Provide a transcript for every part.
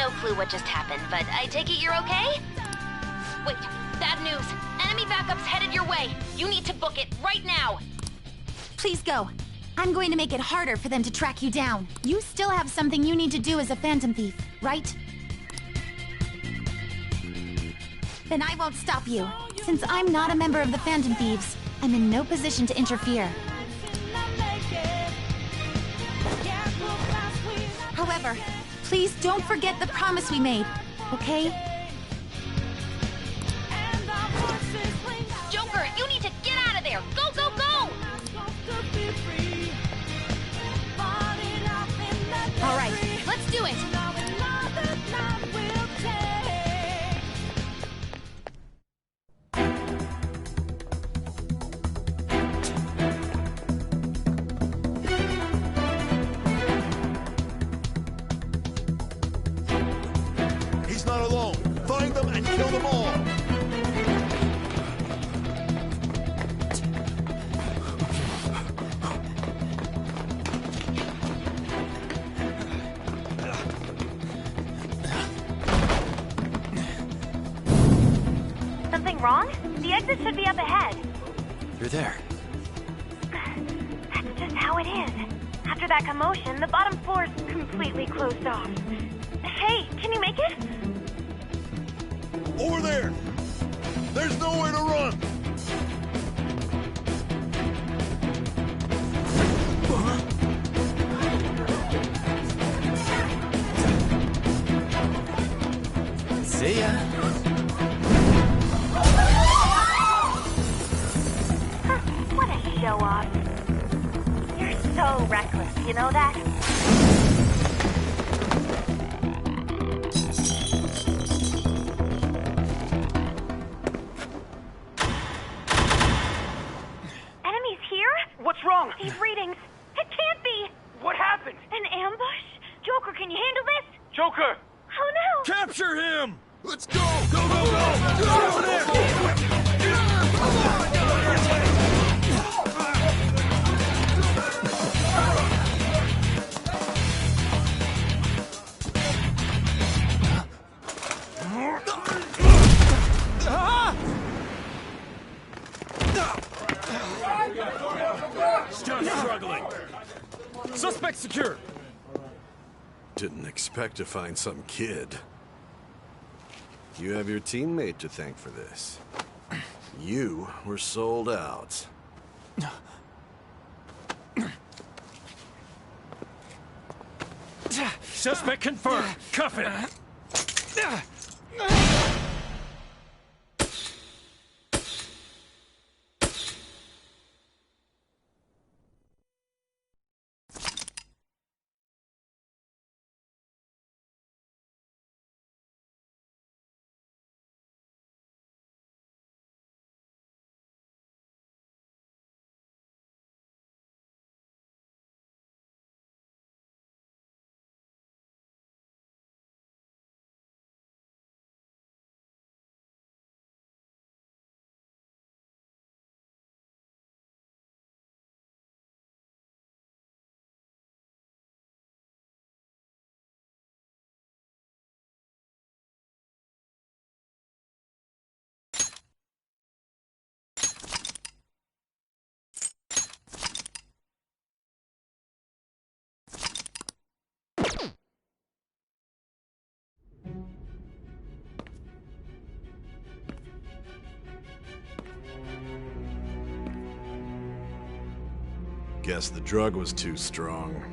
no clue what just happened, but I take it you're okay? Wait, bad news. Enemy backup's headed your way. You need to book it right now. Please go. I'm going to make it harder for them to track you down. You still have something you need to do as a Phantom Thief, right? Then I won't stop you. Since I'm not a member of the Phantom Thieves, I'm in no position to interfere. However, please don't forget the promise we made, okay? Joker, you need to get out of there! Go, go, go! All right, let's do it! He's not alone. Find them and kill them all. Something wrong? The exit should be up ahead. You're there. That's just how it is. After that commotion, the bottom floor's completely closed off. Hey, can you make it? Over there. There's nowhere to run. See ya. What a show-off. You're so reckless, you know that? Enemies here? What's wrong? These readings. It can't be. What happened? An ambush? Joker, can you handle this? Joker! Oh no! Capture him. Let's go. Go, go, go! Get over there. Still struggling. Suspect secure. Didn't expect to find some kid. You have your teammate to thank for this. You were sold out. Suspect confirmed. Cuff it. Guess the drug was too strong.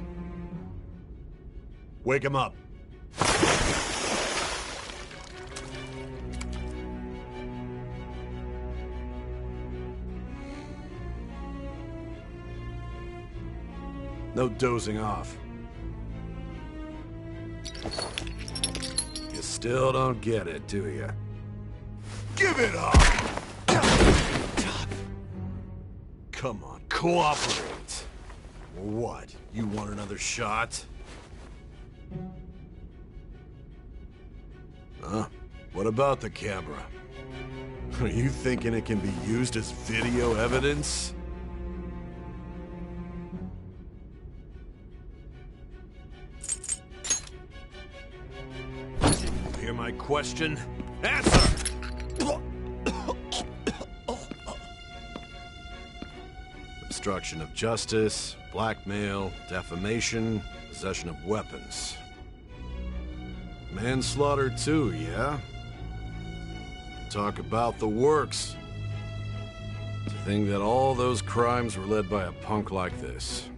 Wake him up. No dozing off. You still don't get it, do you? Give it up! Come on, cooperate. What? You want another shot? Huh? What about the camera? Are you thinking it can be used as video evidence? question? Answer! Obstruction of justice, blackmail, defamation, possession of weapons. Manslaughter too, yeah? Talk about the works. To think that all those crimes were led by a punk like this.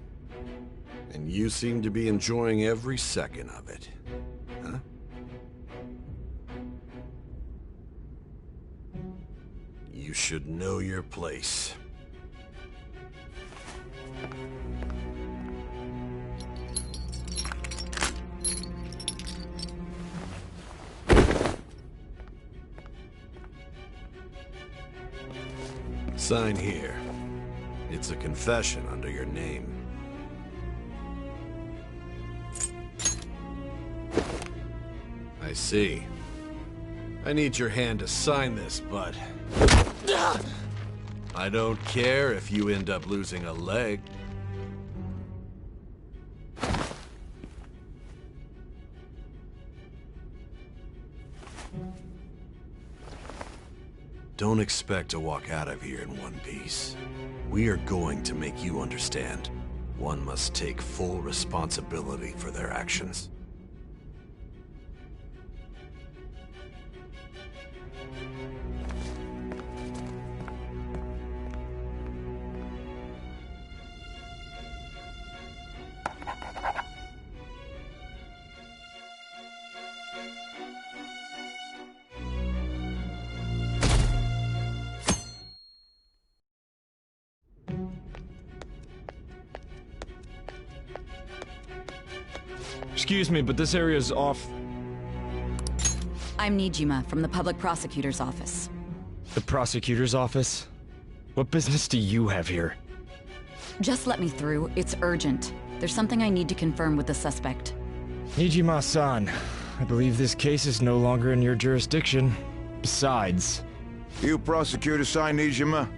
And you seem to be enjoying every second of it. Huh? You should know your place. Sign here. It's a confession under your name. I see. I need your hand to sign this, but... I don't care if you end up losing a leg. Don't expect to walk out of here in one piece. We are going to make you understand. One must take full responsibility for their actions. Excuse me, but this area's off. I'm Nijima from the Public Prosecutor's Office. The prosecutor's office? What business do you have here? Just let me through. It's urgent. There's something I need to confirm with the suspect. Nijima-san, I believe this case is no longer in your jurisdiction. Besides... You prosecutor sign Nijima?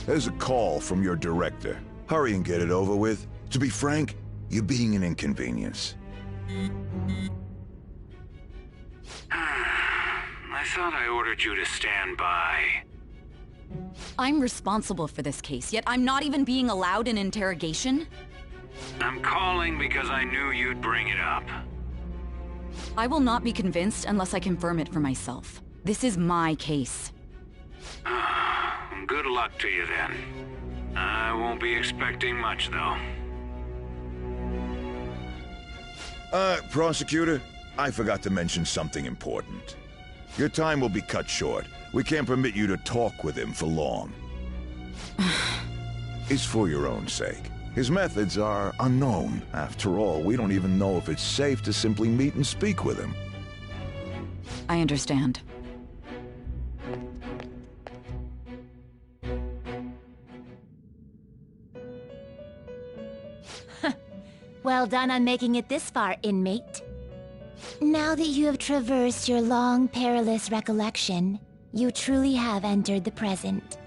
There's a call from your director. Hurry and get it over with. To be frank, you're being an inconvenience. I thought I ordered you to stand by. I'm responsible for this case, yet I'm not even being allowed an interrogation? I'm calling because I knew you'd bring it up. I will not be convinced unless I confirm it for myself. This is my case. Good luck to you then. I won't be expecting much, though. Prosecutor, I forgot to mention something important. Your time will be cut short. We can't permit you to talk with him for long. It's for your own sake. His methods are unknown. After all, we don't even know if it's safe to simply meet and speak with him. I understand. Well done on making it this far, inmate. Now that you have traversed your long, perilous recollection, you truly have entered the present.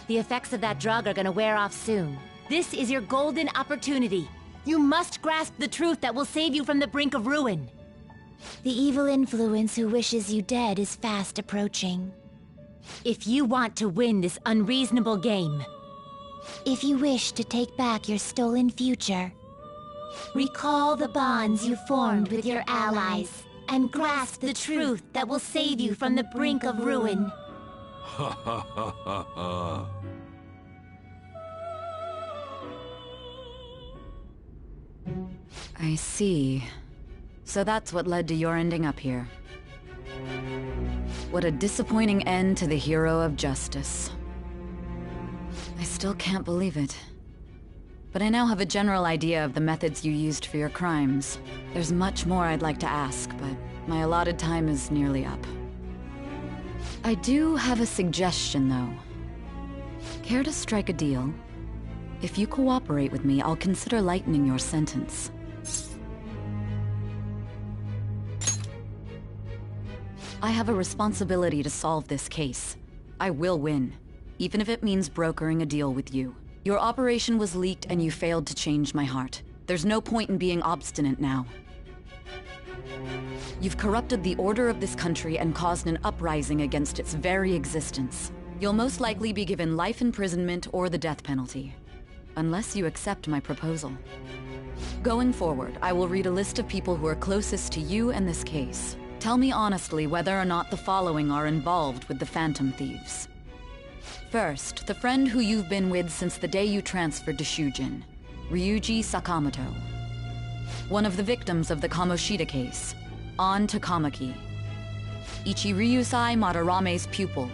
The effects of that drug are gonna wear off soon. This is your golden opportunity. You must grasp the truth that will save you from the brink of ruin. The evil influence who wishes you dead is fast approaching. If you want to win this unreasonable game, if you wish to take back your stolen future, recall the bonds you formed with your allies, and grasp the truth that will save you from the brink of ruin. Ha ha ha ha ha. I see. So that's what led to your ending up here. What a disappointing end to the hero of justice. I still can't believe it. But I now have a general idea of the methods you used for your crimes. There's much more I'd like to ask, but my allotted time is nearly up. I do have a suggestion, though. Care to strike a deal? If you cooperate with me, I'll consider lightening your sentence. I have a responsibility to solve this case. I will win, even if it means brokering a deal with you. Your operation was leaked and you failed to change my heart. There's no point in being obstinate now. You've corrupted the order of this country and caused an uprising against its very existence. You'll most likely be given life imprisonment or the death penalty, unless you accept my proposal. Going forward, I will read a list of people who are closest to you and this case. Tell me honestly whether or not the following are involved with the Phantom Thieves. First, the friend who you've been with since the day you transferred to Shujin, Ryuji Sakamoto. One of the victims of the Kamoshida case, An Takamaki. Ichiryusai Madarame's pupil,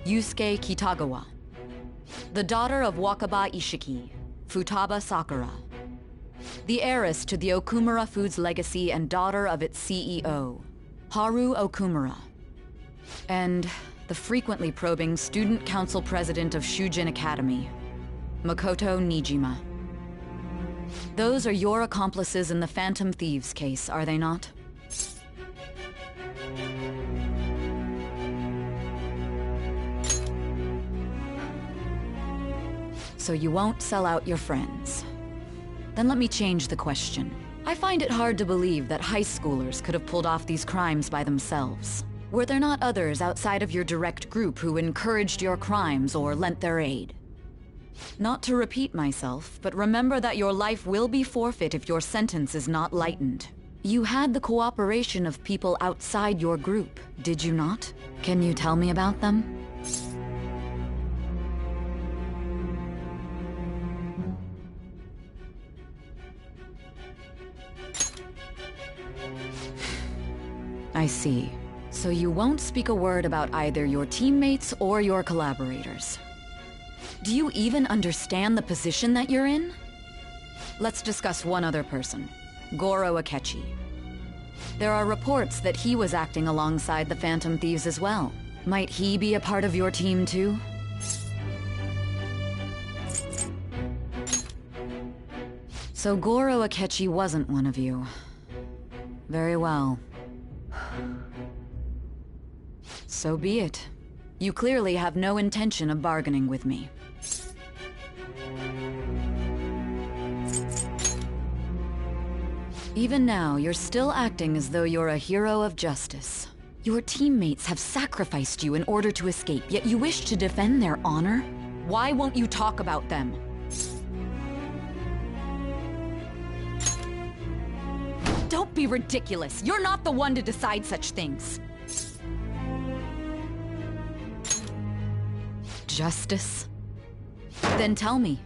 Yusuke Kitagawa. The daughter of Wakaba Ishiki, Futaba Sakura. The heiress to the Okumura Foods legacy and daughter of its CEO, Haru Okumura. And the frequently probing student council president of Shujin Academy, Makoto Nijima. Those are your accomplices in the Phantom Thieves case, are they not? So you won't sell out your friends. Then let me change the question. I find it hard to believe that high schoolers could have pulled off these crimes by themselves. Were there not others outside of your direct group who encouraged your crimes or lent their aid? Not to repeat myself, but remember that your life will be forfeit if your sentence is not lightened. You had the cooperation of people outside your group, did you not? Can you tell me about them? I see. So you won't speak a word about either your teammates or your collaborators. Do you even understand the position that you're in? Let's discuss one other person, Goro Akechi. There are reports that he was acting alongside the Phantom Thieves as well. Might he be a part of your team too? So Goro Akechi wasn't one of you. Very well. So be it. You clearly have no intention of bargaining with me. Even now, you're still acting as though you're a hero of justice. Your teammates have sacrificed you in order to escape, yet you wish to defend their honor? Why won't you talk about them? Don't be ridiculous. You're not the one to decide such things. Justice? Then tell me,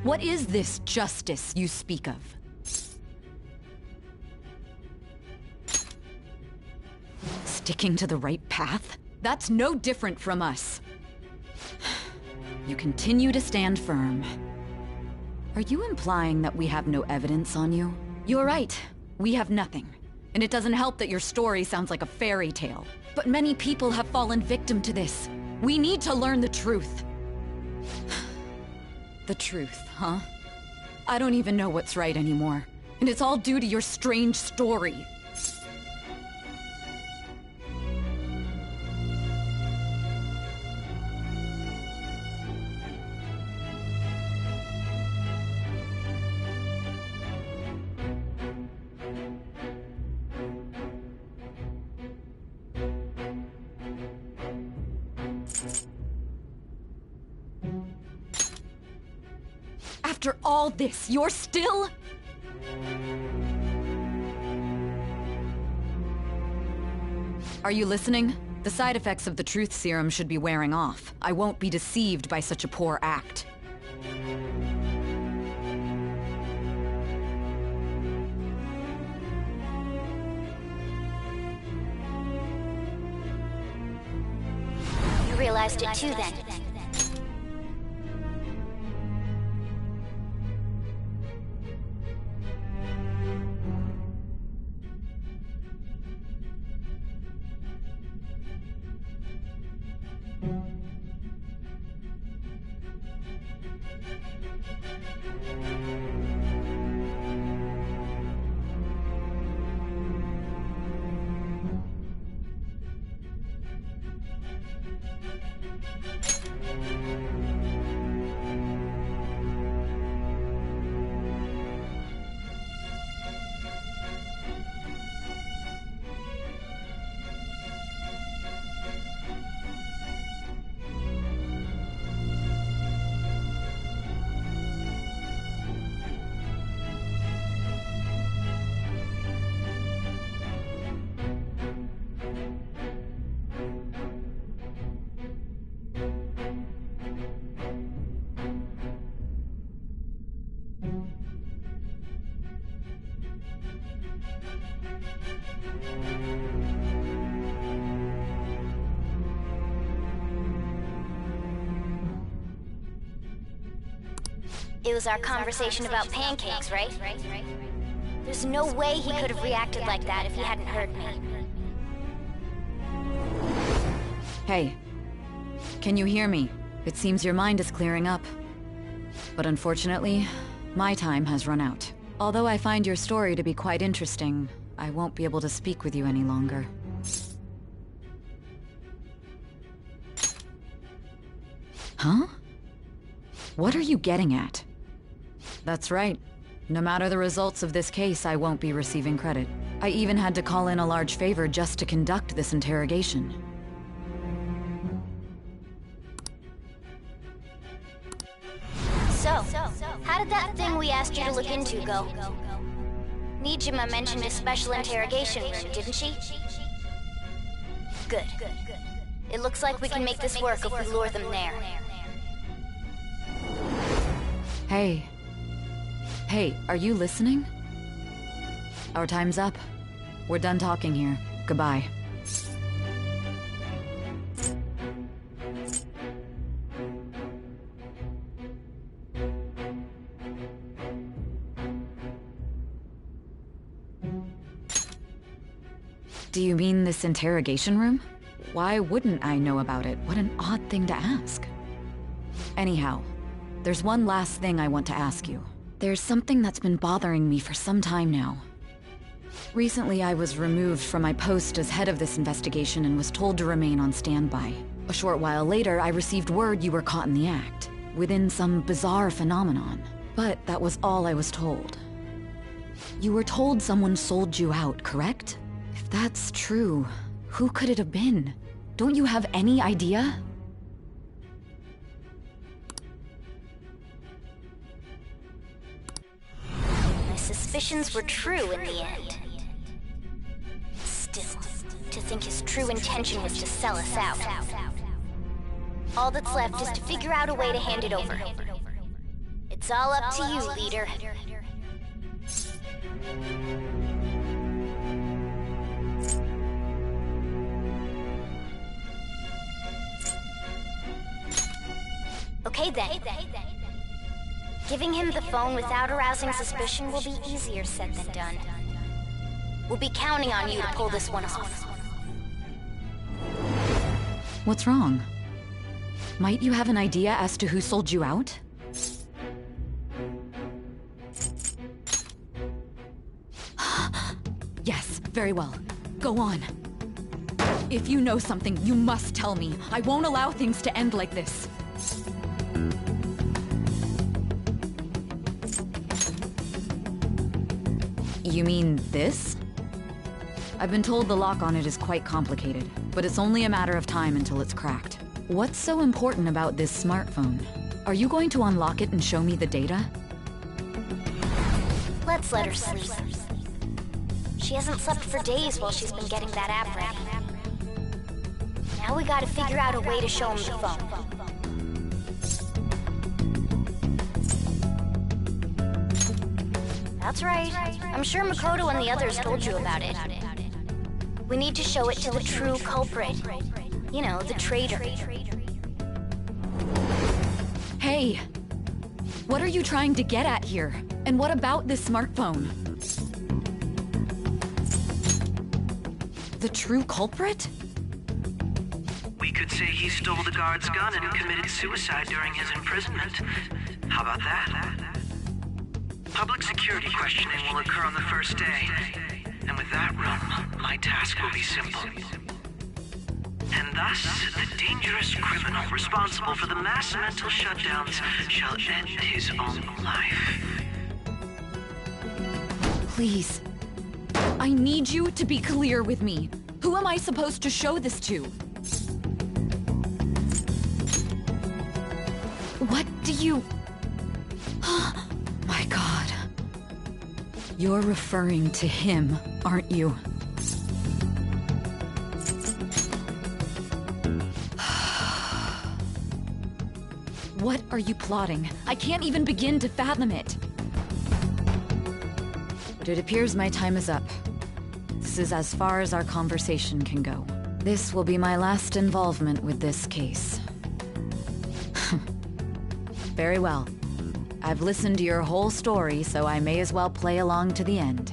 what is this justice you speak of? Sticking to the right path? That's no different from us. You continue to stand firm. Are you implying that we have no evidence on you? You're right. We have nothing. And it doesn't help that your story sounds like a fairy tale. But many people have fallen victim to this. We need to learn the truth. The truth, huh? I don't even know what's right anymore. And it's all due to your strange story. After all this, you're still... Are you listening? The side effects of the truth serum should be wearing off. I won't be deceived by such a poor act. You realized it too then. It was our conversation about pancakes, right? There's no way he could have reacted like that if he hadn't heard me. Hey. Can you hear me? It seems your mind is clearing up. But unfortunately, my time has run out. Although I find your story to be quite interesting, I won't be able to speak with you any longer. Huh? What are you getting at? That's right. No matter the results of this case, I won't be receiving credit. I even had to call in a large favor just to conduct this interrogation. So, how did that thing we asked you to look into go? Nijima mentioned a special interrogation room, didn't she? Good. It looks like we can make this work if we lure them there. Hey. Hey, are you listening? Our time's up. We're done talking here. Goodbye. Do you mean this interrogation room? Why wouldn't I know about it? What an odd thing to ask. Anyhow, there's one last thing I want to ask you. There's something that's been bothering me for some time now. Recently, I was removed from my post as head of this investigation and was told to remain on standby. A short while later, I received word you were caught in the act, within some bizarre phenomenon. But that was all I was told. You were told someone sold you out, correct? If that's true, who could it have been? Don't you have any idea? My suspicions were true in the end. Still, to think his true intention was to sell us out. All that's left is to figure out a way to hand it over. It's all up to you, leader. Okay then. Giving him the phone without arousing suspicion will be easier said than done. We'll be counting on you to pull this one off. What's wrong? Might you have an idea as to who sold you out? Yes, very well. Go on. If you know something, you must tell me. I won't allow things to end like this. You mean this? I've been told the lock on it is quite complicated, but it's only a matter of time until it's cracked. What's so important about this smartphone? Are you going to unlock it and show me the data? Let's let her sleep. She hasn't slept for days while she's been getting that app ready. Now we gotta figure out a way to show him the phone. That's right. I'm sure Makoto and the others told you about it. We need to show it to the true culprit. You know, the traitor. Hey! What are you trying to get at here? And what about this smartphone? The true culprit? We could say he stole the guard's gun and committed suicide during his imprisonment. How about that? Public security questioning will occur on the first day. And with that room, my task will be simple. And thus, the dangerous criminal responsible for the mass mental shutdowns shall end his own life. Please. I need you to be clear with me. Who am I supposed to show this to? What do you... My God. You're referring to him, aren't you? What are you plotting? I can't even begin to fathom it. But it appears my time is up. This is as far as our conversation can go. This will be my last involvement with this case. Very well. I've listened to your whole story, so I may as well play along to the end.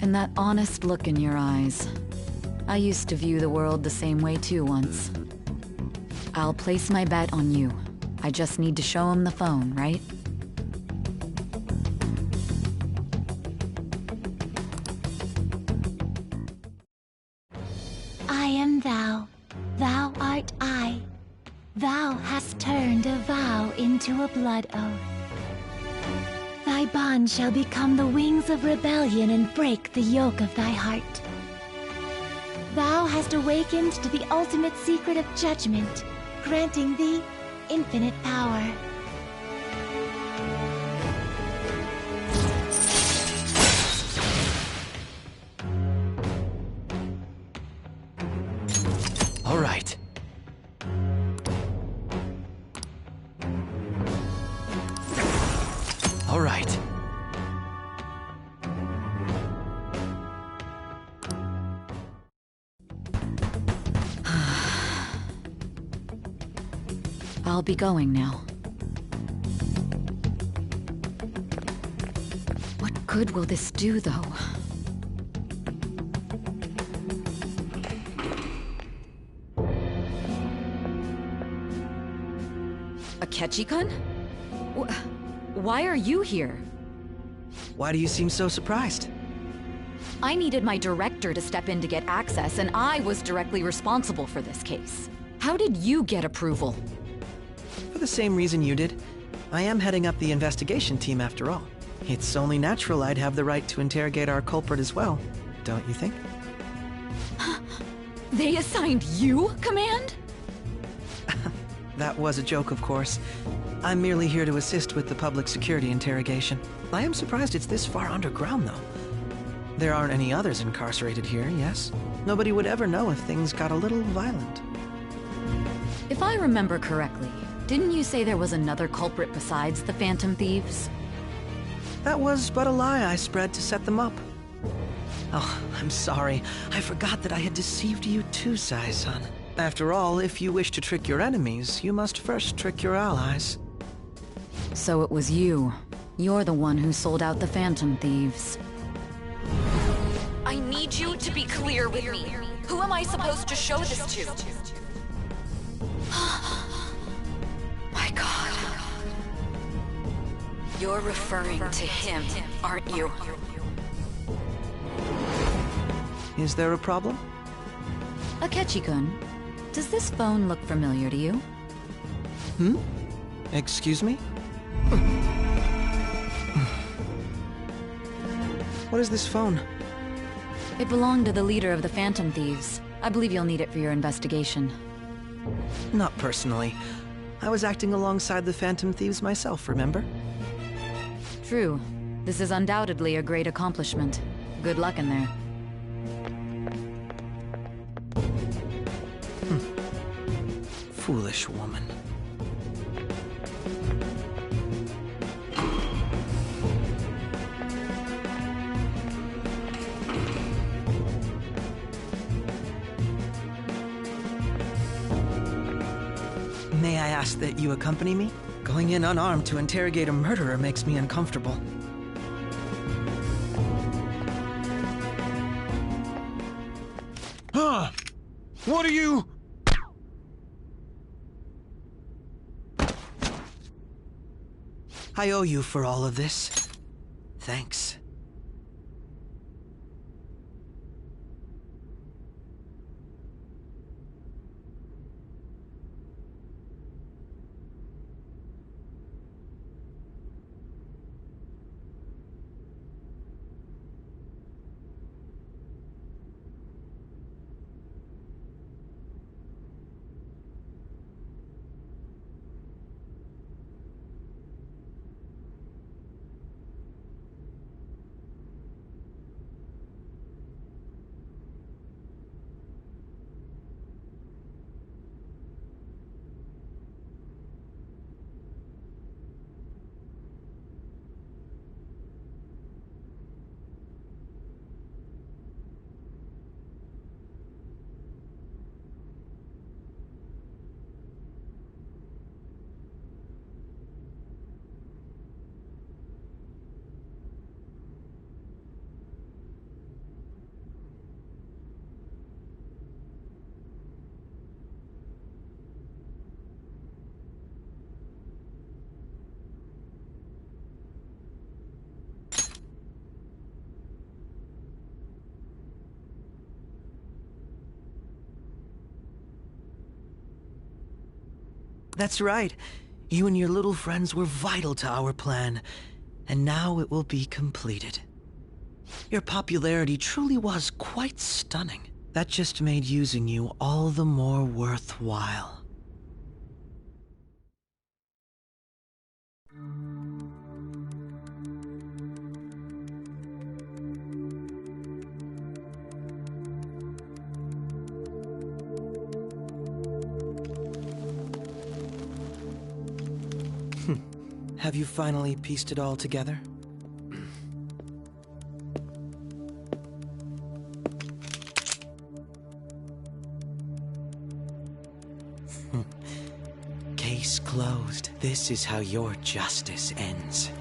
And that honest look in your eyes. I used to view the world the same way too once. I'll place my bet on you. I just need to show him the phone, right? I am thou, thou art I. Thou hast turned a vow into a blood oath. Thy bond shall become the wings of rebellion and break the yoke of thy heart. Thou hast awakened to the ultimate secret of judgment, granting thee infinite power. All right. All right. I'll be going now. What good will this do, though? Akechi-kun? Why are you here? Why do you seem so surprised? I needed my director to step in to get access, and I was directly responsible for this case. How did you get approval? For the same reason you did. I am heading up the investigation team after all. It's only natural I'd have the right to interrogate our culprit as well, don't you think? They assigned you command? That was a joke, of course. I'm merely here to assist with the public security interrogation. I am surprised it's this far underground, though. There aren't any others incarcerated here, yes? Nobody would ever know if things got a little violent. If I remember correctly, didn't you say there was another culprit besides the Phantom Thieves? That was but a lie I spread to set them up. Oh, I'm sorry. I forgot that I had deceived you too, Sai-san. After all, if you wish to trick your enemies, you must first trick your allies. So it was you. You're the one who sold out the Phantom Thieves. I need you to be clear with me. Who am I supposed to show this to? My God. You're referring to him, aren't you? Is there a problem? Akechi-kun, does this phone look familiar to you? Hmm? Excuse me? What is this phone? It belonged to the leader of the Phantom Thieves. I believe you'll need it for your investigation. Not personally. I was acting alongside the Phantom Thieves myself, remember? True. This is undoubtedly a great accomplishment. Good luck in there. Foolish woman. May I ask that you accompany me? Going in unarmed to interrogate a murderer makes me uncomfortable. Huh? What are you... I owe you for all of this. Thanks. That's right. You and your little friends were vital to our plan, and now it will be completed. Your popularity truly was quite stunning. That just made using you all the more worthwhile. Have you finally pieced it all together? Case closed. This is how your justice ends.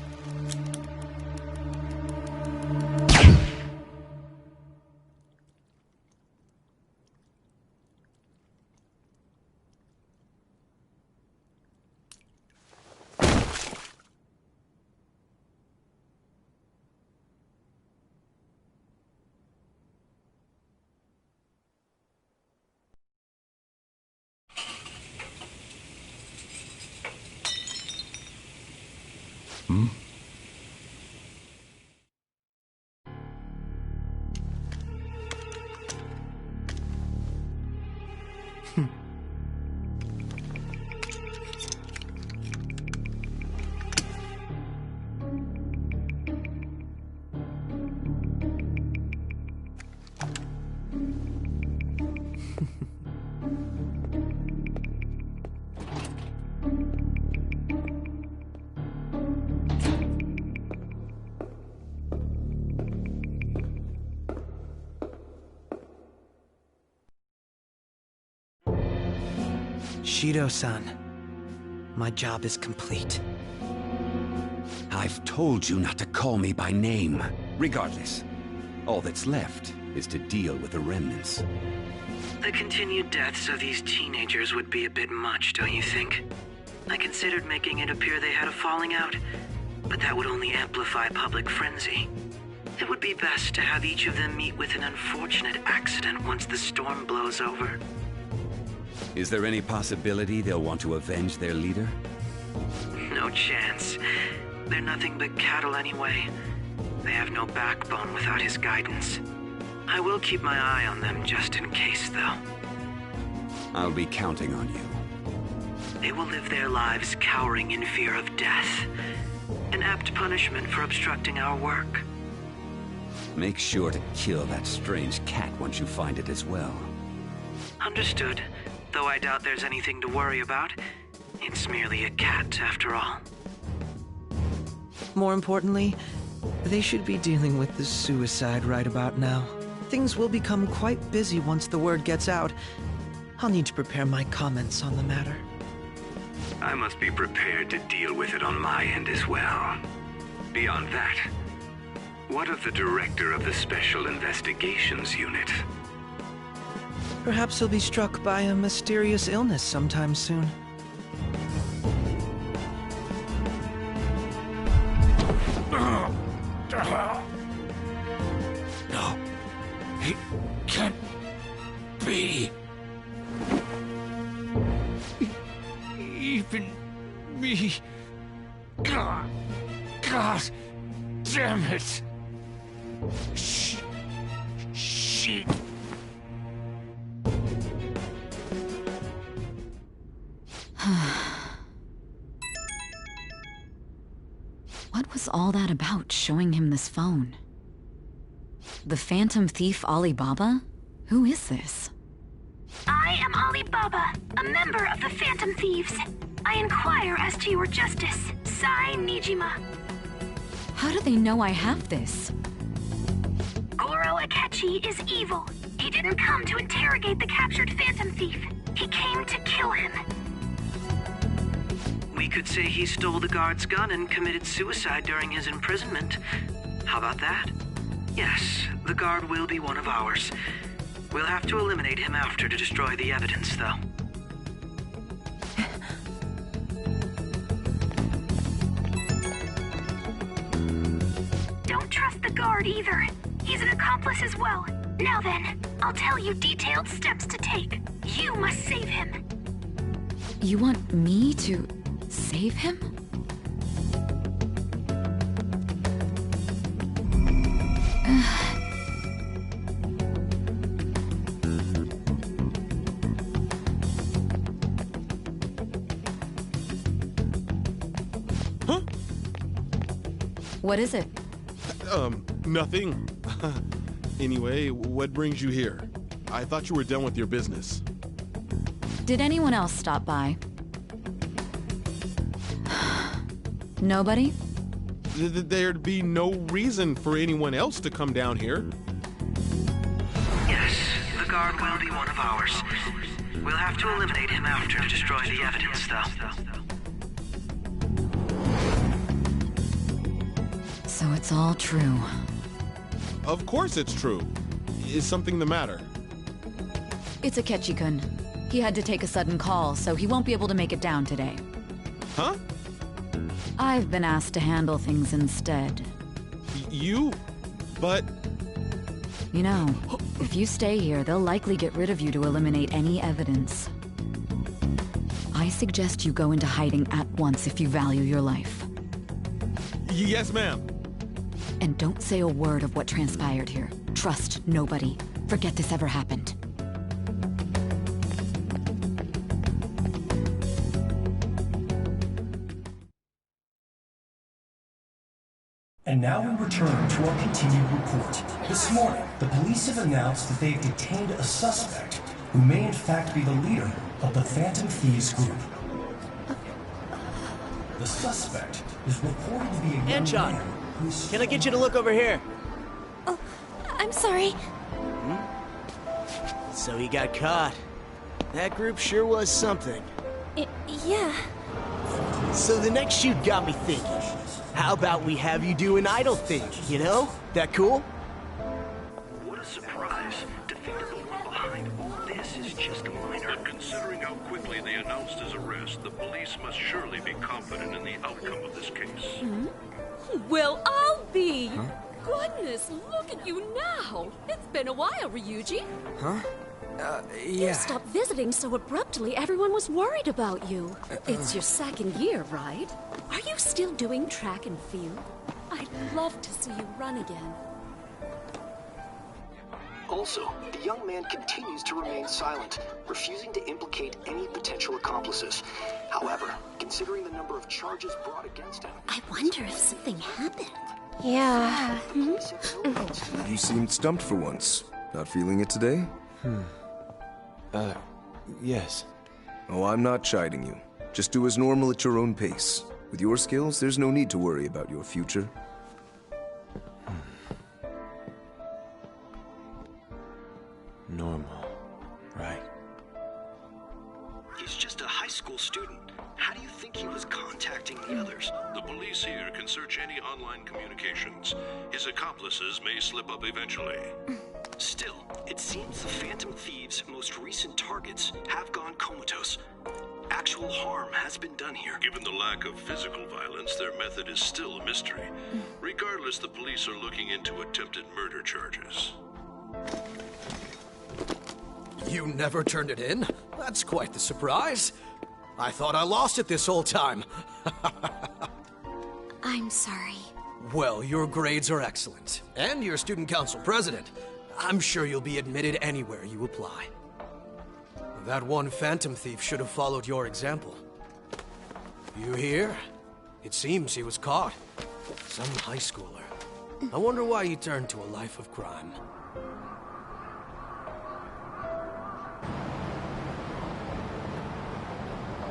Shido-san, my job is complete. I've told you not to call me by name. Regardless, all that's left is to deal with the remnants. The continued deaths of these teenagers would be a bit much, don't you think? I considered making it appear they had a falling out, but that would only amplify public frenzy. It would be best to have each of them meet with an unfortunate accident once the storm blows over. Is there any possibility they'll want to avenge their leader? No chance. They're nothing but cattle anyway. They have no backbone without his guidance. I will keep my eye on them just in case, though. I'll be counting on you. They will live their lives cowering in fear of death. An apt punishment for obstructing our work. Make sure to kill that strange cat once you find it as well. Understood. Though I doubt there's anything to worry about. It's merely a cat, after all. More importantly, they should be dealing with the suicide right about now. Things will become quite busy once the word gets out. I'll need to prepare my comments on the matter. I must be prepared to deal with it on my end as well. Beyond that, what of the director of the Special Investigations Unit? Perhaps he'll be struck by a mysterious illness sometime soon. No, it can't be. Even me. God damn it. Shit. What was all that about, showing him this phone? The Phantom Thief Alibaba? Who is this? I am Alibaba, a member of the Phantom Thieves. I inquire as to your justice, Sai Nijima. How do they know I have this? Goro Akechi is evil. He didn't come to interrogate the captured Phantom Thief. He came to kill him. We could say he stole the guard's gun and committed suicide during his imprisonment. How about that? Yes, the guard will be one of ours. We'll have to eliminate him after to destroy the evidence, though. Don't trust the guard either. He's an accomplice as well. Now then, I'll tell you detailed steps to take. You must save him. You want me to save him? Huh? What is it? Nothing. Anyway, what brings you here? I thought you were done with your business. Did anyone else stop by? Nobody? There'd be no reason for anyone else to come down here. Yes, the guard will be one of ours. We'll have to eliminate him after to destroy the evidence, though. So it's all true. Of course it's true. Is something the matter? It's Akechi-kun. He had to take a sudden call, so he won't be able to make it down today. Huh? I've been asked to handle things instead. You? But... You know, if you stay here, they'll likely get rid of you to eliminate any evidence. I suggest you go into hiding at once if you value your life. Yes, ma'am. And don't say a word of what transpired here. Trust nobody. Forget this ever happened. And now we return to our continued report. This morning, the police have announced that they've detained a suspect who may in fact be the leader of the Phantom Thieves group. The suspect is reported to be a young man who's... Can I get you to look over here? Oh, I'm sorry. So he got caught. That group sure was something. Yeah. So the next shoot got me thinking. How about we have you do an idol thing, you know? That cool? What a surprise to think that the one behind all this is just a minor. But considering how quickly they announced his arrest, the police must surely be confident in the outcome of this case. Well, I'll be. Huh? Goodness, look at you now. It's been a while, Ryuji. Huh? You Yeah. stopped visiting so abruptly, everyone was worried about you. It's your second year, right? Are you still doing track and field? I'd love to see you run again. Also, the young man continues to remain silent, refusing to implicate any potential accomplices. However, considering the number of charges brought against him... I wonder if something happened. Yeah. You seemed stumped for once. Not feeling it today? Yes. Oh, I'm not chiding you. Just do as normal at your own pace. With your skills, there's no need to worry about your future. Normal. Right. He's just a high school student. How do you think he was contacting the others? The police here can search any online communications. His accomplices may slip up eventually. Still, it seems the Phantom Thieves' most recent targets have gone comatose. Actual harm has been done here. Given the lack of physical violence, their method is still a mystery. Regardless, the police are looking into attempted murder charges. You never turned it in? That's quite the surprise. I thought I lost it this whole time. I'm sorry. Well, your grades are excellent. And you're student council president. I'm sure you'll be admitted anywhere you apply. That one Phantom Thief should have followed your example. You hear? It seems he was caught. Some high schooler. I wonder why he turned to a life of crime.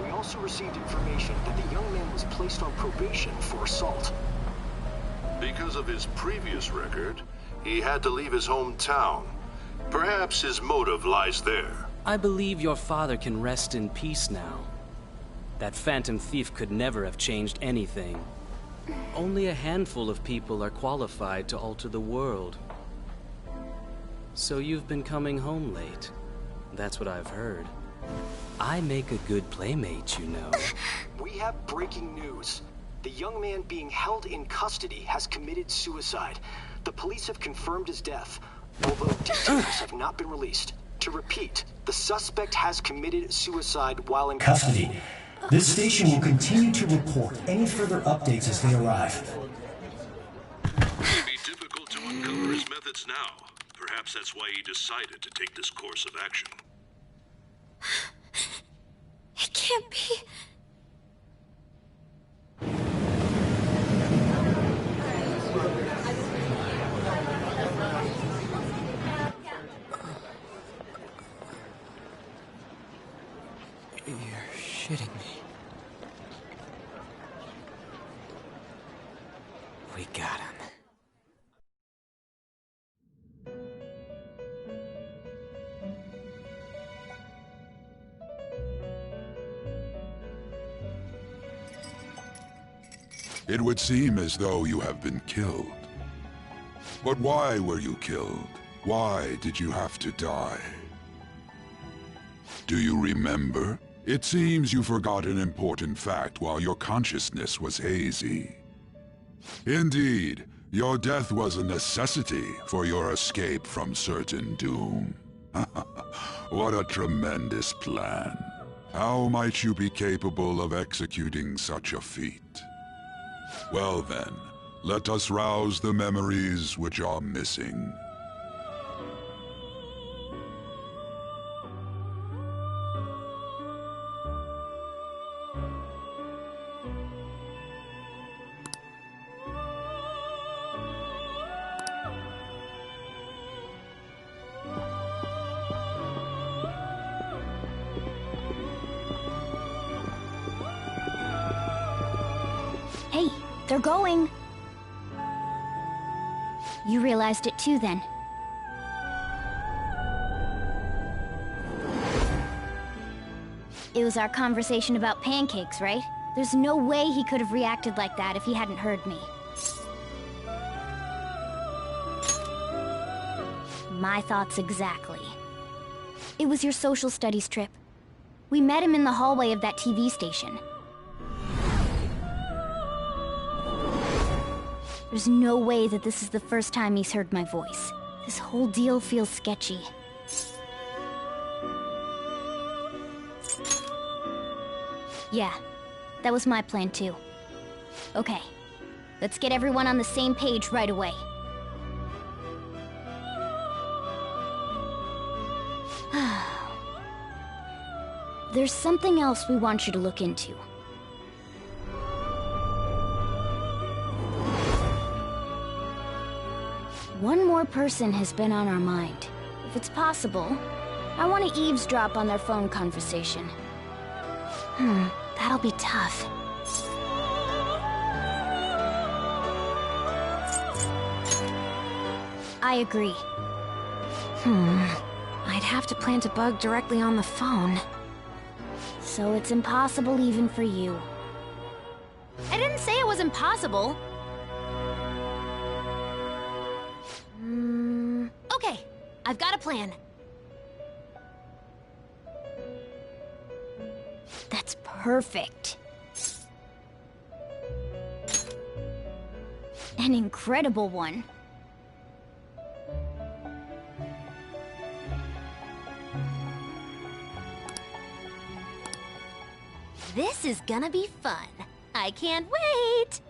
We also received information that the young man was placed on probation for assault. Because of his previous record, he had to leave his hometown. Perhaps his motive lies there. I believe your father can rest in peace now. That Phantom Thief could never have changed anything. Only a handful of people are qualified to alter the world. So you've been coming home late. That's what I've heard. I make a good playmate, you know. We have breaking news. The young man being held in custody has committed suicide. The police have confirmed his death, although details have not been released. To repeat, the suspect has committed suicide while in Custody. This station will continue to report any further updates as they arrive. It'd be difficult to uncover his methods now. Perhaps that's why he decided to take this course of action. It can't be. You're shitting me. We got him. It would seem as though you have been killed. But why were you killed? Why did you have to die? Do you remember? It seems you forgot an important fact while your consciousness was hazy. Indeed, your death was a necessity for your escape from certain doom. What a tremendous plan. How might you be capable of executing such a feat? Well then, let us rouse the memories which are missing. Hey, they're going. You realized it too, then. It was our conversation about pancakes, right? There's no way he could have reacted like that if he hadn't heard me. My thoughts exactly. It was your social studies trip. We met him in the hallway of that TV station. There's no way that this is the first time he's heard my voice. This whole deal feels sketchy. Yeah, that was my plan too. Okay, let's get everyone on the same page right away. There's something else we want you to look into. One more person has been on our mind. If it's possible, I want to eavesdrop on their phone conversation. That'll be tough. I agree. I'd have to plant a bug directly on the phone. So it's impossible even for you. I didn't say it was impossible. Okay, I've got a plan. That's perfect. An incredible one. This is gonna be fun. I can't wait!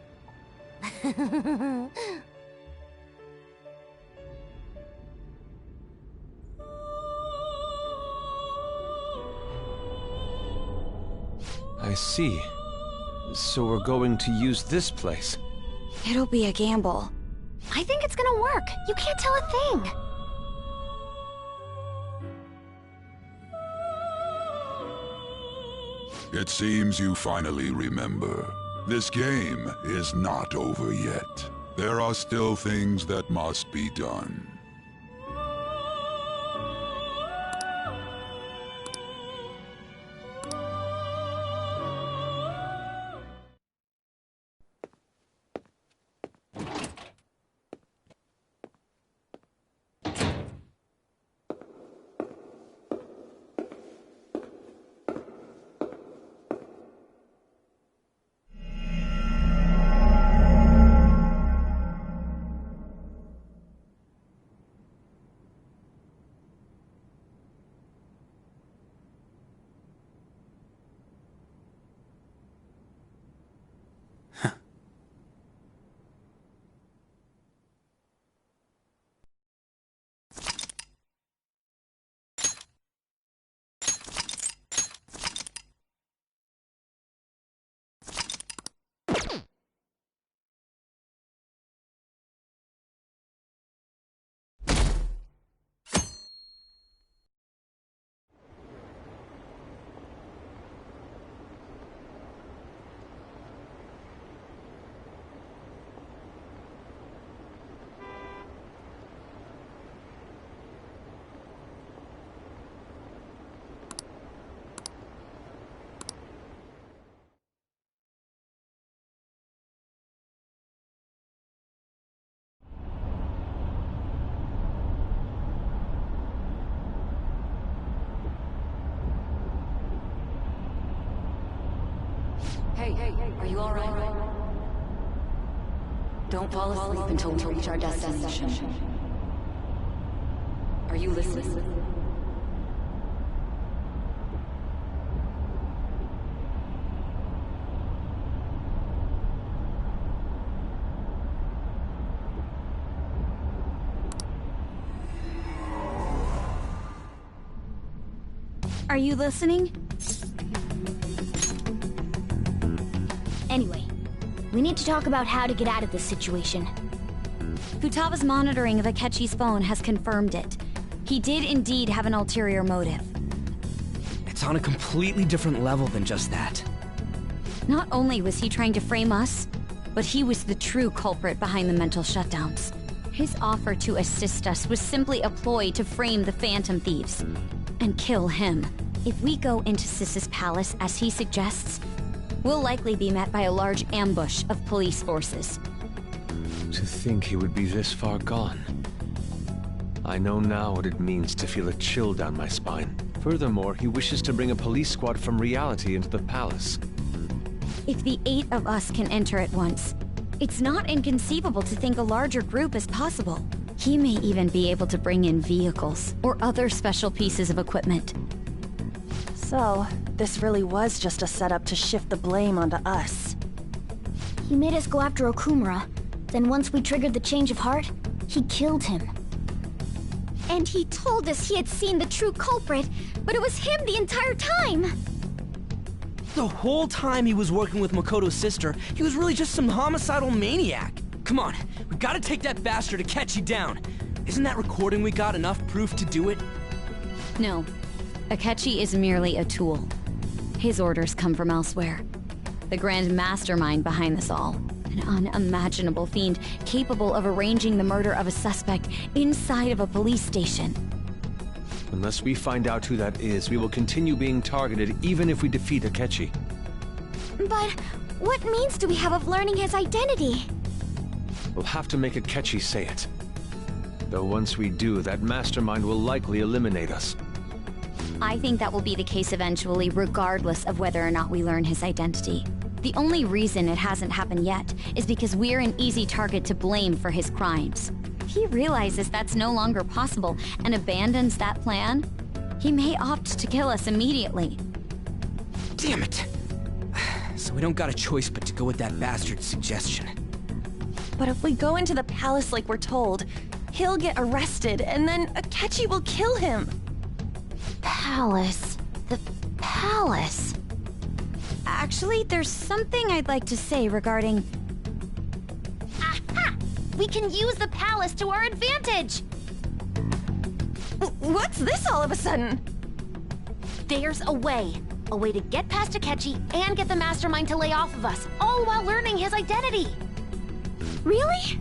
I see. So we're going to use this place. It'll be a gamble. I think it's gonna work. You can't tell a thing. It seems you finally remember. This game is not over yet. There are still things that must be done. are you alright? Don't fall asleep until we reach our destination. Are you listening? Are you listening? Anyway, we need to talk about how to get out of this situation. Futaba's monitoring of Akechi's phone has confirmed it. He did indeed have an ulterior motive. It's on a completely different level than just that. Not only was he trying to frame us, but he was the true culprit behind the mental shutdowns. His offer to assist us was simply a ploy to frame the Phantom Thieves and kill him. If we go into Sis's palace as he suggests, we'll likely be met by a large ambush of police forces. To think he would be this far gone. I know now what it means to feel a chill down my spine. Furthermore, he wishes to bring a police squad from reality into the palace. If the 8 of us can enter at once, it's not inconceivable to think a larger group is possible. He may even be able to bring in vehicles or other special pieces of equipment. So, this really was just a setup to shift the blame onto us. He made us go after Okumura. Then once we triggered the change of heart, he killed him. And he told us he had seen the true culprit, but it was him the entire time! The whole time he was working with Makoto's sister, he was really just some homicidal maniac. Come on, we gotta take that bastard Akechi down. Isn't that recording we got enough proof to do it? No. Akechi is merely a tool. His orders come from elsewhere. The grand mastermind behind this all. An unimaginable fiend capable of arranging the murder of a suspect inside of a police station. Unless we find out who that is, we will continue being targeted even if we defeat Akechi. But what means do we have of learning his identity? We'll have to make Akechi say it. Though once we do, that mastermind will likely eliminate us. I think that will be the case eventually, regardless of whether or not we learn his identity. The only reason it hasn't happened yet is because we're an easy target to blame for his crimes. If he realizes that's no longer possible and abandons that plan, he may opt to kill us immediately. Damn it! So we don't got a choice but to go with that bastard's suggestion. But if we go into the palace like we're told, he'll get arrested and then Akechi will kill him. Palace. The palace. Actually, there's something I'd like to say regarding... Aha! We can use the palace to our advantage! What's this all of a sudden? There's a way. A way to get past Akechi and get the mastermind to lay off of us, all while learning his identity. Really?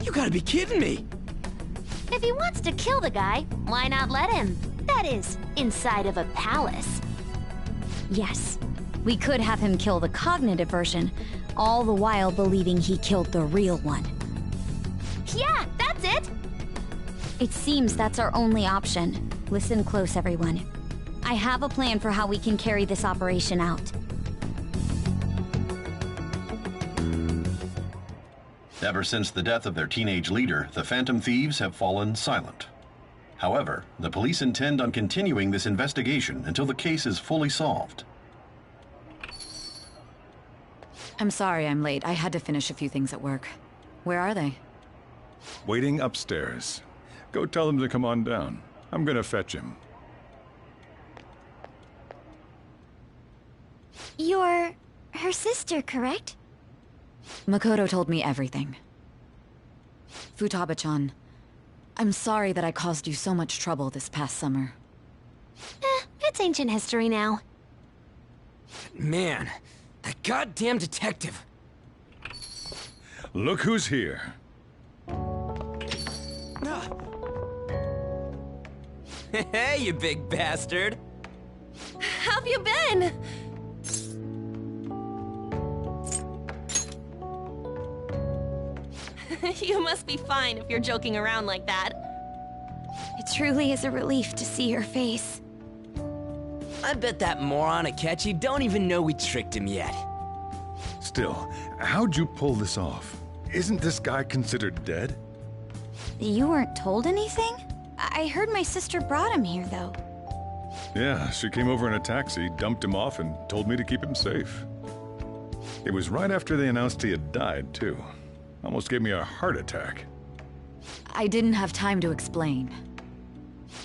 You gotta be kidding me! If he wants to kill the guy, why not let him? That is, inside of a palace. Yes, we could have him kill the cognitive version, all the while believing he killed the real one. Yeah, that's it! It seems that's our only option. Listen close, everyone. I have a plan for how we can carry this operation out. Ever since the death of their teenage leader, the Phantom Thieves have fallen silent. However, the police intend on continuing this investigation until the case is fully solved. I'm sorry I'm late. I had to finish a few things at work. Where are they? Waiting upstairs. Go tell them to come on down. I'm gonna fetch him. You're her sister, correct? Makoto told me everything. Futaba-chan, I'm sorry that I caused you so much trouble this past summer. It's ancient history now. Man, that goddamn detective. Look who's here. Hey, you big bastard. How've you been? You must be fine if you're joking around like that. It truly is a relief to see your face. I bet that moron Akechi don't even know we tricked him yet. Still, how'd you pull this off? Isn't this guy considered dead? You weren't told anything? I heard my sister brought him here, though. Yeah, she came over in a taxi, dumped him off, and told me to keep him safe. It was right after they announced he had died, too. Almost gave me a heart attack. I didn't have time to explain.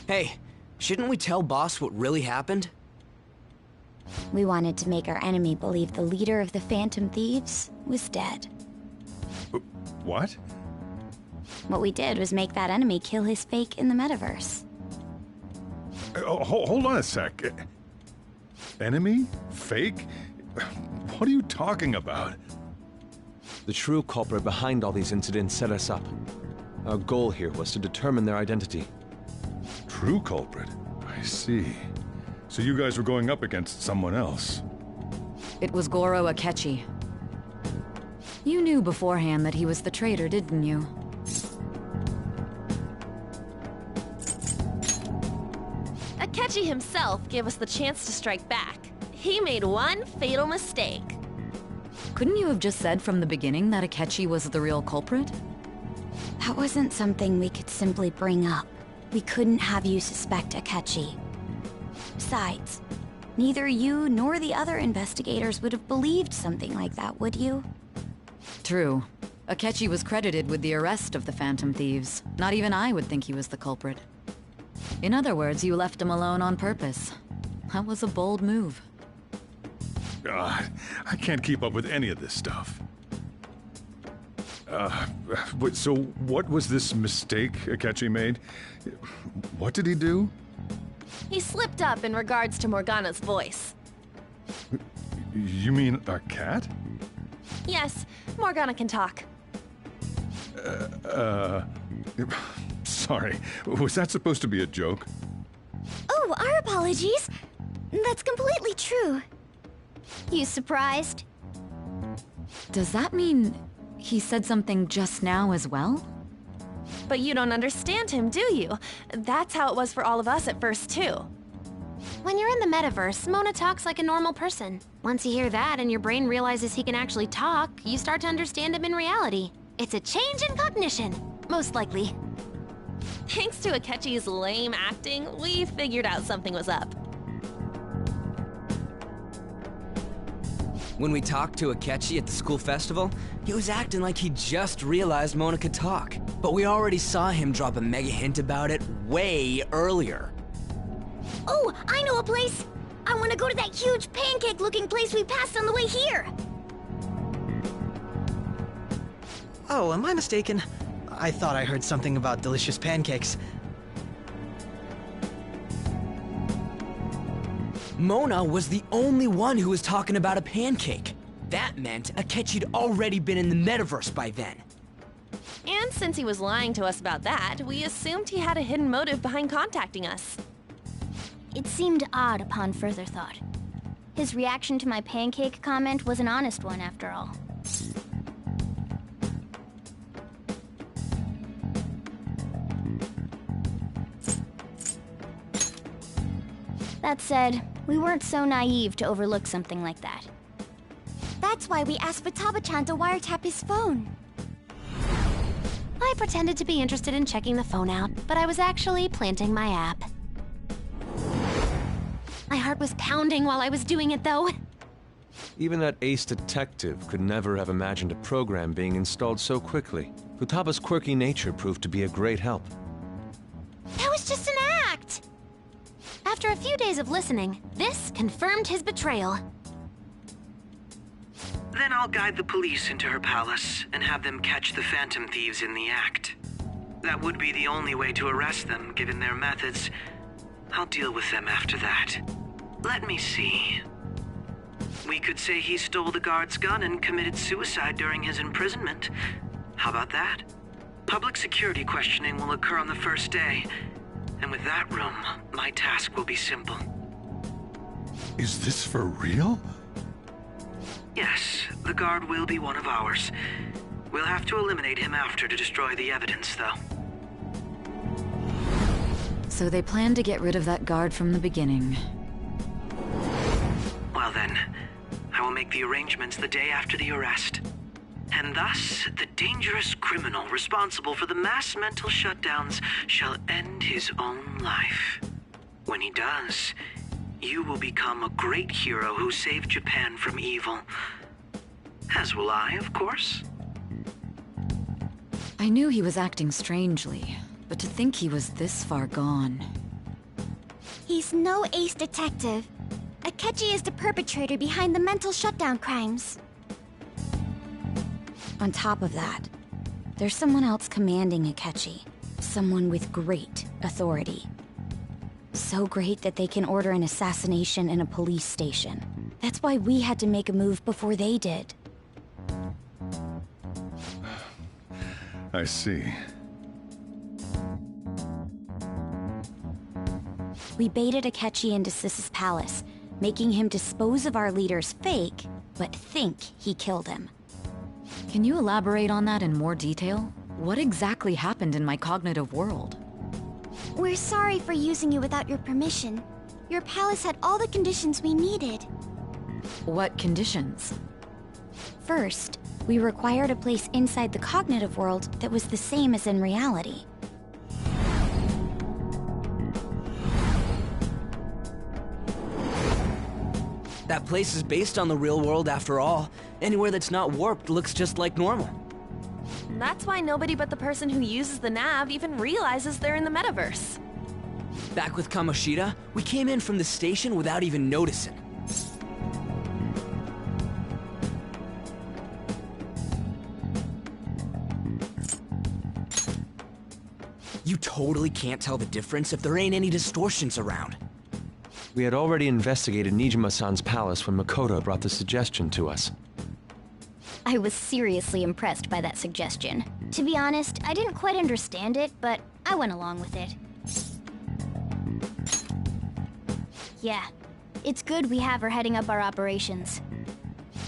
Hey, shouldn't we tell Boss what really happened? We wanted to make our enemy believe the leader of the Phantom Thieves was dead. What? What we did was make that enemy kill his fake in the metaverse. Hold on a sec. Enemy? Fake? What are you talking about? The true culprit behind all these incidents set us up. Our goal here was to determine their identity. True culprit? I see. So you guys were going up against someone else. It was Goro Akechi. You knew beforehand that he was the traitor, didn't you? Akechi himself gave us the chance to strike back. He made one fatal mistake. Couldn't you have just said from the beginning that Akechi was the real culprit? That wasn't something we could simply bring up. We couldn't have you suspect Akechi. Besides, neither you nor the other investigators would have believed something like that, would you? True. Akechi was credited with the arrest of the Phantom Thieves. Not even I would think he was the culprit. In other words, you left him alone on purpose. That was a bold move. God, I can't keep up with any of this stuff. So what was this mistake Akechi made? What did he do? He slipped up in regards to Morgana's voice. You mean a cat? Yes, Morgana can talk. Sorry, was that supposed to be a joke? Oh, our apologies. That's completely true. You surprised? Does that mean he said something just now as well? But you don't understand him, do you? That's how it was for all of us at first, too. When you're in the metaverse, Mona talks like a normal person. Once you hear that and your brain realizes he can actually talk, you start to understand him in reality. It's a change in cognition, most likely. Thanks to Akechi's lame acting, we figured out something was up. When we talked to Akechi at the school festival, he was acting like he just realized Mona could talk. But we already saw him drop a mega hint about it way earlier. Oh, I know a place! I want to go to that huge pancake-looking place we passed on the way here! Oh, am I mistaken? I thought I heard something about delicious pancakes. Mona was the only one who was talking about a pancake. That meant Akechi'd already been in the metaverse by then. And since he was lying to us about that, we assumed he had a hidden motive behind contacting us. It seemed odd upon further thought. His reaction to my pancake comment was an honest one, after all. That said, we weren't so naive to overlook something like that. That's why we asked Futaba-chan to wiretap his phone. I pretended to be interested in checking the phone out, but I was actually planting my app. My heart was pounding while I was doing it, though. Even that ace detective could never have imagined a program being installed so quickly. Futaba's quirky nature proved to be a great help. That was just an act! After a few days of listening, this confirmed his betrayal. Then I'll guide the police into her palace and have them catch the Phantom Thieves in the act. That would be the only way to arrest them, given their methods. I'll deal with them after that. Let me see. We could say he stole the guard's gun and committed suicide during his imprisonment. How about that? Public security questioning will occur on the first day. And with that room, my task will be simple. Is this for real? Yes, the guard will be one of ours. We'll have to eliminate him after to destroy the evidence, though. So they planned to get rid of that guard from the beginning. then, I will make the arrangements the day after the arrest. And thus, the dangerous criminal responsible for the mass mental shutdowns shall end his own life. When he does, you will become a great hero who saved Japan from evil. As will I, of course. I knew he was acting strangely, but to think he was this far gone. He's no ace detective. Akechi is the perpetrator behind the mental shutdown crimes. On top of that, there's someone else commanding Akechi. Someone with great authority. So great that they can order an assassination in a police station. That's why we had to make a move before they did. I see. We baited Akechi into Sis's palace, making him dispose of our leader's fake, but think he killed him. Can you elaborate on that in more detail? What exactly happened in my cognitive world? We're sorry for using you without your permission. Your palace had all the conditions we needed. What conditions? First, we required a place inside the cognitive world that was the same as in reality. That place is based on the real world after all. Anywhere that's not warped looks just like normal. That's why nobody but the person who uses the nav even realizes they're in the metaverse. Back with Kamoshida, we came in from the station without even noticing. You totally can't tell the difference if there ain't any distortions around. We had already investigated Nijima-san's palace when Makoto brought the suggestion to us. I was seriously impressed by that suggestion. To be honest, I didn't quite understand it, but I went along with it. Yeah, it's good we have her heading up our operations.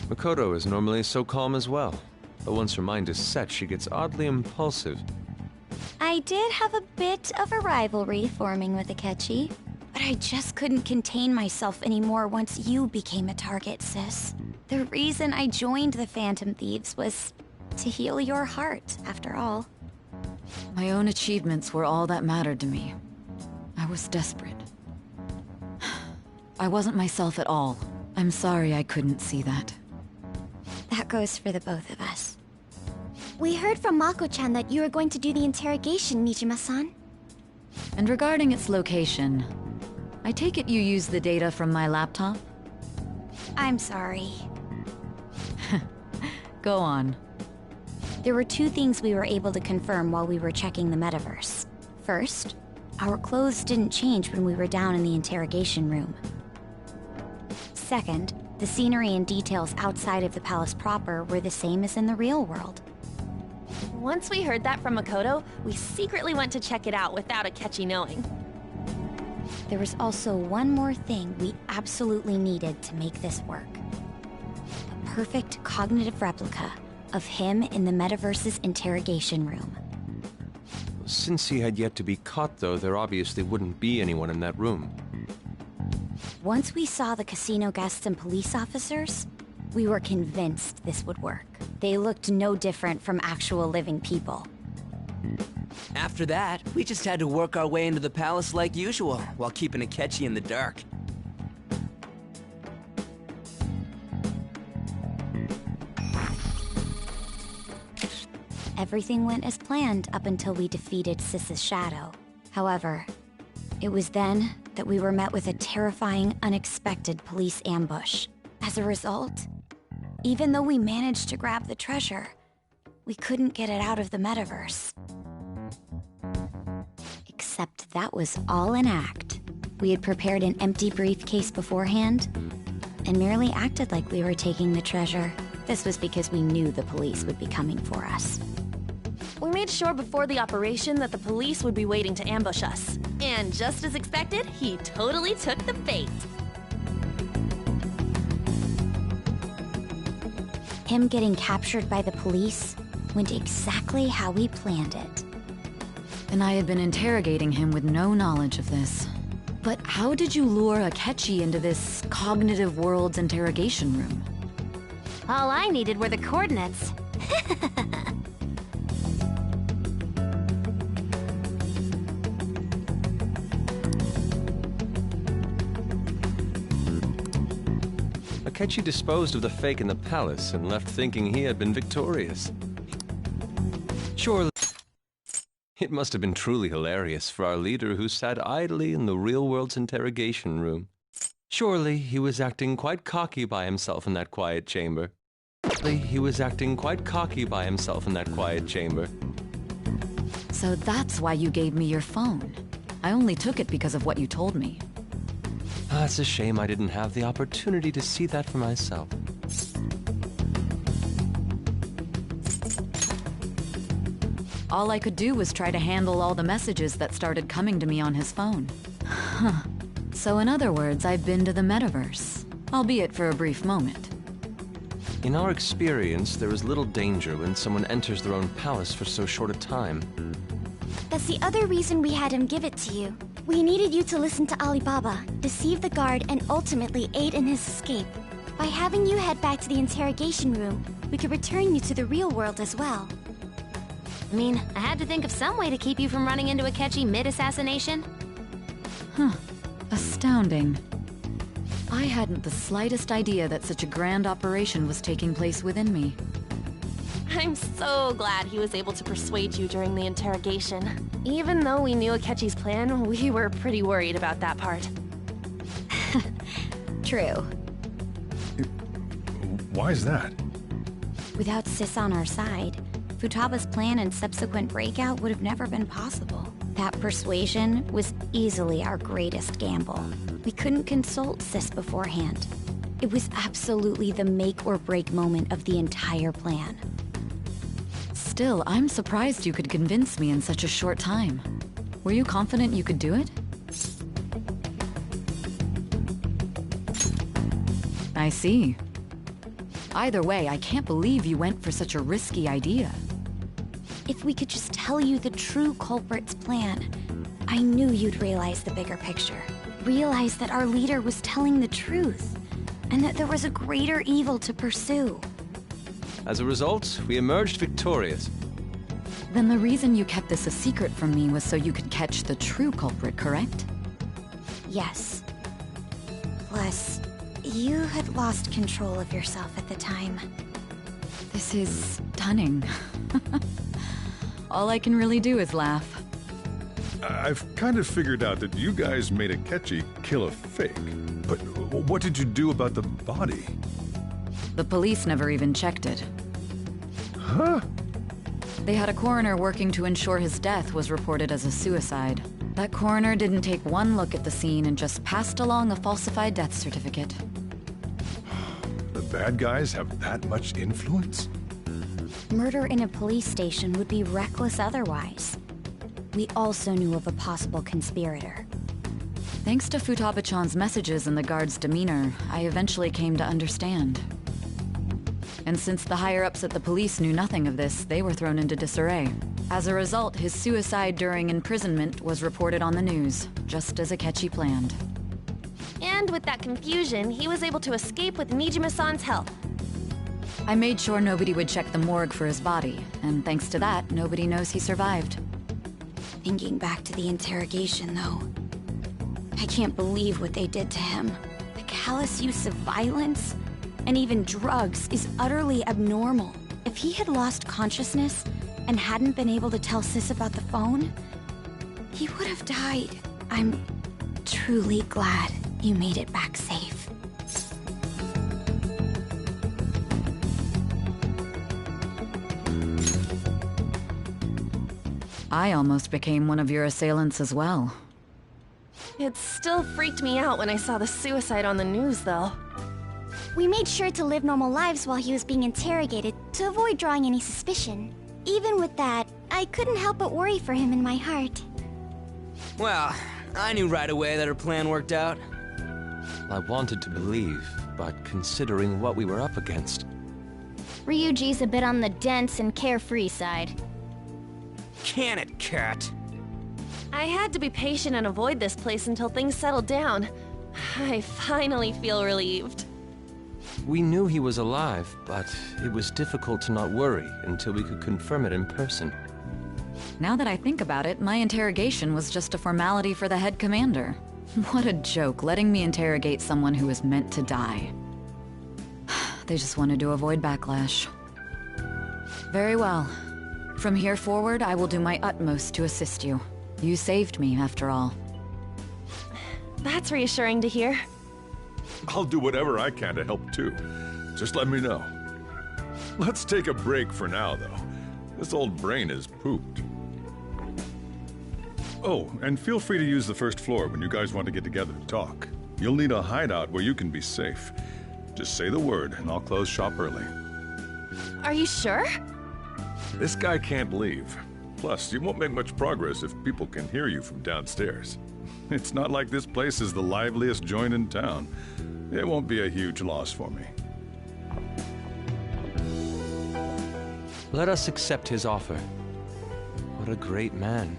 Makoto is normally so calm as well, but once her mind is set, she gets oddly impulsive. I did have a bit of a rivalry forming with Akechi, but I just couldn't contain myself anymore once you became a target, sis. The reason I joined the Phantom Thieves was to heal your heart, after all. My own achievements were all that mattered to me. I was desperate. I wasn't myself at all. I'm sorry I couldn't see that. That goes for the both of us. We heard from Mako-chan that you were going to do the interrogation, Nijima-san. And regarding its location, I take it you used the data from my laptop? I'm sorry. Go on. There were two things we were able to confirm while we were checking the metaverse. First, our clothes didn't change when we were down in the interrogation room. Second, the scenery and details outside of the palace proper were the same as in the real world. Once we heard that from Makoto, we secretly went to check it out without Akechi knowing. There was also one more thing we absolutely needed to make this work. A perfect cognitive replica of him in the metaverse's interrogation room. Since he had yet to be caught, though, there obviously wouldn't be anyone in that room. Once we saw the casino guests and police officers, we were convinced this would work. They looked no different from actual living people. After that, we just had to work our way into the palace like usual, while keeping Akechi in the dark. Everything went as planned up until we defeated Sis's shadow. However, it was then that we were met with a terrifying, unexpected police ambush. As a result, even though we managed to grab the treasure, we couldn't get it out of the metaverse. Except that was all an act. We had prepared an empty briefcase beforehand, and merely acted like we were taking the treasure. This was because we knew the police would be coming for us. We made sure before the operation that the police would be waiting to ambush us. And just as expected, he totally took the bait. Him getting captured by the police went exactly how we planned it. And I had been interrogating him with no knowledge of this. But how did you lure Akechi into this cognitive world's interrogation room? All I needed were the coordinates. Akechi disposed of the fake in the palace and left thinking he had been victorious. Surely it must have been truly hilarious for our leader who sat idly in the real world's interrogation room. Surely he was acting quite cocky by himself in that quiet chamber. He was acting quite cocky by himself in that quiet chamber. So that's why you gave me your phone. I only took it because of what you told me. It's a shame I didn't have the opportunity to see that for myself. All I could do was try to handle all the messages that started coming to me on his phone. Huh. So in other words, I've been to the metaverse, albeit for a brief moment. In our experience, there is little danger when someone enters their own palace for so short a time. That's the other reason we had him give it to you. We needed you to listen to Alibaba, deceive the guard, and ultimately aid in his escape. By having you head back to the interrogation room, we could return you to the real world as well. I mean, I had to think of some way to keep you from running into Akechi mid-assassination. Huh. Astounding. I hadn't the slightest idea that such a grand operation was taking place within me. I'm so glad he was able to persuade you during the interrogation. Even though we knew Akechi's plan, we were pretty worried about that part. True. Why is that? Without Sis on our side, Futaba's plan and subsequent breakout would have never been possible. That persuasion was easily our greatest gamble. We couldn't consult Sis beforehand. It was absolutely the make or break moment of the entire plan. Still, I'm surprised you could convince me in such a short time. Were you confident you could do it? I see. Either way, I can't believe you went for such a risky idea. If we could just tell you the true culprit's plan, I knew you'd realize the bigger picture. Realize that our leader was telling the truth, and that there was a greater evil to pursue. As a result, we emerged victorious. Then the reason you kept this a secret from me was so you could catch the true culprit, correct? Yes. Plus, you had lost control of yourself at the time. This is stunning. All I can really do is laugh. I've kind of figured out that you guys made Akechi kill a fake. But what did you do about the body? The police never even checked it. Huh? They had a coroner working to ensure his death was reported as a suicide. That coroner didn't take one look at the scene and just passed along a falsified death certificate. The bad guys have that much influence? Murder in a police station would be reckless otherwise. We also knew of a possible conspirator. Thanks to Futaba-chan's messages and the guard's demeanor, I eventually came to understand. And since the higher-ups at the police knew nothing of this, they were thrown into disarray. As a result, his suicide during imprisonment was reported on the news, just as Akechi planned. And with that confusion, he was able to escape with Nijima-san's help. I made sure nobody would check the morgue for his body, and thanks to that, nobody knows he survived. Thinking back to the interrogation, though, I can't believe what they did to him. The callous use of violence, and even drugs, is utterly abnormal. If he had lost consciousness and hadn't been able to tell Sis about the phone, he would have died. I'm truly glad you made it back safe. I almost became one of your assailants as well. It still freaked me out when I saw the suicide on the news, though. We made sure to live normal lives while he was being interrogated to avoid drawing any suspicion. Even with that, I couldn't help but worry for him in my heart. Well, I knew right away that her plan worked out. I wanted to believe, but considering what we were up against... Ryuji's a bit on the dense and carefree side. Can it, Cat? I had to be patient and avoid this place until things settled down. I finally feel relieved. We knew he was alive, but it was difficult to not worry until we could confirm it in person. Now that I think about it, my interrogation was just a formality for the head commander. What a joke, letting me interrogate someone who was meant to die. They just wanted to avoid backlash. Very well. From here forward, I will do my utmost to assist you. You saved me, after all. That's reassuring to hear. I'll do whatever I can to help too. Just let me know. Let's take a break for now, though. This old brain is pooped. Oh, and feel free to use the first floor when you guys want to get together to talk. You'll need a hideout where you can be safe. Just say the word, and I'll close shop early. Are you sure? This guy can't leave. Plus, you won't make much progress if people can hear you from downstairs. It's not like this place is the liveliest joint in town. It won't be a huge loss for me. Let us accept his offer. What a great man.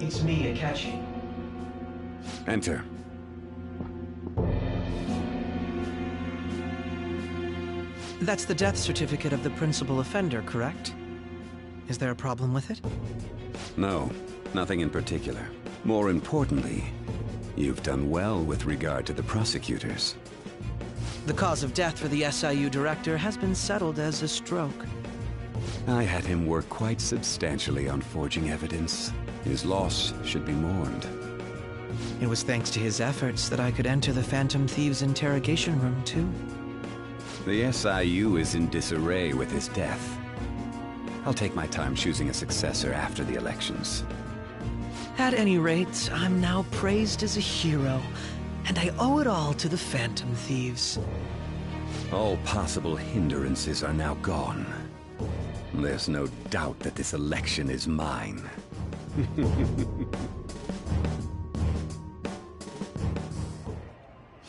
It's me, Akechi. Enter. That's the death certificate of the principal offender, correct? Is there a problem with it? No, nothing in particular. More importantly, you've done well with regard to the prosecutors. The cause of death for the SIU director has been settled as a stroke. I had him work quite substantially on forging evidence. His loss should be mourned. It was thanks to his efforts that I could enter the Phantom Thieves' interrogation room, too. The SIU is in disarray with his death. I'll take my time choosing a successor after the elections. At any rate, I'm now praised as a hero, and I owe it all to the Phantom Thieves. All possible hindrances are now gone. There's no doubt that this election is mine.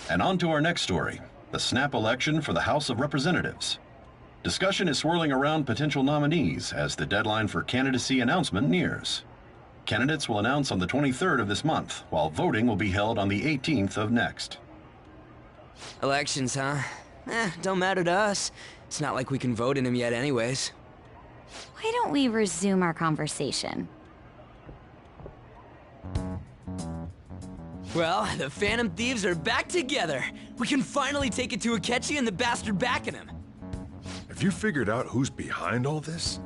And on to our next story, the snap election for the House of Representatives. Discussion is swirling around potential nominees as the deadline for candidacy announcement nears. Candidates will announce on the 23rd of this month, while voting will be held on the 18th of next. Elections, huh? Don't matter to us. It's not like we can vote in them yet anyways. Why don't we resume our conversation? Well, the Phantom Thieves are back together. We can finally take it to Akechi and the bastard backing him. Have you figured out who's behind all this?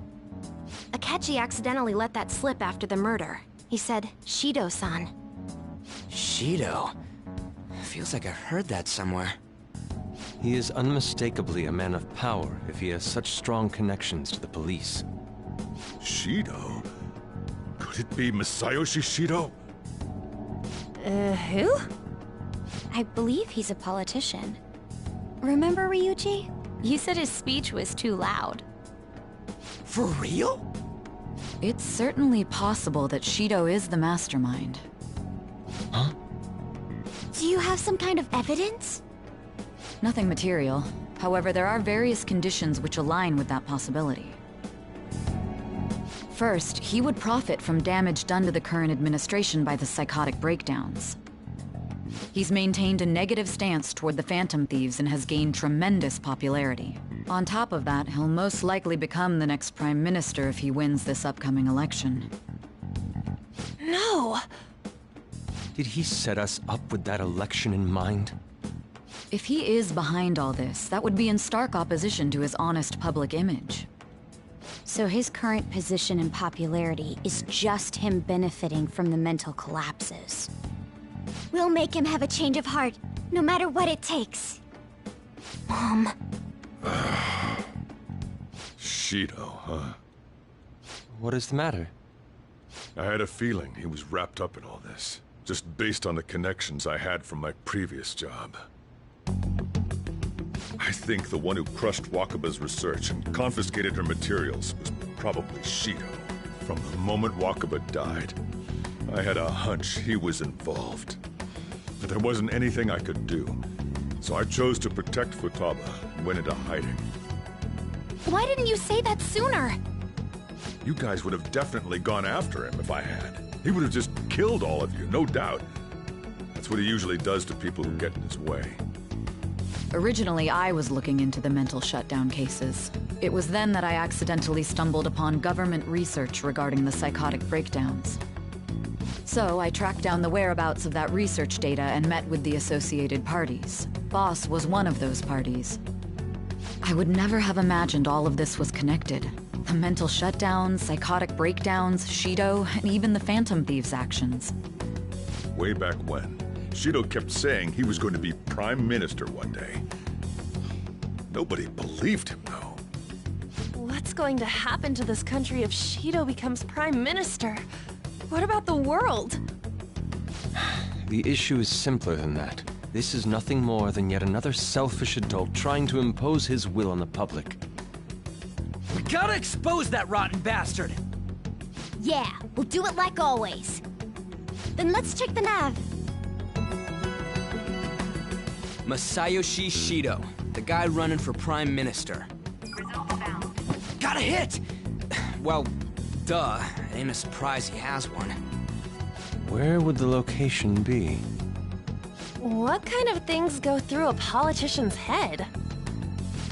Akechi accidentally let that slip after the murder. He said, Shido-san. Shido? Feels like I've heard that somewhere. He is unmistakably a man of power if he has such strong connections to the police. Shido? Could it be Masayoshi Shido? Who? I believe he's a politician. Remember, Ryuji? You said his speech was too loud. For real? It's certainly possible that Shido is the mastermind. Huh? Do you have some kind of evidence? Nothing material. However, there are various conditions which align with that possibility. First, he would profit from damage done to the current administration by the psychotic breakdowns. He's maintained a negative stance toward the Phantom Thieves and has gained tremendous popularity. On top of that, he'll most likely become the next Prime Minister if he wins this upcoming election. No! Did he set us up with that election in mind? If he is behind all this, that would be in stark opposition to his honest public image. So his current position and popularity is just him benefiting from the mental collapses. We'll make him have a change of heart, no matter what it takes. Mom. Shido, huh? What is the matter? I had a feeling he was wrapped up in all this, just based on the connections I had from my previous job. I think the one who crushed Wakaba's research and confiscated her materials was probably Shido. From the moment Wakaba died, I had a hunch he was involved. But there wasn't anything I could do. So I chose to protect Futaba and went into hiding. Why didn't you say that sooner? You guys would have definitely gone after him if I had. He would have just killed all of you, no doubt. That's what he usually does to people who get in his way. Originally, I was looking into the mental shutdown cases. It was then that I accidentally stumbled upon government research regarding the psychotic breakdowns. So I tracked down the whereabouts of that research data and met with the associated parties. Boss was one of those parties. I would never have imagined all of this was connected. The mental shutdowns, psychotic breakdowns, Shido, and even the Phantom Thieves' actions. Way back when, Shido kept saying he was going to be Prime Minister one day. Nobody believed him, though. What's going to happen to this country if Shido becomes Prime Minister? What about the world? The issue is simpler than that. This is nothing more than yet another selfish adult trying to impose his will on the public. We gotta expose that rotten bastard! Yeah, we'll do it like always. Then let's check the nav. Masayoshi Shido, the guy running for Prime Minister. Got a hit! Well, duh. It ain't a surprise he has one. Where would the location be? What kind of things go through a politician's head?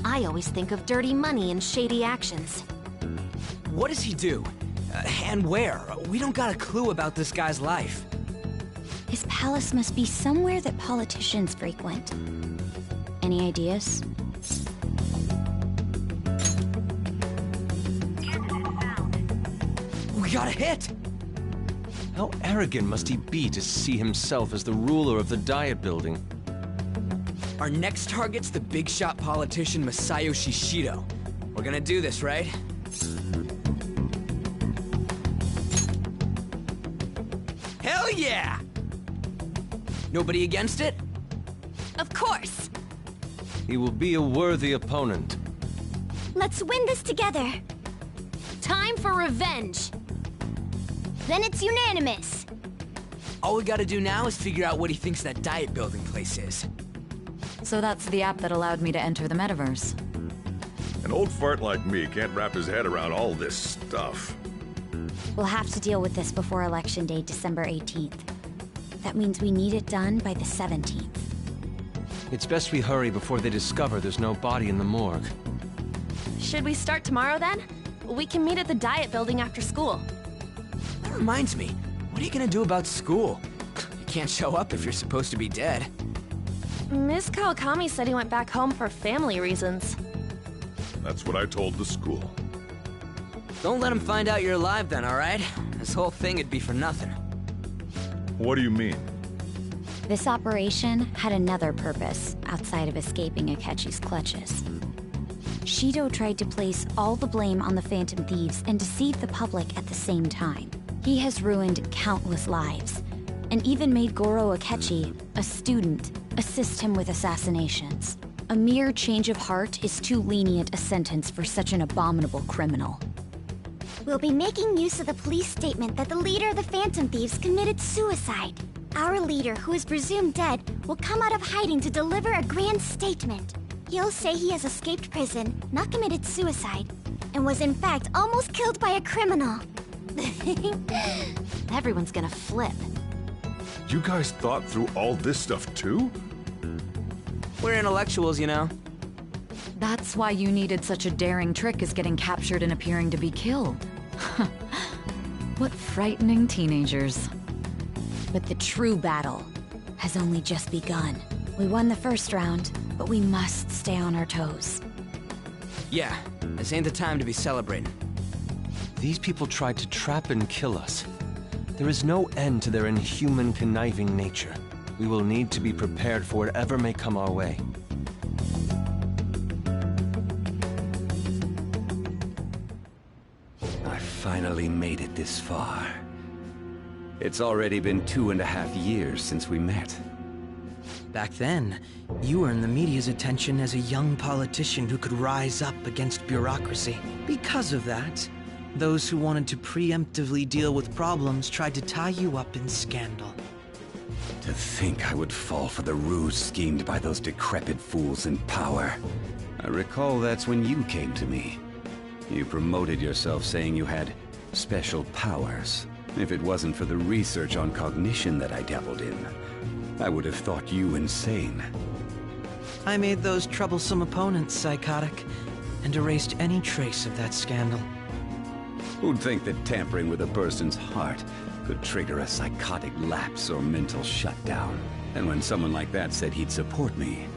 I always think of dirty money and shady actions. What does he do? And where? We don't got a clue about this guy's life. His palace must be somewhere that politicians frequent. Any ideas? We got a hit! How arrogant must he be to see himself as the ruler of the Diet Building? Our next target's the big shot politician Masayoshi Shido. We're gonna do this, right? Hell yeah! Nobody against it? Of course. He will be a worthy opponent. Let's win this together. Time for revenge. Then it's unanimous. All we gotta do now is figure out what he thinks that Diet Building place is. So that's the app that allowed me to enter the metaverse. An old fart like me can't wrap his head around all this stuff. We'll have to deal with this before Election Day, December 18th. That means we need it done by the 17th. It's best we hurry before they discover there's no body in the morgue. Should we start tomorrow then? We can meet at the Diet Building after school. That reminds me, what are you gonna do about school? You can't show up if you're supposed to be dead. Miss Kawakami said he went back home for family reasons. That's what I told the school. Don't let him find out you're alive then, alright? This whole thing would be for nothing. What do you mean? This operation had another purpose outside of escaping Akechi's clutches. Shido tried to place all the blame on the Phantom Thieves and deceive the public at the same time. He has ruined countless lives, and even made Goro Akechi, a student, assist him with assassinations. A mere change of heart is too lenient a sentence for such an abominable criminal. We'll be making use of the police statement that the leader of the Phantom Thieves committed suicide. Our leader, who is presumed dead, will come out of hiding to deliver a grand statement. He'll say he has escaped prison, not committed suicide, and was in fact almost killed by a criminal. Everyone's gonna flip. You guys thought through all this stuff too? We're intellectuals, you know. That's why you needed such a daring trick as getting captured and appearing to be killed. What frightening teenagers. But the true battle has only just begun. We won the first round, but we must stay on our toes. Yeah, this ain't the time to be celebrating. These people tried to trap and kill us. There is no end to their inhuman, conniving nature. We will need to be prepared for whatever may come our way. I finally made it this far. It's already been 2.5 years since we met. Back then, you earned the media's attention as a young politician who could rise up against bureaucracy. Because of that, Those who wanted to preemptively deal with problems tried to tie you up in scandal. To think I would fall for the ruse schemed by those decrepit fools in power. I recall that's when you came to me. You promoted yourself saying you had special powers. If it wasn't for the research on cognition that I dabbled in, I would have thought you insane. I made those troublesome opponents psychotic, and erased any trace of that scandal. Who'd think that tampering with a person's heart could trigger a psychotic lapse or mental shutdown? And when someone like that said he'd support me,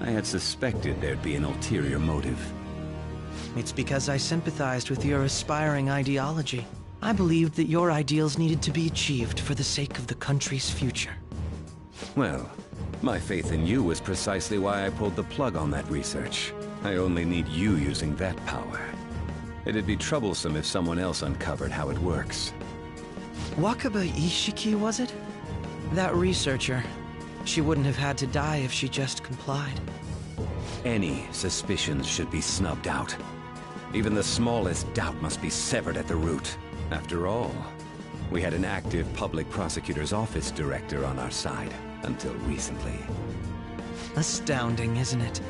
I had suspected there'd be an ulterior motive. It's because I sympathized with your aspiring ideology. I believed that your ideals needed to be achieved for the sake of the country's future. Well, my faith in you was precisely why I pulled the plug on that research. I only need you using that power. It'd be troublesome if someone else uncovered how it works. Wakaba Ishiki, was it? That researcher. She wouldn't have had to die if she just complied. Any suspicions should be snubbed out. Even the smallest doubt must be severed at the root. After all, we had an active public prosecutor's office director on our side, until recently. Astounding, isn't it?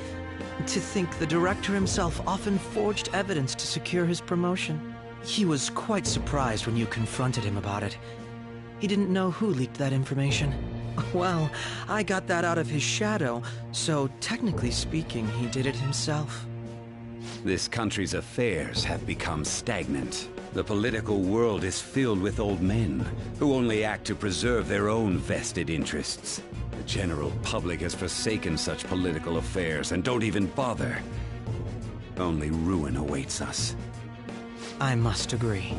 To think the director himself often forged evidence to secure his promotion. He was quite surprised when you confronted him about it. He didn't know who leaked that information. Well, I got that out of his shadow, so technically speaking, he did it himself. This country's affairs have become stagnant. The political world is filled with old men who only act to preserve their own vested interests. The general public has forsaken such political affairs and don't even bother. Only ruin awaits us. I must agree.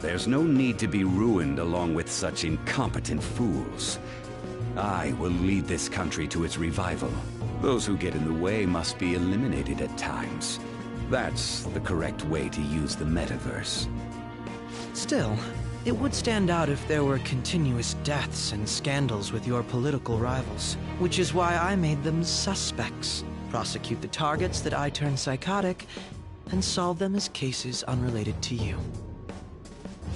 There's no need to be ruined along with such incompetent fools. I will lead this country to its revival. Those who get in the way must be eliminated at times. That's the correct way to use the metaverse. Still, it would stand out if there were continuous deaths and scandals with your political rivals, which is why I made them suspects. Prosecute the targets that I turn psychotic, and solve them as cases unrelated to you.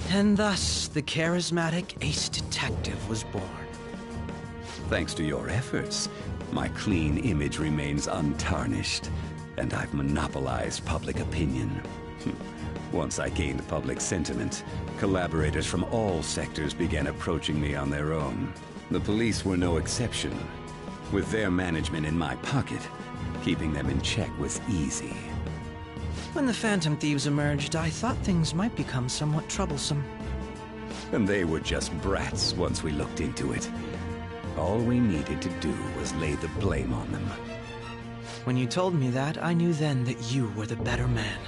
And thus, the charismatic ace detective was born. Thanks to your efforts, my clean image remains untarnished, and I've monopolized public opinion. Once I gained public sentiment, collaborators from all sectors began approaching me on their own. The police were no exception. With their management in my pocket, keeping them in check was easy. When the Phantom Thieves emerged, I thought things might become somewhat troublesome. And they were just brats once we looked into it. All we needed to do was lay the blame on them. When you told me that, I knew then that you were the better man.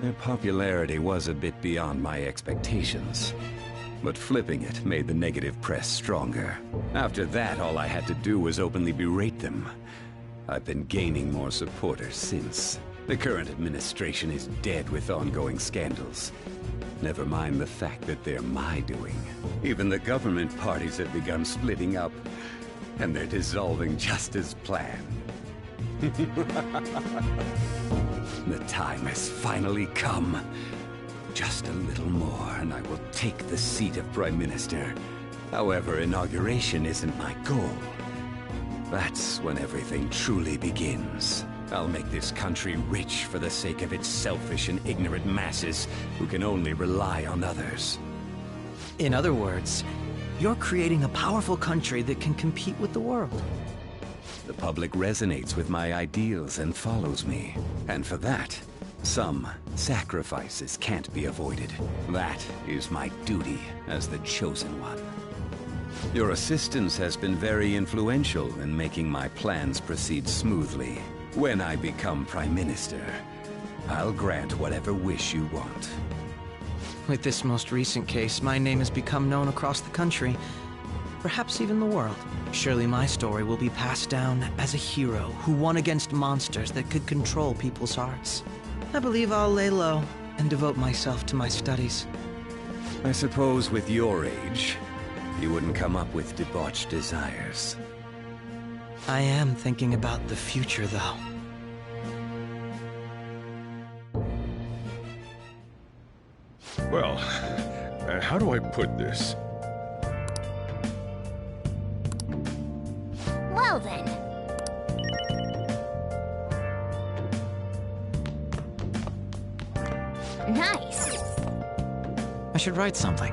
Their popularity was a bit beyond my expectations. But flipping it made the negative press stronger. After that, all I had to do was openly berate them. I've been gaining more supporters since. The current administration is dead with ongoing scandals. Never mind the fact that they're my doing. Even the government parties have begun splitting up, and they're dissolving just as planned. The time has finally come. Just a little more, and I will take the seat of Prime Minister. However, inauguration isn't my goal. That's when everything truly begins. I'll make this country rich for the sake of its selfish and ignorant masses who can only rely on others. In other words, you're creating a powerful country that can compete with the world. The public resonates with my ideals and follows me. And for that, some sacrifices can't be avoided. That is my duty as the Chosen One. Your assistance has been very influential in making my plans proceed smoothly. When I become Prime Minister, I'll grant whatever wish you want. With this most recent case, my name has become known across the country, perhaps even the world. Surely my story will be passed down as a hero who won against monsters that could control people's hearts. I believe I'll lay low and devote myself to my studies. I suppose with your age, you wouldn't come up with debauched desires. I am thinking about the future, though. Well, how do I put this? Well then. Nice. I should write something.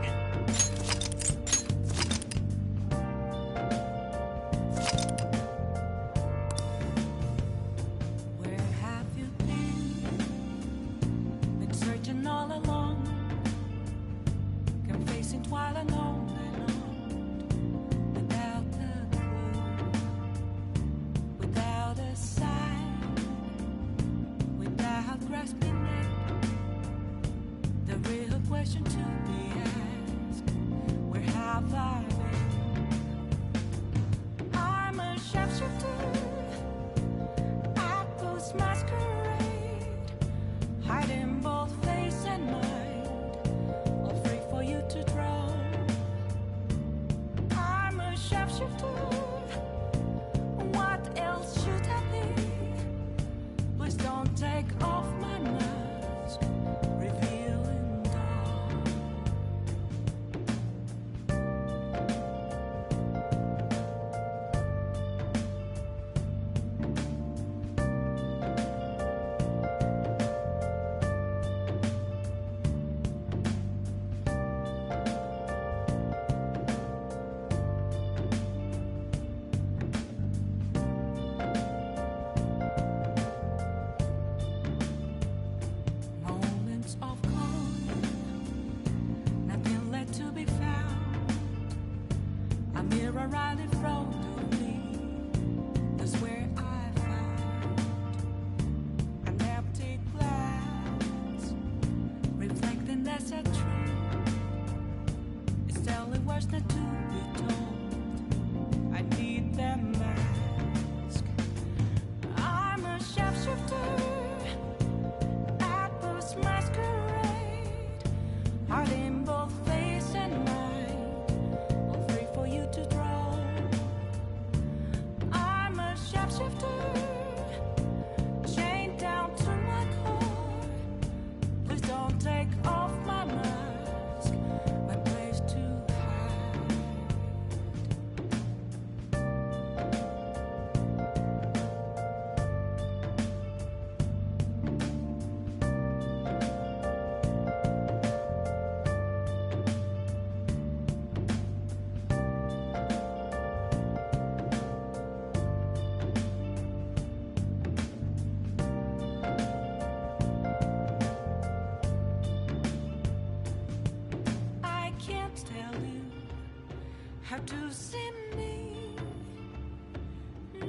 How to see me?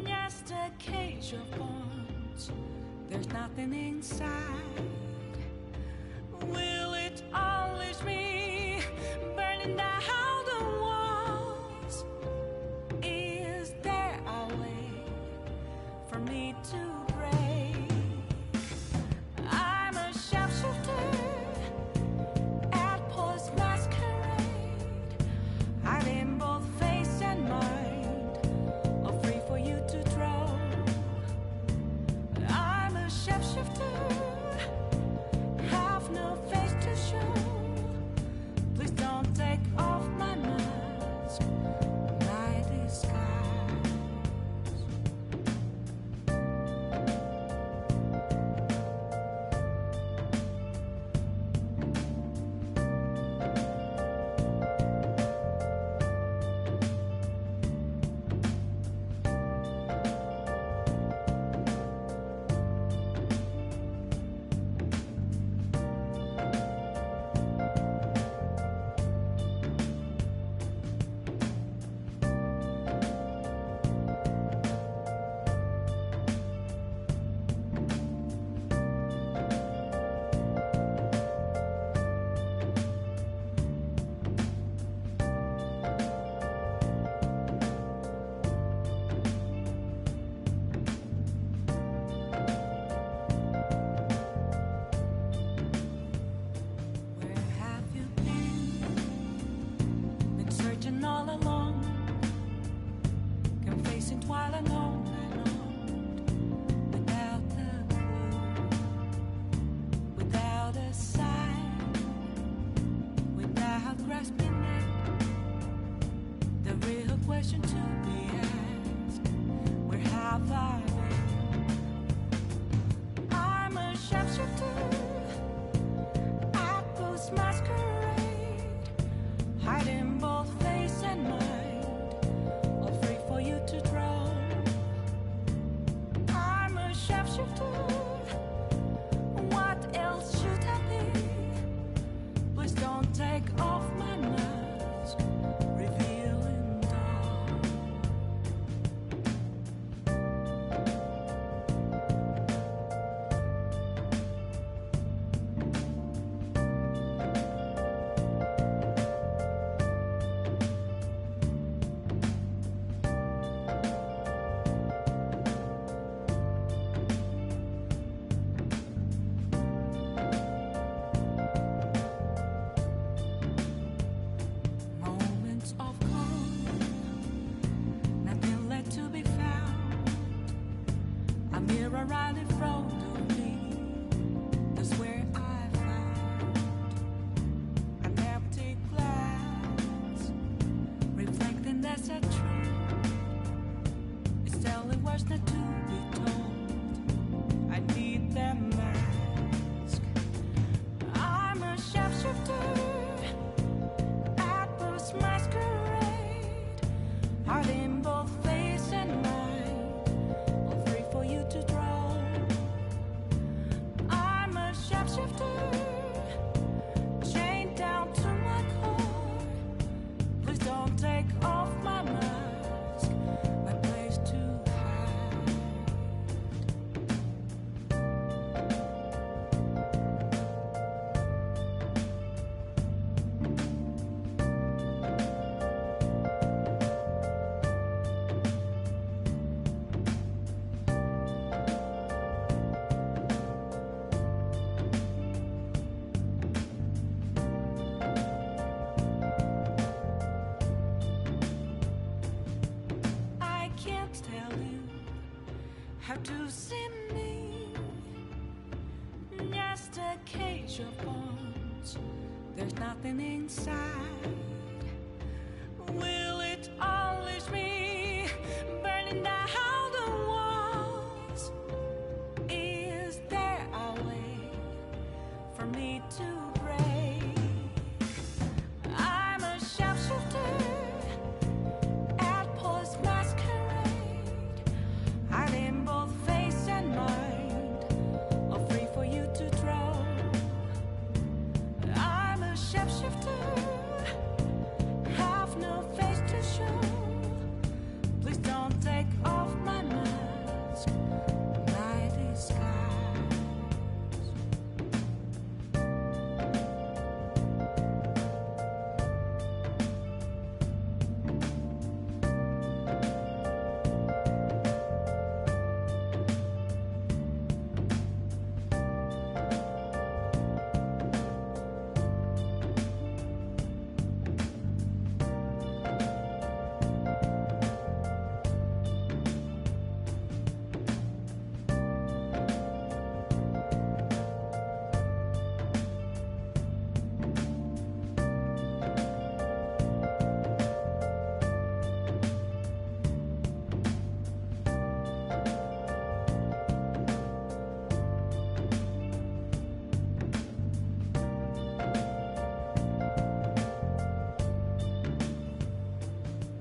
Just a cage of bones. There's nothing inside. Will it unleash me? Burning down the walls. Is there a way for me to break? I'm a sharpshooter at Post Masquerade. Hiding both face and mind, all free for you to draw. I'm a sharpshooter question to be asked. Where have I been? I'm a sharpshooter at Post Masquerade, hiding both face and mind, all free for you to draw. I'm a sharpshooter. What else should I be? Please don't take off my mask, revealing dawn. Moments of calm, nothing left to be found. A mirror right in front of me, that's where I found an empty glass, reflecting that's a truth. It's telling words not to be told. I need that mask. I'm a sharpshooter at Post Masquerade, hiding both face and mind, all free for you to draw. I'm a sharpshooter, chained down to my core. Please don't take off my mask, my place to hide. I can't tell you how to see me. Just a cage of bones. There's nothing inside. Will it unleash me, burning down the walls? Is there a way for me to break? I'm a sharpshooter at Post Masquerade, hiding both face and mind, all free for you to draw. I'm a sharpshooter, have no face to show. Please don't take off my mask, my disguise.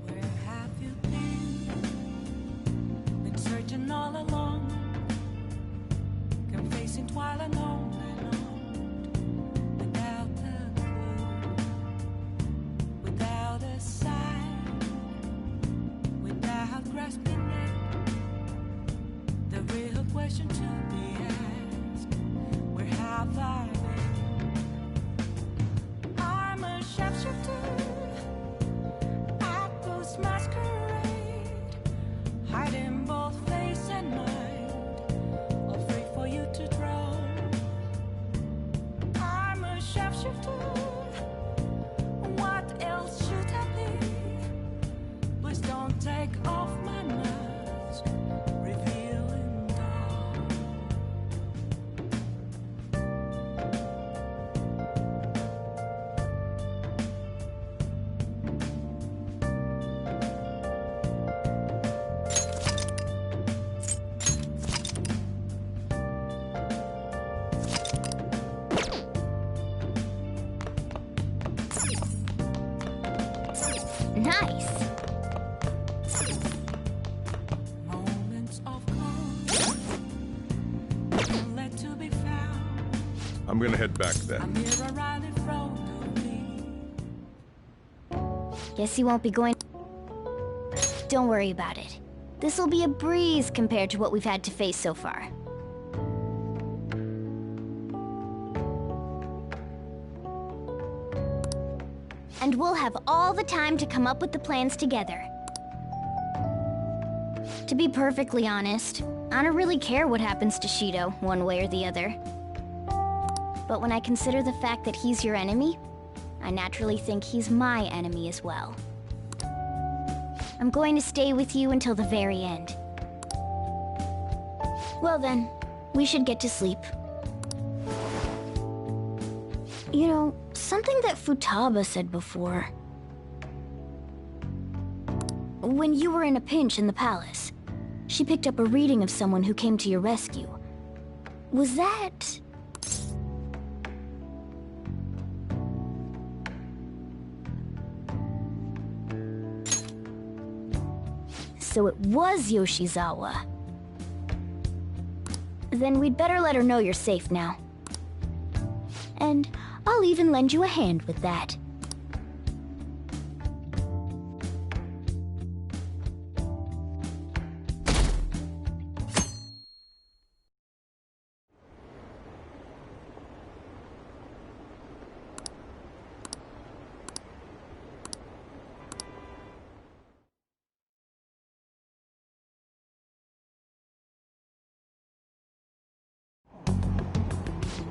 Where have you been? Been searching all along, confessing twilight on and on, without a clue, without a sign, without grasping it. The real question to be asked: where have I been? I'm a sharpshooter at Post Masquerade, hiding both face and mind, all free for you to draw. I'm a sharpshooter. What else should I be? Please don't take off my mask, revealing dawn. Nice. I'm gonna head back then. Guess he won't be going... Don't worry about it. This'll be a breeze compared to what we've had to face so far. And we'll have all the time to come up with the plans together. To be perfectly honest, I don't really care what happens to Shido, one way or the other. But when I consider the fact that he's your enemy, I naturally think he's my enemy as well. I'm going to stay with you until the very end. Well then, we should get to sleep. You know, something that Futaba said before. When you were in a pinch in the palace, she picked up a reading of someone who came to your rescue. Was that... So it was Yoshizawa. Then we'd better let her know you're safe now. And I'll even lend you a hand with that.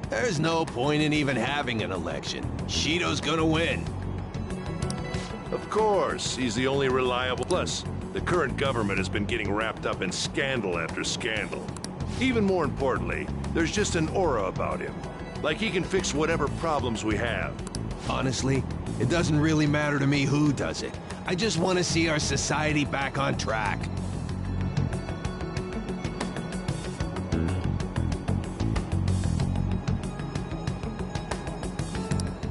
There's no point in even having an election. Shido's gonna win. Of course, he's the only reliable. Plus, the current government has been getting wrapped up in scandal after scandal. Even more importantly, there's just an aura about him. Like he can fix whatever problems we have. Honestly, it doesn't really matter to me who does it. I just want to see our society back on track.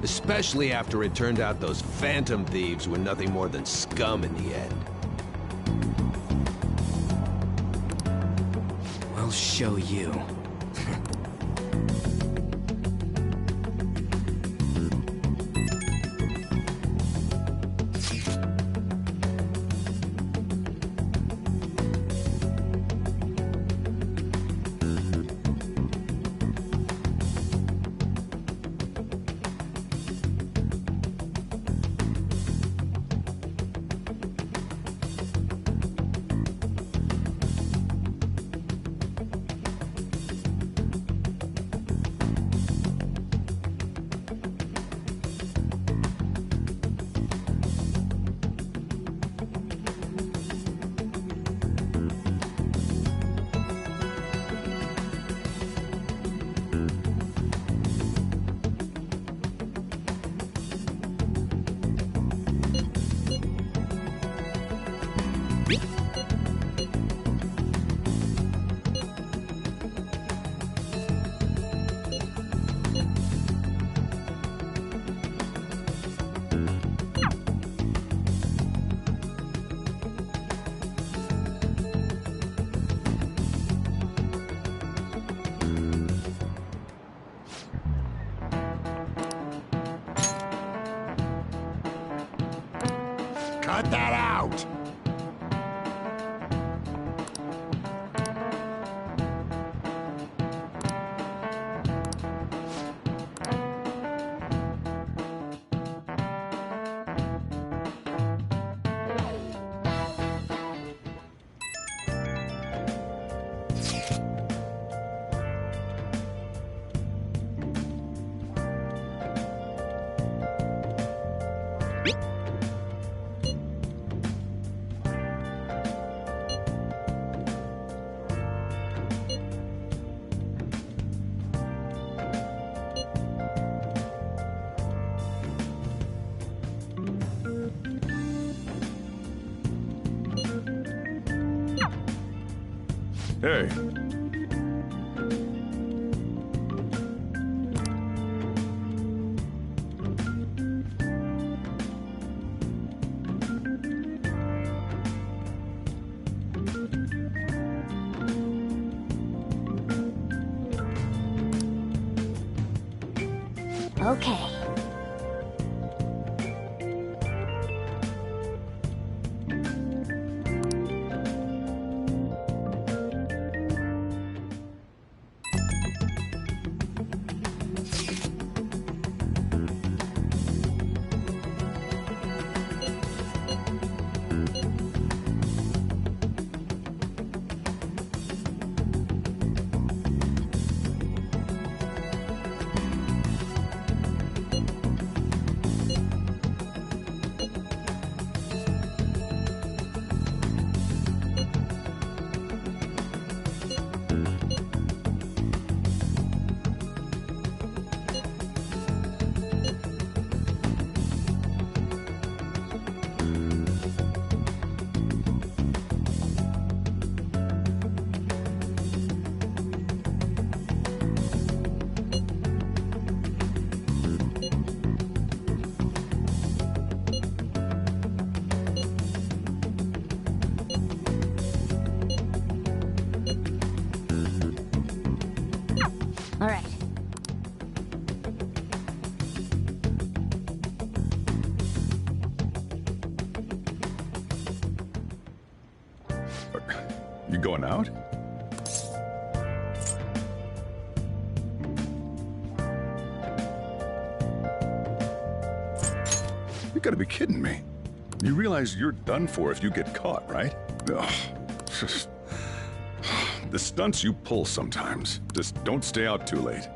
Especially after it turned out those Phantom Thieves were nothing more than scum in the end. We'll show you. Cut that out! Hey. Okay. All right. You going out? You gotta be kidding me. You realize you're done for if you get caught, right? Ugh. The stunts you pull sometimes. Just don't stay out too late.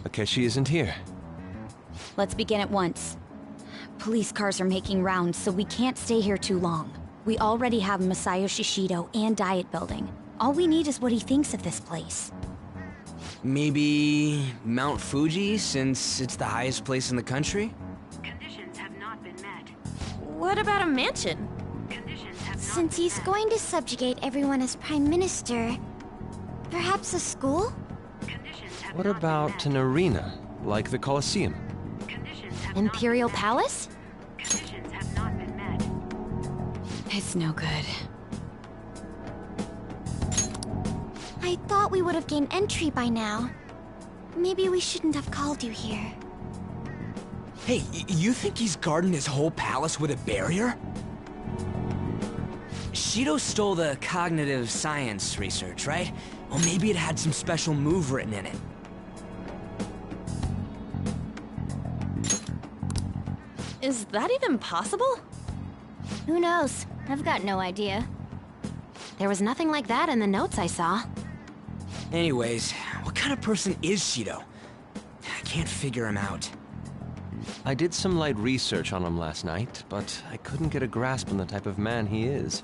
Akechi isn't here. Let's begin at once. Police cars are making rounds, so we can't stay here too long. We already have Masayoshi Shido and Diet Building. All we need is what he thinks of this place. Maybe Mount Fuji, since it's the highest place in the country? What about a mansion? Since he's going to subjugate everyone as Prime Minister, perhaps a school? What about an arena, like the Colosseum? Imperial Palace? It's no good. I thought we would have gained entry by now. Maybe we shouldn't have called you here. Hey, you think he's guarding his whole palace with a barrier? Shido stole the cognitive science research, right? Well, maybe it had some special move written in it. Is that even possible? Who knows? I've got no idea. There was nothing like that in the notes I saw. Anyways, what kind of person is Shido? I can't figure him out. I did some light research on him last night, but I couldn't get a grasp on the type of man he is.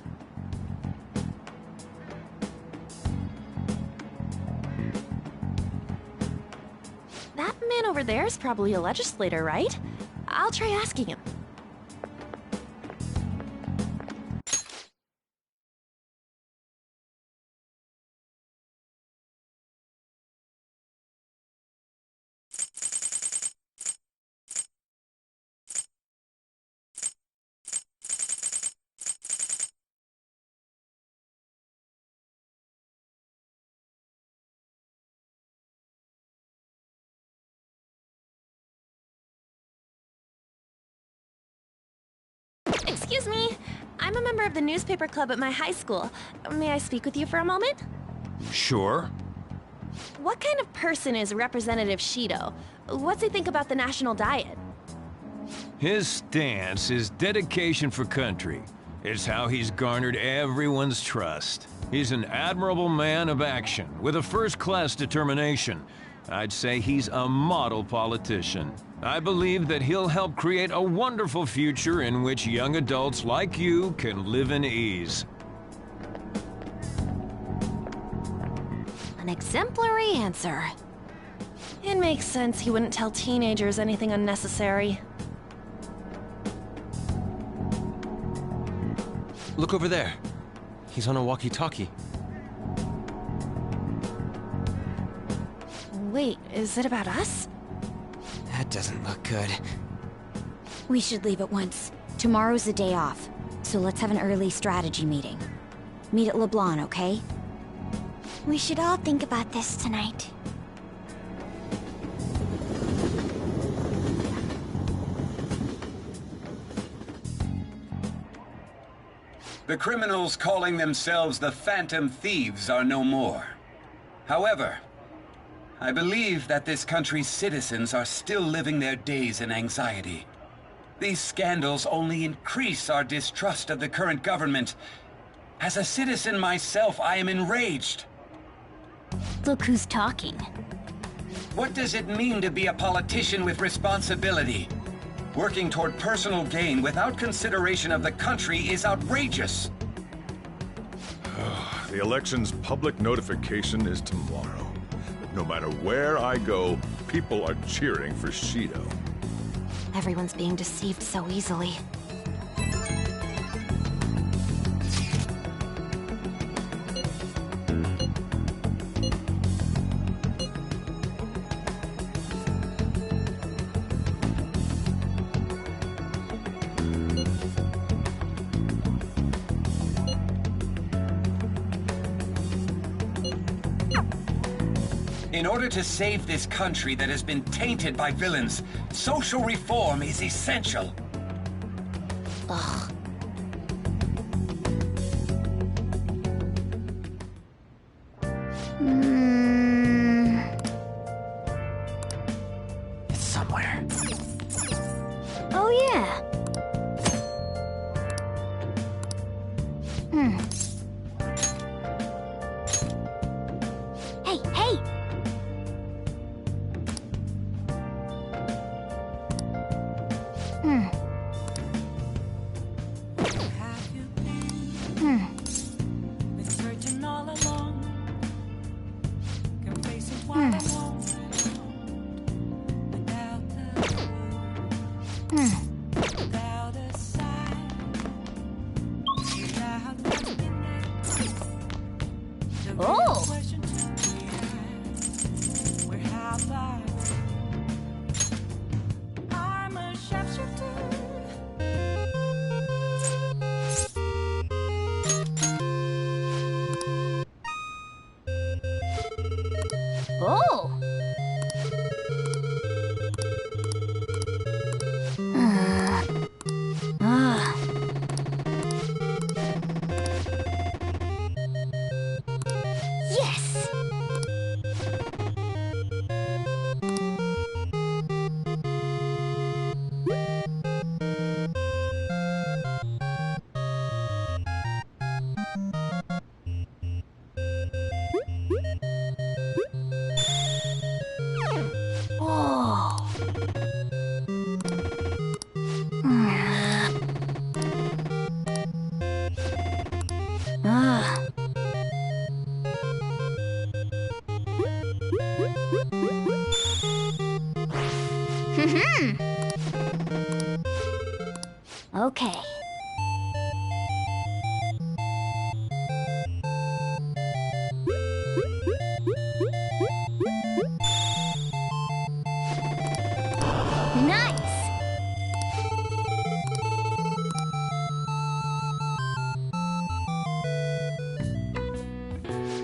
That man over there is probably a legislator, right? I'll try asking him. Excuse me, I'm a member of the newspaper club at my high school. May I speak with you for a moment? Sure. What kind of person is Representative Shido? What's he think about the national diet? His stance is dedication for country. It's how he's garnered everyone's trust. He's an admirable man of action, with a first-class determination. I'd say he's a model politician. I believe that he'll help create a wonderful future in which young adults like you can live in ease. An exemplary answer. It makes sense he wouldn't tell teenagers anything unnecessary. Look over there. He's on a walkie-talkie. Wait, is it about us? That doesn't look good. We should leave at once. Tomorrow's the day off, so let's have an early strategy meeting. Meet at LeBlanc, okay? We should all think about this tonight. The criminals calling themselves the Phantom Thieves are no more. However, I believe that this country's citizens are still living their days in anxiety. These scandals only increase our distrust of the current government. As a citizen myself, I am enraged. Look who's talking. What does it mean to be a politician with responsibility? Working toward personal gain without consideration of the country is outrageous. The election's public notification is tomorrow. No matter where I go, people are cheering for Shido. Everyone's being deceived so easily. In order to save this country that has been tainted by villains, social reform is essential. Ugh. It's somewhere. Oh yeah. Hey, hey! Been searching all along, complacent while alone, without without a sign, without what's been there. The real question to be asked, where have I? I'm a sharpshooter. Oh! Yes! Oh! Okay. Nice!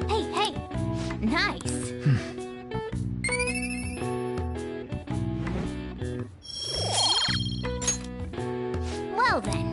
Hey, hey! Nice! Well then.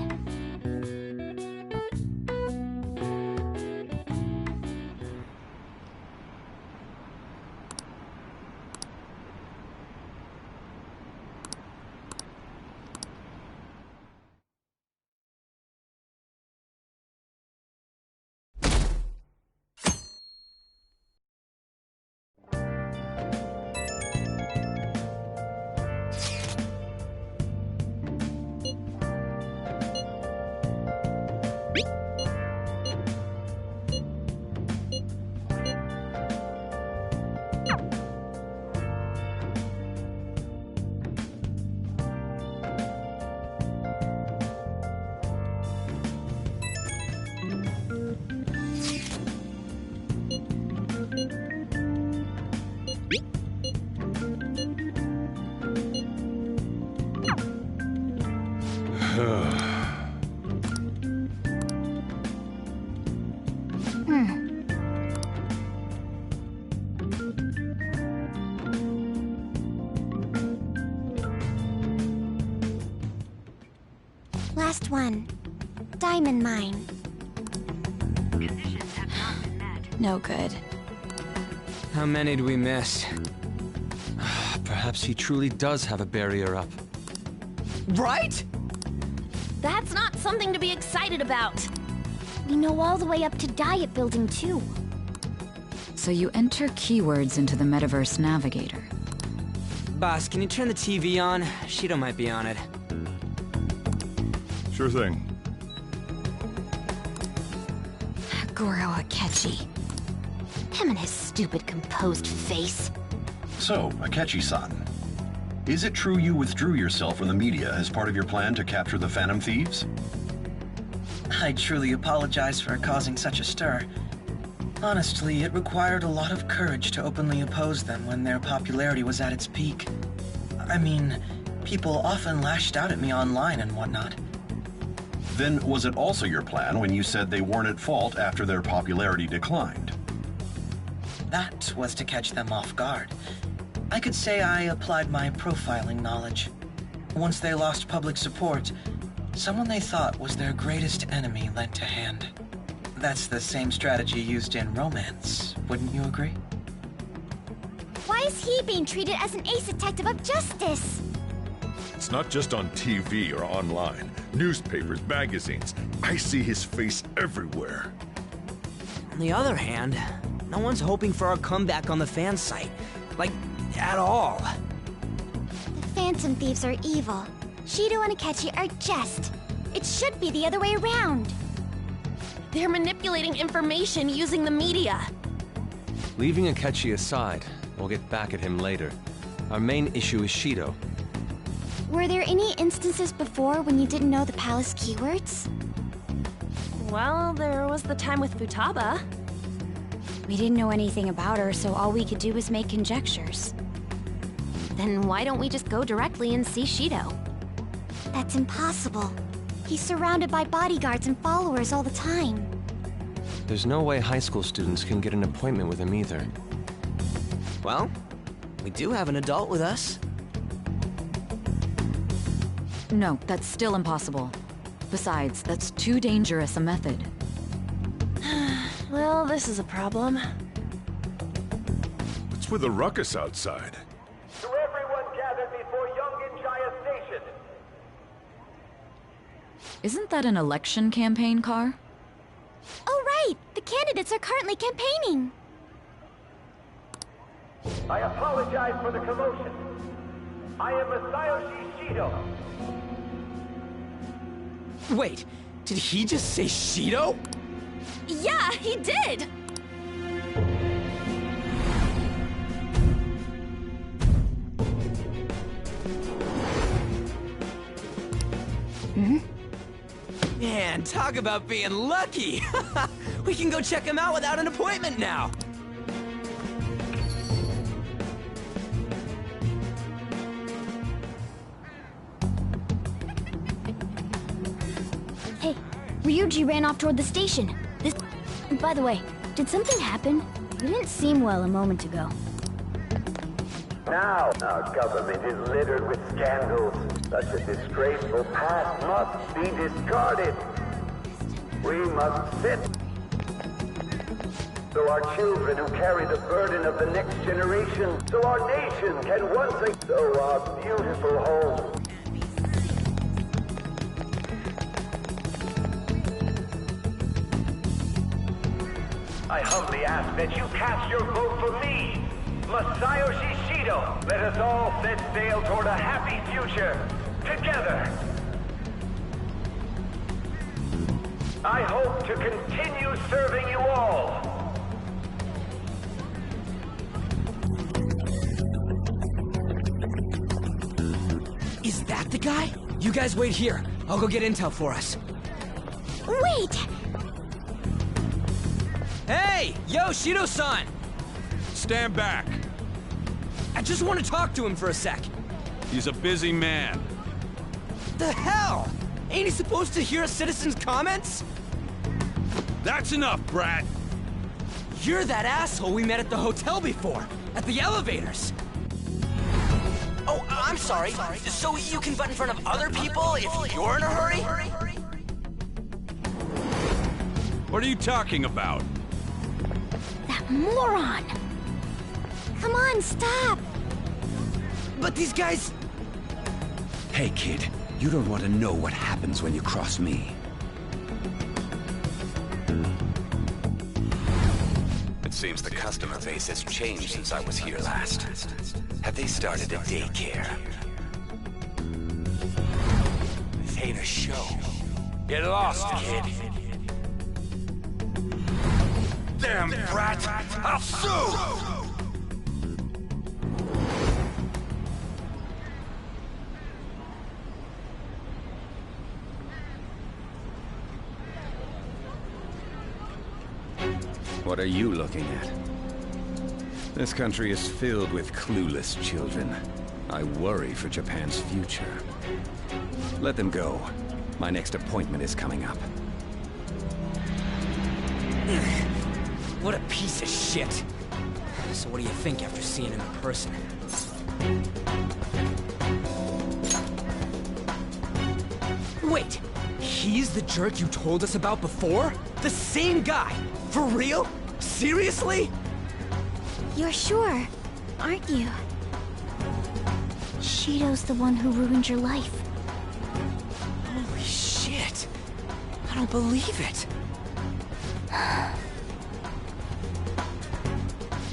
last one. Diamond mine. No good. How many do we miss? Perhaps he truly does have a barrier up. Right? That's not something to be excited about. We know all the way up to Diet Building, too. So you enter keywords into the Metaverse Navigator. Boss, can you turn the TV on? Shido might be on it. Sure thing. Goro Akechi. Him and his stupid composed face. So, Akechi-san, is it true you withdrew yourself from the media as part of your plan to capture the Phantom Thieves? I truly apologize for causing such a stir. Honestly, it required a lot of courage to openly oppose them when their popularity was at its peak. I mean, people often lashed out at me online and whatnot. Then was it also your plan when you said they weren't at fault after their popularity declined? That was to catch them off guard. I could say I applied my profiling knowledge. Once they lost public support, someone they thought was their greatest enemy lent a hand. That's the same strategy used in romance, wouldn't you agree? Why is he being treated as an ace detective of justice? It's not just on TV or online. Newspapers, magazines. I see his face everywhere. On the other hand, no one's hoping for our comeback on the fan site. Like, at all. The Phantom Thieves are evil. Shido and Akechi are just. It should be the other way around. They're manipulating information using the media. Leaving Akechi aside, we'll get back at him later. Our main issue is Shido. Were there any instances before when you didn't know the palace keywords? Well, there was the time with Futaba. We didn't know anything about her, so all we could do was make conjectures. Then why don't we just go directly and see Shido? That's impossible. He's surrounded by bodyguards and followers all the time. There's no way high school students can get an appointment with him either. Well, we do have an adult with us. No, that's still impossible. Besides, that's too dangerous a method. Well, this is a problem. What's with the ruckus outside? To everyone gathered before Yongen-Jaya Station. Isn't that an election campaign car? Oh, right! The candidates are currently campaigning. I apologize for the commotion. I am Masayoshi Shido. Wait, did he just say Shido? Yeah, he did! Man, talk about being lucky! We can go check him out without an appointment now! Hey, Ryuji ran off toward the station. By the way, did something happen? You didn't seem well a moment ago. Now, our government is littered with scandals. Such a disgraceful past must be discarded. We must sit so our children who carry the burden of the next generation, so our nation can once again, so our beautiful home. I humbly ask that you cast your vote for me, Masayoshi Shido. Let us all set sail toward a happy future, together. I hope to continue serving you all. Is that the guy? You guys wait here. I'll go get intel for us. Wait! Hey! Yo, Shido-san! Stand back. I just want to talk to him for a sec. He's a busy man. The hell? Ain't he supposed to hear a citizen's comments? That's enough, brat. You're that asshole we met at the hotel before, at the elevators. Oh, I'm sorry. So you can butt in front of other people if you're in a hurry? What are you talking about? That moron! Come on, stop! But these guys... Hey, kid. You don't want to know what happens when you cross me. It seems the customer base has changed since I was here last. Have they started a daycare? This ain't a show. Get lost, kid. Damn brat! I'll sue! What are you looking at? This country is filled with clueless children. I worry for Japan's future. Let them go. My next appointment is coming up. What a piece of shit. So what do you think after seeing him in person? Wait, he's the jerk you told us about before? The same guy? For real? Seriously? You're sure, aren't you? Shido's the one who ruined your life. Holy shit. I don't believe it.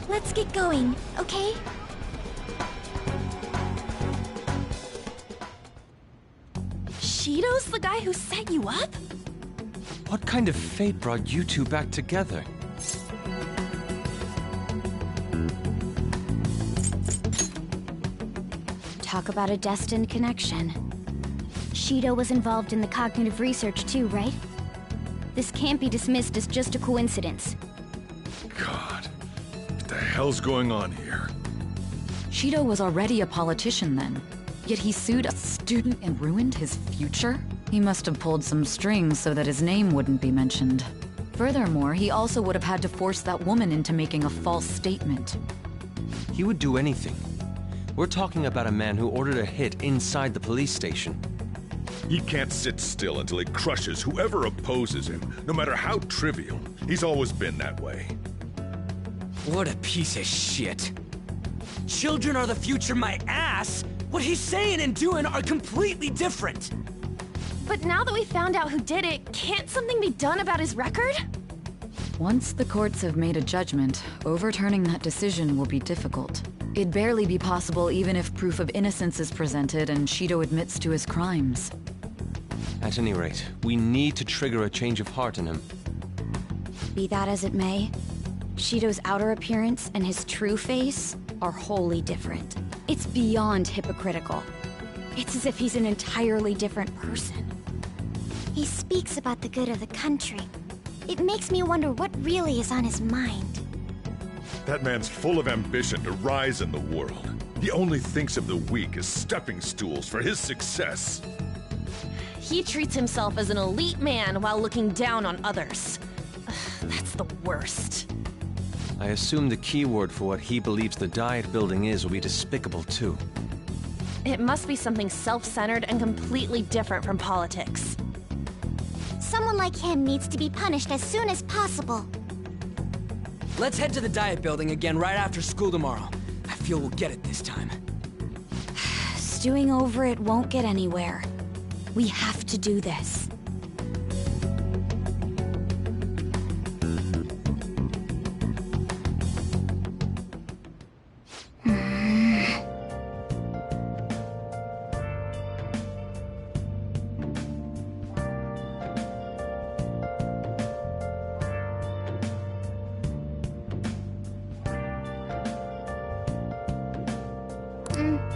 Let's get going, okay? Shido's the guy who set you up? What kind of fate brought you two back together? Talk about a destined connection. Shido was involved in the cognitive research too, right? This can't be dismissed as just a coincidence. God, what the hell's going on here? Shido was already a politician then, yet he sued a student and ruined his future? He must have pulled some strings so that his name wouldn't be mentioned. Furthermore, he also would have had to force that woman into making a false statement. He would do anything. We're talking about a man who ordered a hit inside the police station. He can't sit still until he crushes whoever opposes him, no matter how trivial. He's always been that way. What a piece of shit. Children are the future, my ass! What he's saying and doing are completely different! But now that we found out who did it, can't something be done about his record? Once the courts have made a judgment, overturning that decision will be difficult. It'd barely be possible even if proof of innocence is presented and Shido admits to his crimes. At any rate, we need to trigger a change of heart in him. Be that as it may, Shido's outer appearance and his true face are wholly different. It's beyond hypocritical. It's as if he's an entirely different person. He speaks about the good of the country. It makes me wonder what really is on his mind. That man's full of ambition to rise in the world. He only thinks of the weak as stepping stools for his success. He treats himself as an elite man while looking down on others. That's the worst. I assume the key word for what he believes the Diet Building is will be despicable too. It must be something self-centered and completely different from politics. Someone like him needs to be punished as soon as possible. Let's head to the Diet Building again right after school tomorrow. I feel we'll get it this time. Stewing over it won't get anywhere. We have to do this.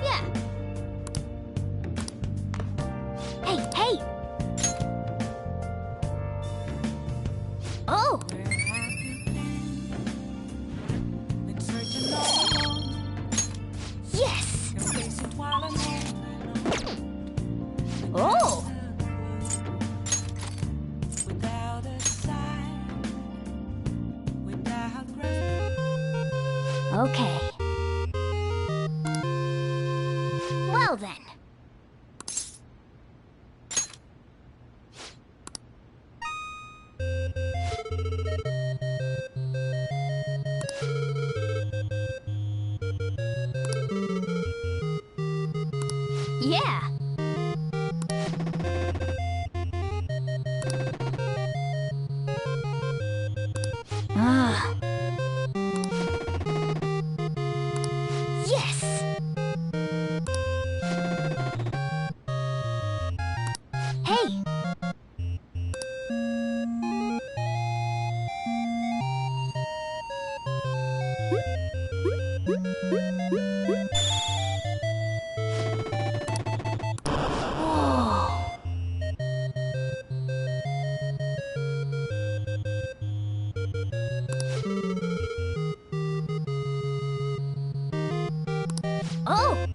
Yeah. Hey, hey! Oh! Yes! Oh! Okay. Well then. Yeah. Ah. Yes! Hey! Oh. Oh!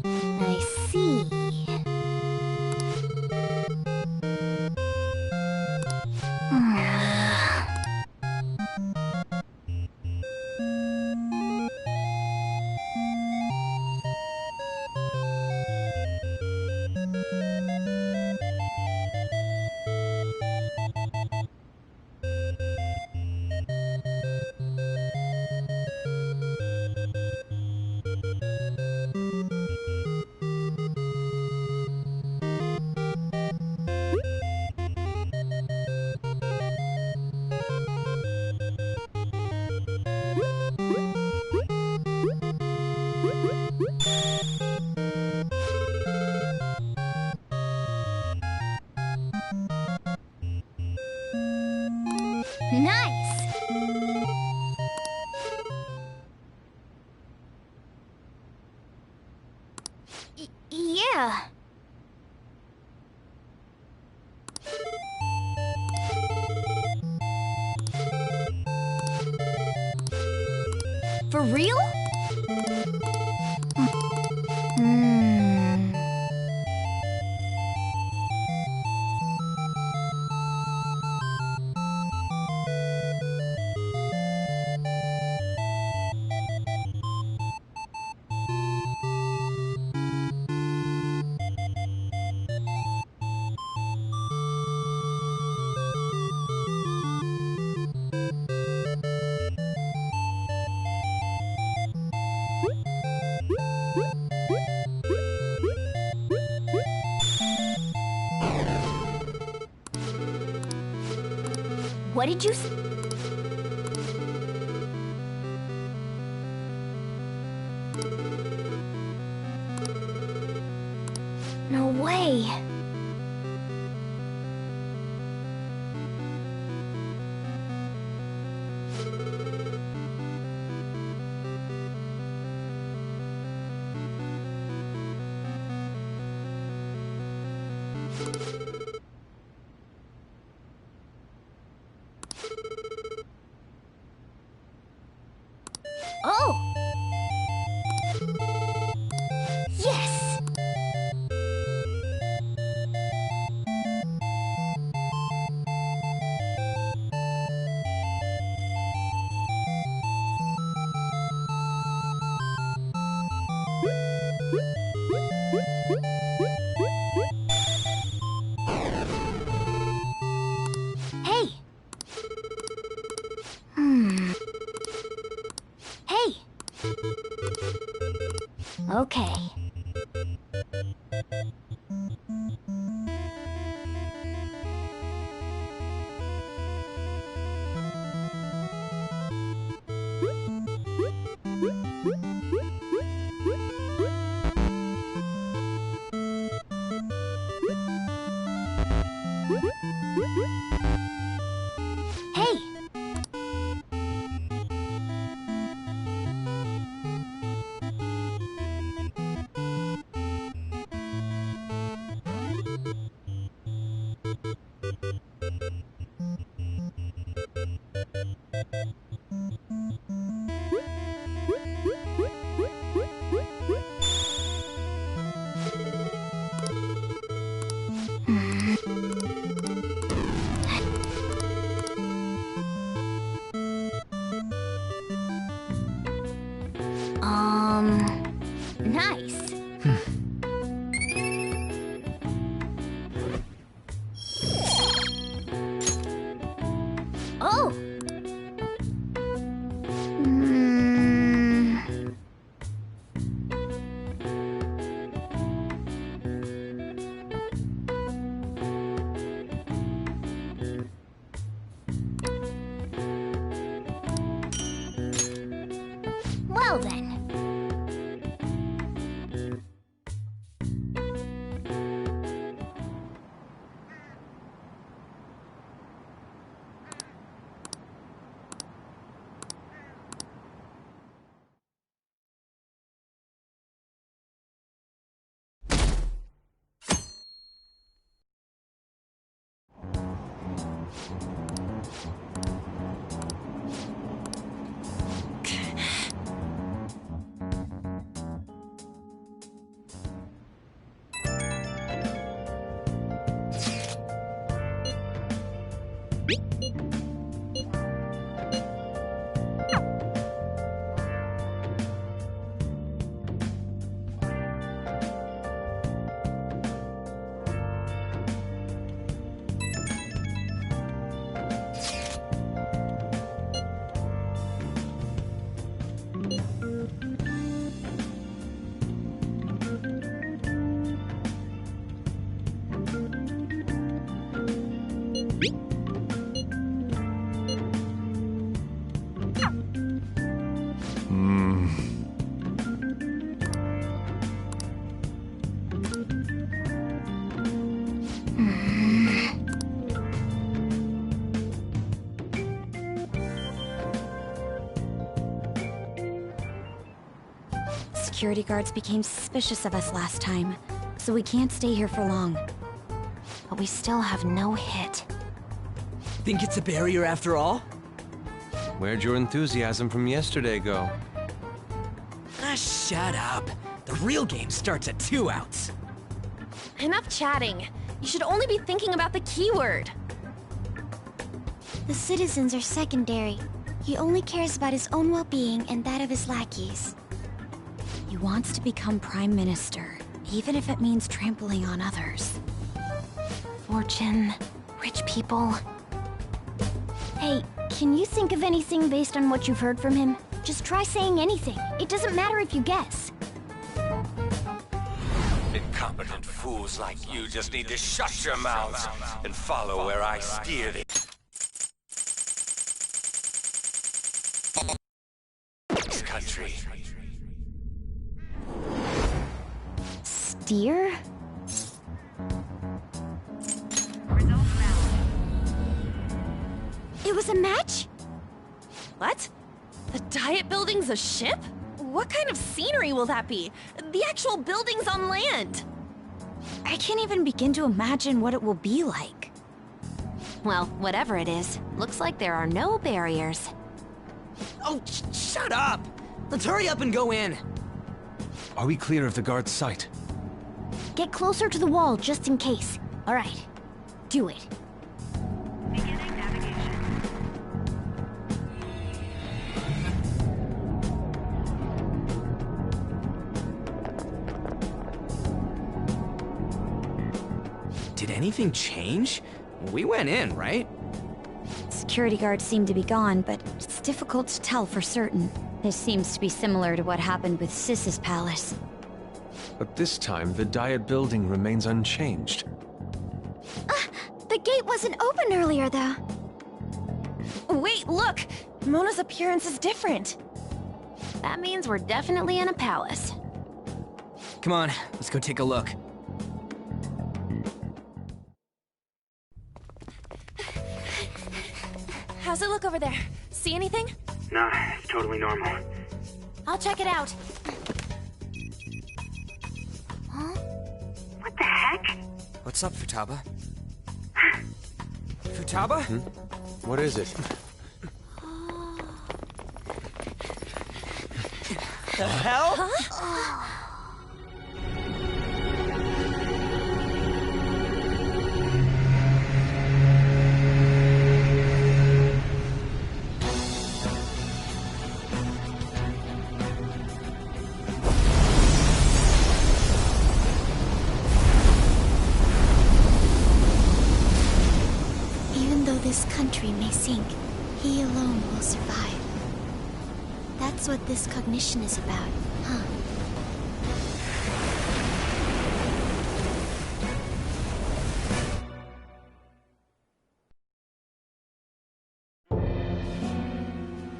I see. Nice! Yeah. For real? Hmm. What did you s- No way. Oh! Yes! Hey! Hmm. Hey! Okay. Hey! Well then. Security guards became suspicious of us last time, so we can't stay here for long. But we still have no hit. Think it's a barrier after all? Where'd your enthusiasm from yesterday go? Ah, shut up. The real game starts at 2 outs. Enough chatting. You should only be thinking about the keyword. The citizens are secondary. He only cares about his own well-being and that of his lackeys. He wants to become Prime Minister, even if it means trampling on others. Fortune, rich people. Hey, can you think of anything based on what you've heard from him? Just try saying anything. It doesn't matter if you guess. Incompetent fools like you just need to shut your mouths and follow where I steer this country. Steer? It was a match? What? The Diet Building's a ship? What kind of scenery will that be? The actual building's on land. I can't even begin to imagine what it will be like. Well, whatever it is, looks like there are no barriers. Oh, shut up! Let's hurry up and go in. Are we clear of the guard's sight? Get closer to the wall just in case. All right, do it. Beginning navigation. Did anything change? We went in, right? Security guards seem to be gone, but it's difficult to tell for certain. This seems to be similar to what happened with Sis's palace. But this time, the Diet Building remains unchanged. The gate wasn't open earlier, though. Wait, look! Mona's appearance is different. That means we're definitely in a palace. Come on, let's go take a look. How's it look over there? See anything? No, it's totally normal. I'll check it out. What the heck? What's up, Futaba? Futaba? What is it? The hell? Huh? Even though this country may sink, he alone will survive. That's what this cognition is about, huh?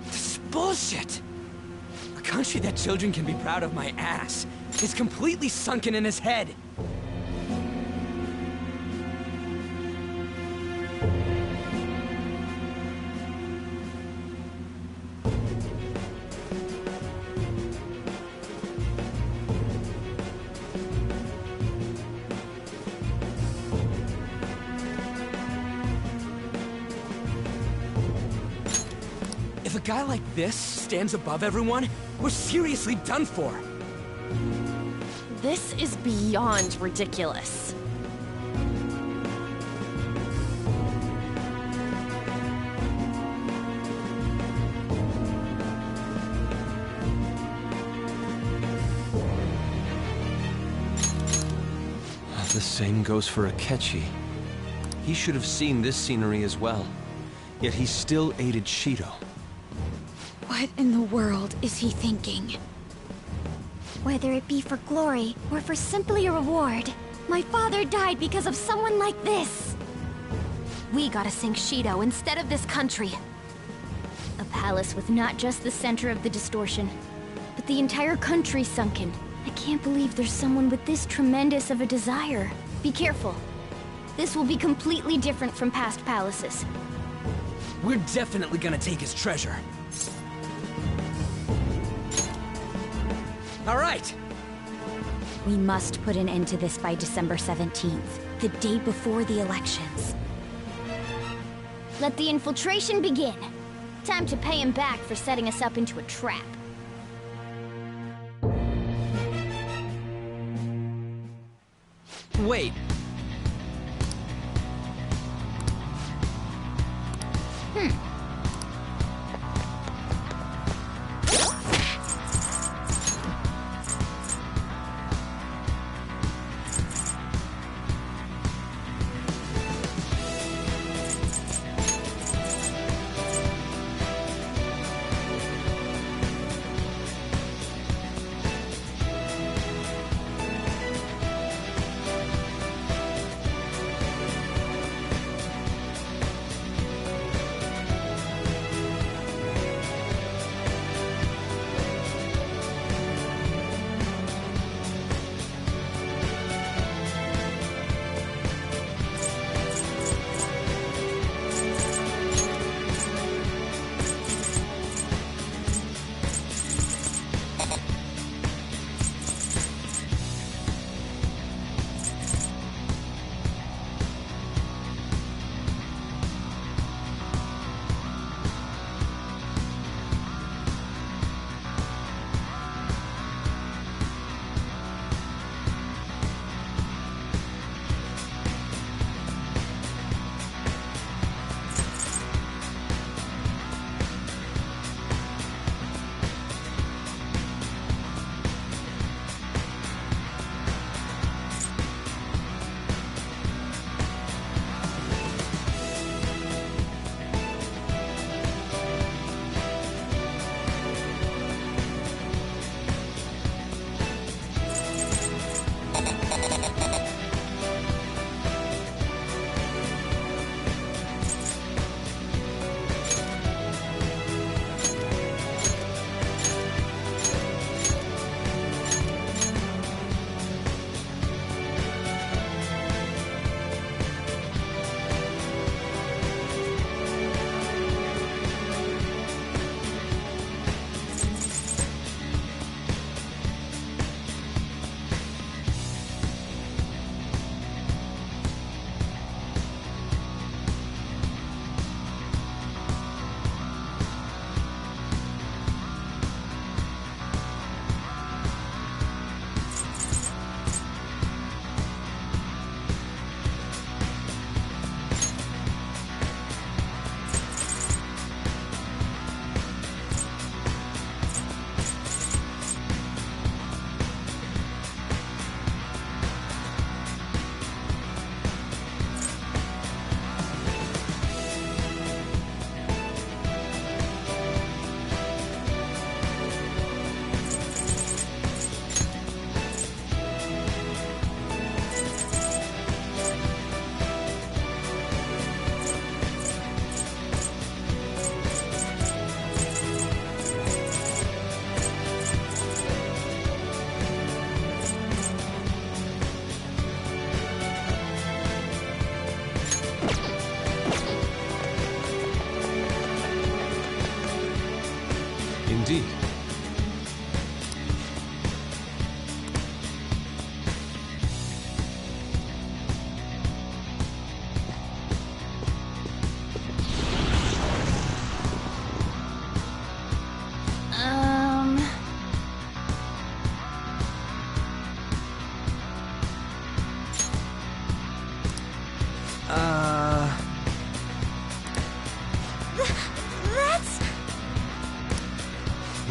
This is bullshit! country that children can be proud of my ass is completely sunken in his head. If a guy like this stands above everyone, we're seriously done for. This is beyond ridiculous. The same goes for Akechi. He should have seen this scenery as well. Yet he still aided Shido. What in the world is he thinking? Whether it be for glory or for simply a reward, my father died because of someone like this. We gotta sink Shido instead of this country. A palace with not just the center of the distortion, but the entire country sunken. I can't believe there's someone with this tremendous of a desire. Be careful. This will be completely different from past palaces. We're definitely gonna take his treasure. All right! We must put an end to this by December 17th, the day before the elections. Let the infiltration begin. Time to pay him back for setting us up into a trap. Wait.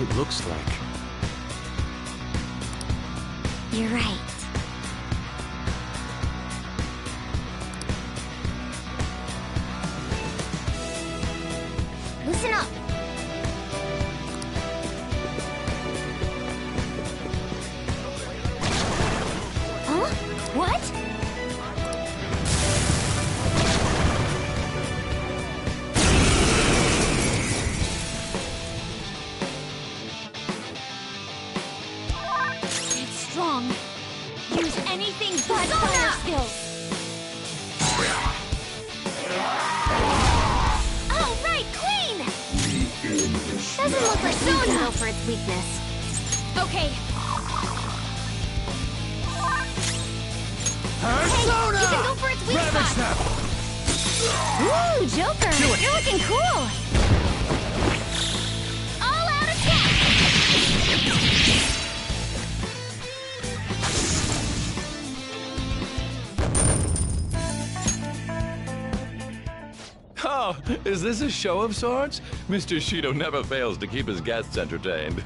it looks like. You're right. Listen up. Huh? What? It's strong. Use anything but fire skills. Oh, right, Queen! Doesn't look like we can go for its weakness. Okay. Persona! Hey, you can go for its weak Ravage spot. them! Ooh, Joker! Do it. You're looking cool! All out attack! Oh, is this a show of sorts? Mr. Shido never fails to keep his guests entertained.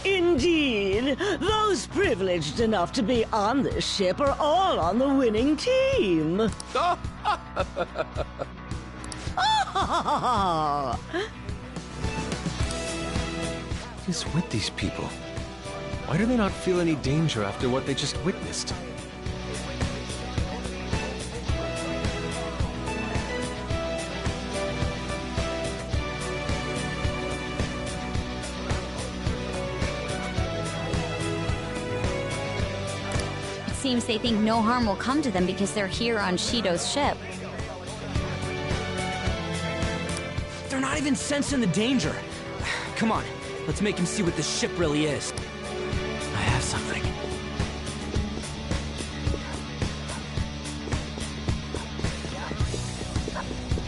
Indeed. Those privileged enough to be on this ship are all on the winning team. What is with these people? Why do they not feel any danger after what they just witnessed? It seems they think no harm will come to them because they're here on Shido's ship. They're not even sensing the danger. Come on, let's make him see what this ship really is. I have something.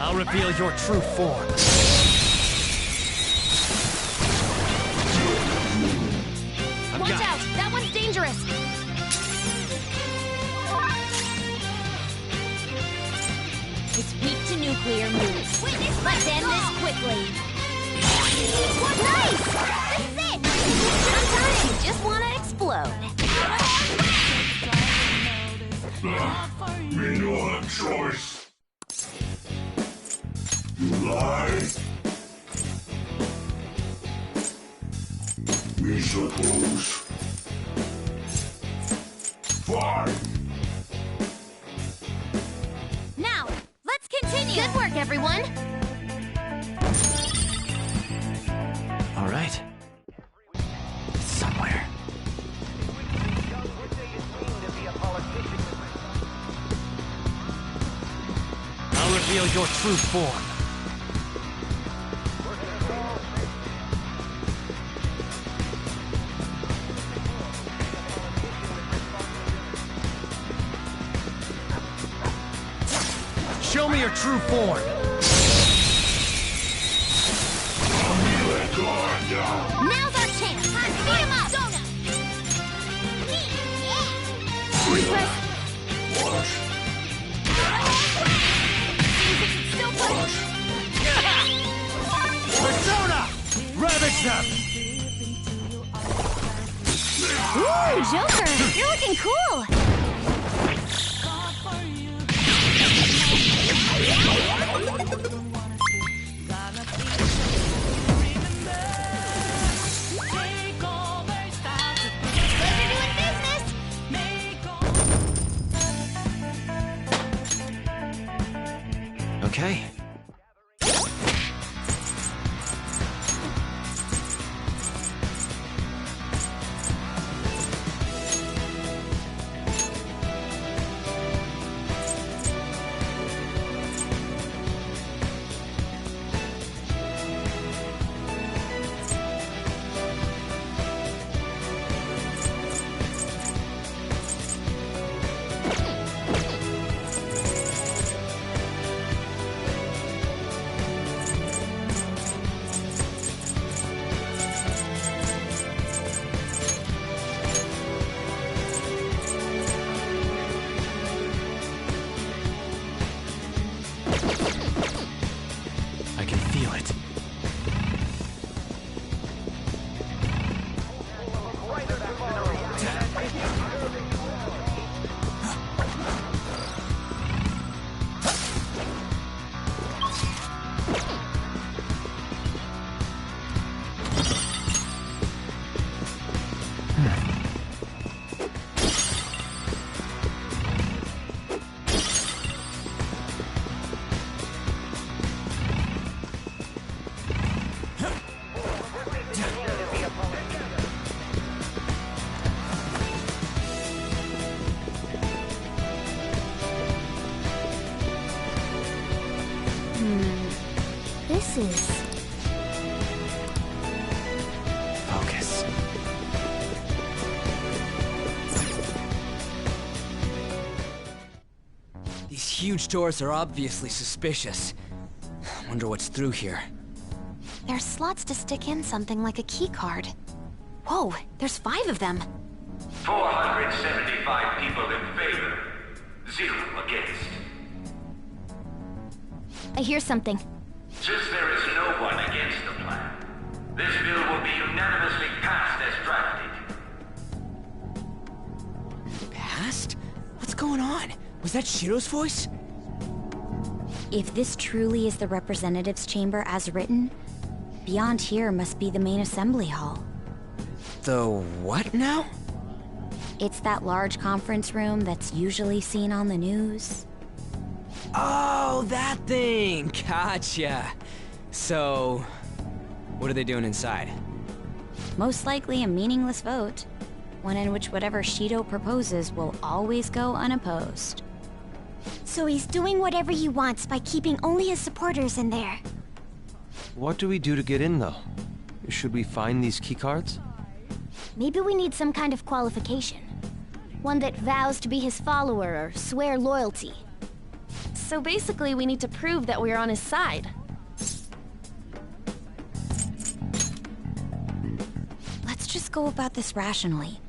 I'll reveal your true form. Watch out! That one's dangerous! It's weak to nuclear moves. Let's end this quickly. Nice! This is it! Sometimes you just want to explode. Me no have choice. You lie. Me suppose. Fine. Now, let's continue! Good work, everyone! All right. Somewhere. I'll reveal your true form. Show me your true form. Now's our chance! Beat him up! Persona! Ravage them! Ooh, Joker! You're looking cool! Okay. this is... Focus. These huge doors are obviously suspicious. Wonder what's through here. There's slots to stick in something like a key card. Whoa, there's 5 of them. 475 people in favor. 0 against. I hear something. Since there is no one against the plan, this bill will be unanimously passed as drafted. Passed? What's going on? Was that Shiro's voice? If this truly is the representatives' chamber as written, beyond here must be the main assembly hall. The what now? It's that large conference room that's usually seen on the news. Oh, that thing! Gotcha. So, what are they doing inside? Most likely a meaningless vote. One in which whatever Shido proposes will always go unopposed. So he's doing whatever he wants by keeping only his supporters in there. What do we do to get in, though? Should we find these keycards? Maybe we need some kind of qualification. One that vows to be his follower or swear loyalty. So basically, we need to prove that we're on his side. Let's just go about this rationally.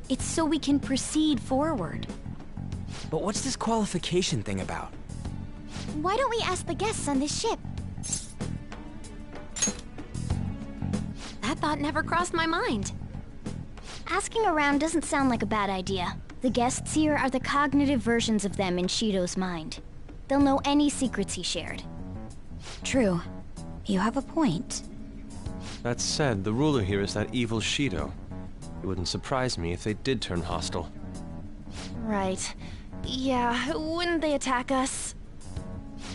It's so we can proceed forward. But what's this qualification thing about? Why don't we ask the guests on this ship? That thought never crossed my mind. Asking around doesn't sound like a bad idea. The guests here are the cognitive versions of them in Shido's mind. They'll know any secrets he shared. True. You have a point. That said, the ruler here is that evil Shido. It wouldn't surprise me if they did turn hostile. Right. Yeah, wouldn't they attack us?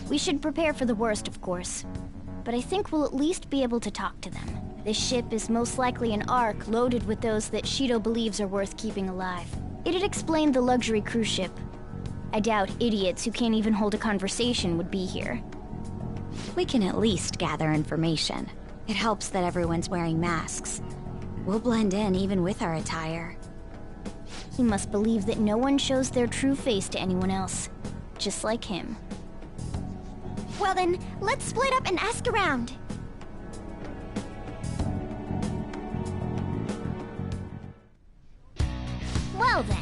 We should prepare for the worst, of course. But I think we'll at least be able to talk to them. This ship is most likely an Ark loaded with those that Shido believes are worth keeping alive. It'd explain the luxury cruise ship. I doubt idiots who can't even hold a conversation would be here. We can at least gather information. It helps that everyone's wearing masks. We'll blend in even with our attire. He must believe that no one shows their true face to anyone else. Just like him. Well then, let's split up and ask around. Well then.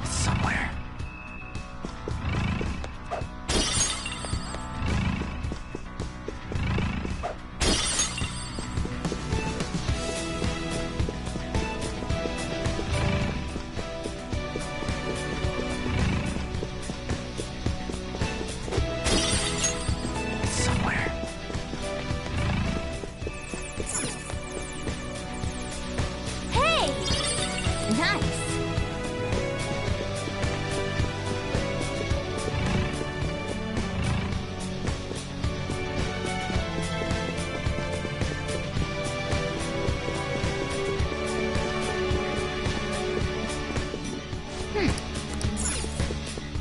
Somewhere. Hey! Nice.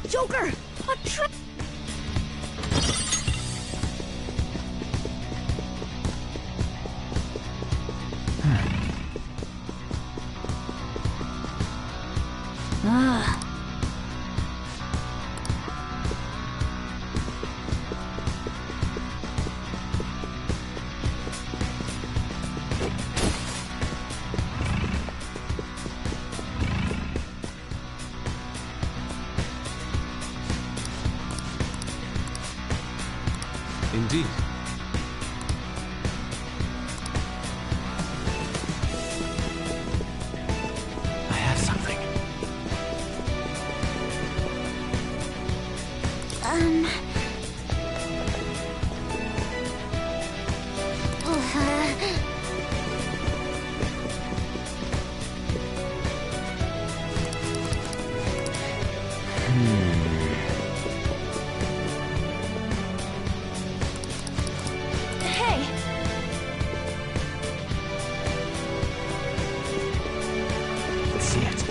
Joker! A trick! Ah. Indeed. I have something. Hey! Let's see it.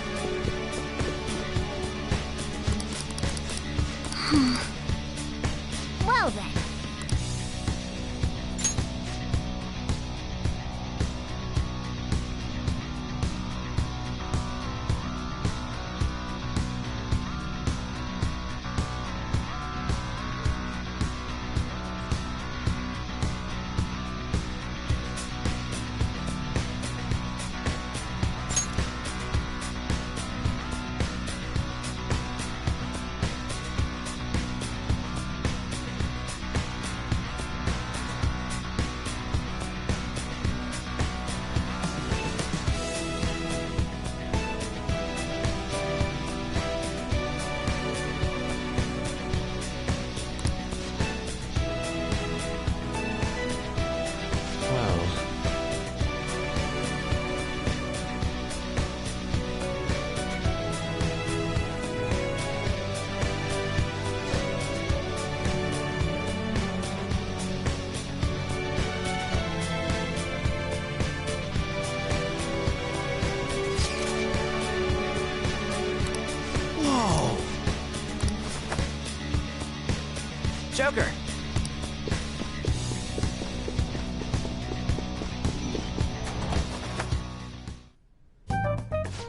Joker!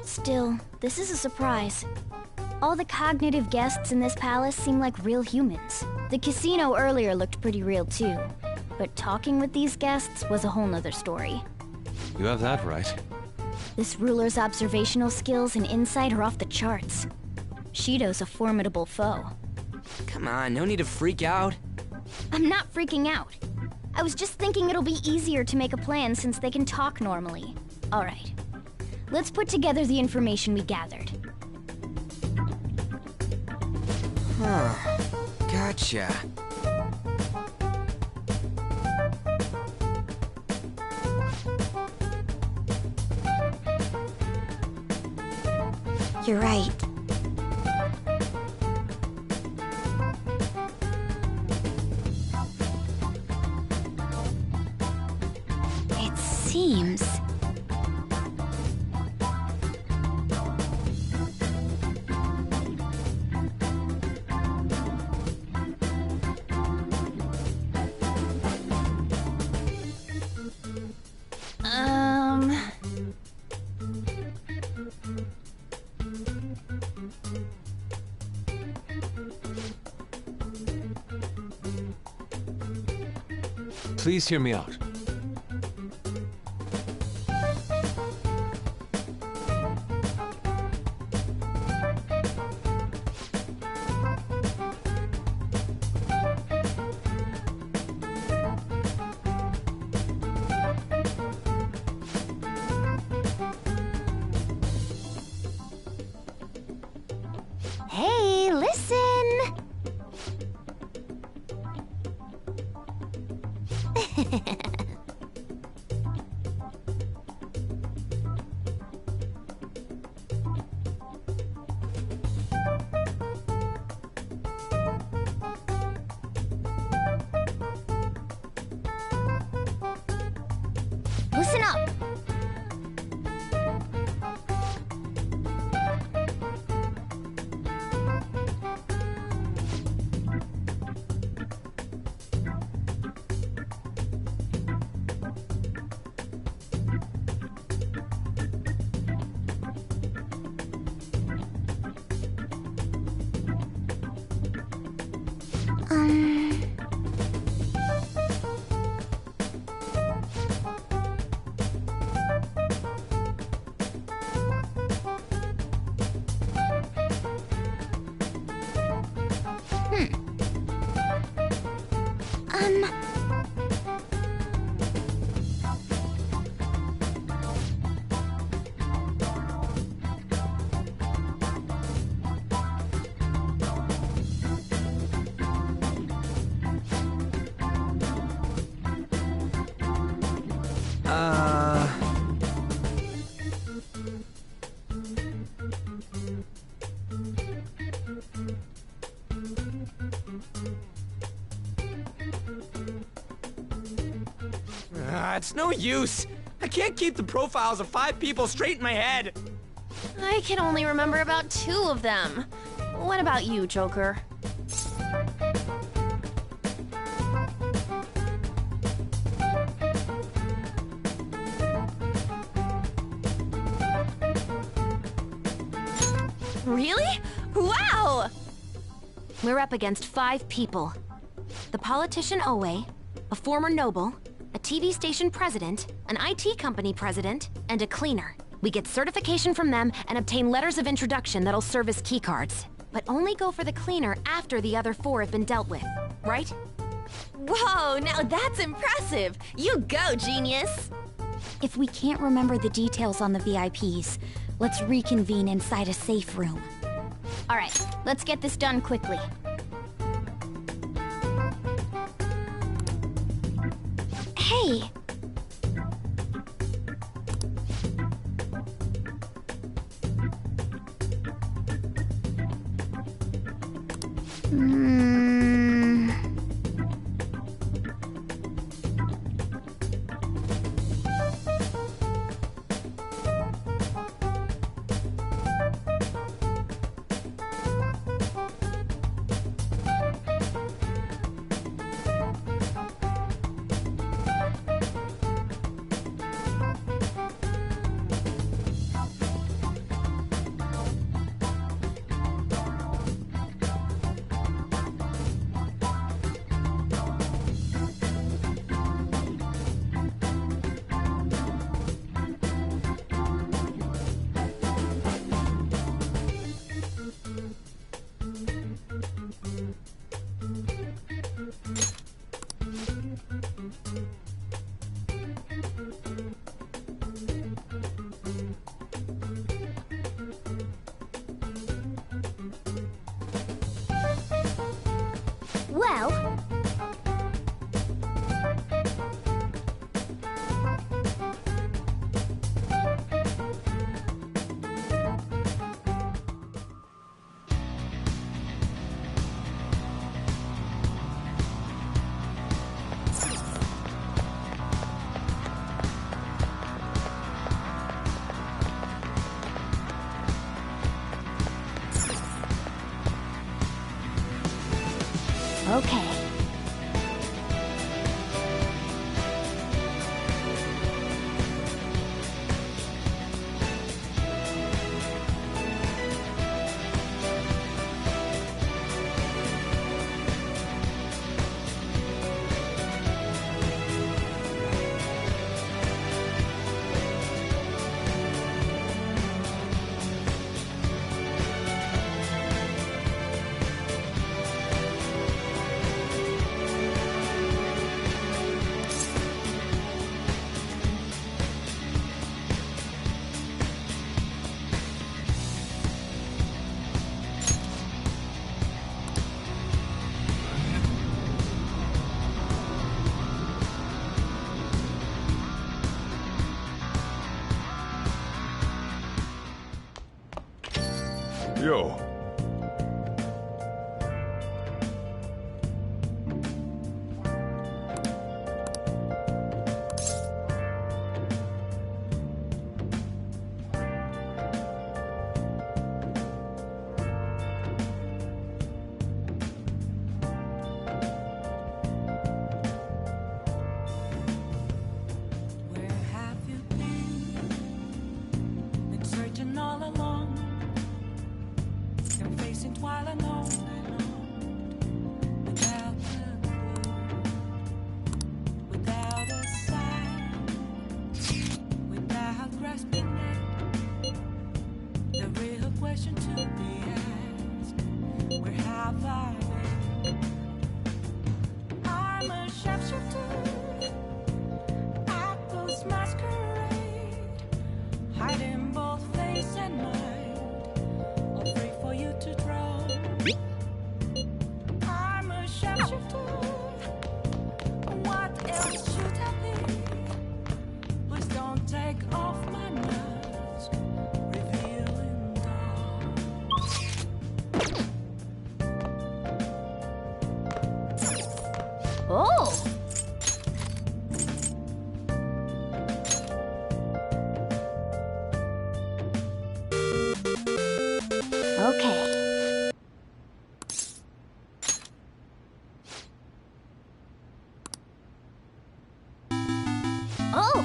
Still, this is a surprise. All the cognitive guests in this palace seem like real humans. The casino earlier looked pretty real too. But talking with these guests was a whole nother story. You have that right. This ruler's observational skills and insight are off the charts. Shido's a formidable foe. Come on, no need to freak out. I'm not freaking out. I was just thinking it'll be easier to make a plan since they can talk normally. Alright. Let's put together the information we gathered. Huh. Gotcha. You're right. It seems... Please hear me out. Hey, listen! Listen up! It's no use. I can't keep the profiles of 5 people straight in my head. I can only remember about 2 of them. What about you, Joker? Really? Wow! We're up against 5 people. The politician Owe, a former noble, a TV station president, an IT company president, and a cleaner. We get certification from them and obtain letters of introduction that'll serve as keycards. But only go for the cleaner after the other 4 have been dealt with, right? Whoa, now that's impressive! You go, genius! If we can't remember the details on the VIPs, let's reconvene inside a safe room. Alright, let's get this done quickly. Hey! Okay. Yo. Where have you been searching all along? Been facing twilight on and on, without the clue, without a sign, without grasping it. The real question to be asked: where have I been? I'm a sharpshooter, I close masquerade, hiding both face and mind, free for you to draw. I'm a sharpshooter. What else should I be? Please don't take off my mask, revealing Oh! Okay. Oh!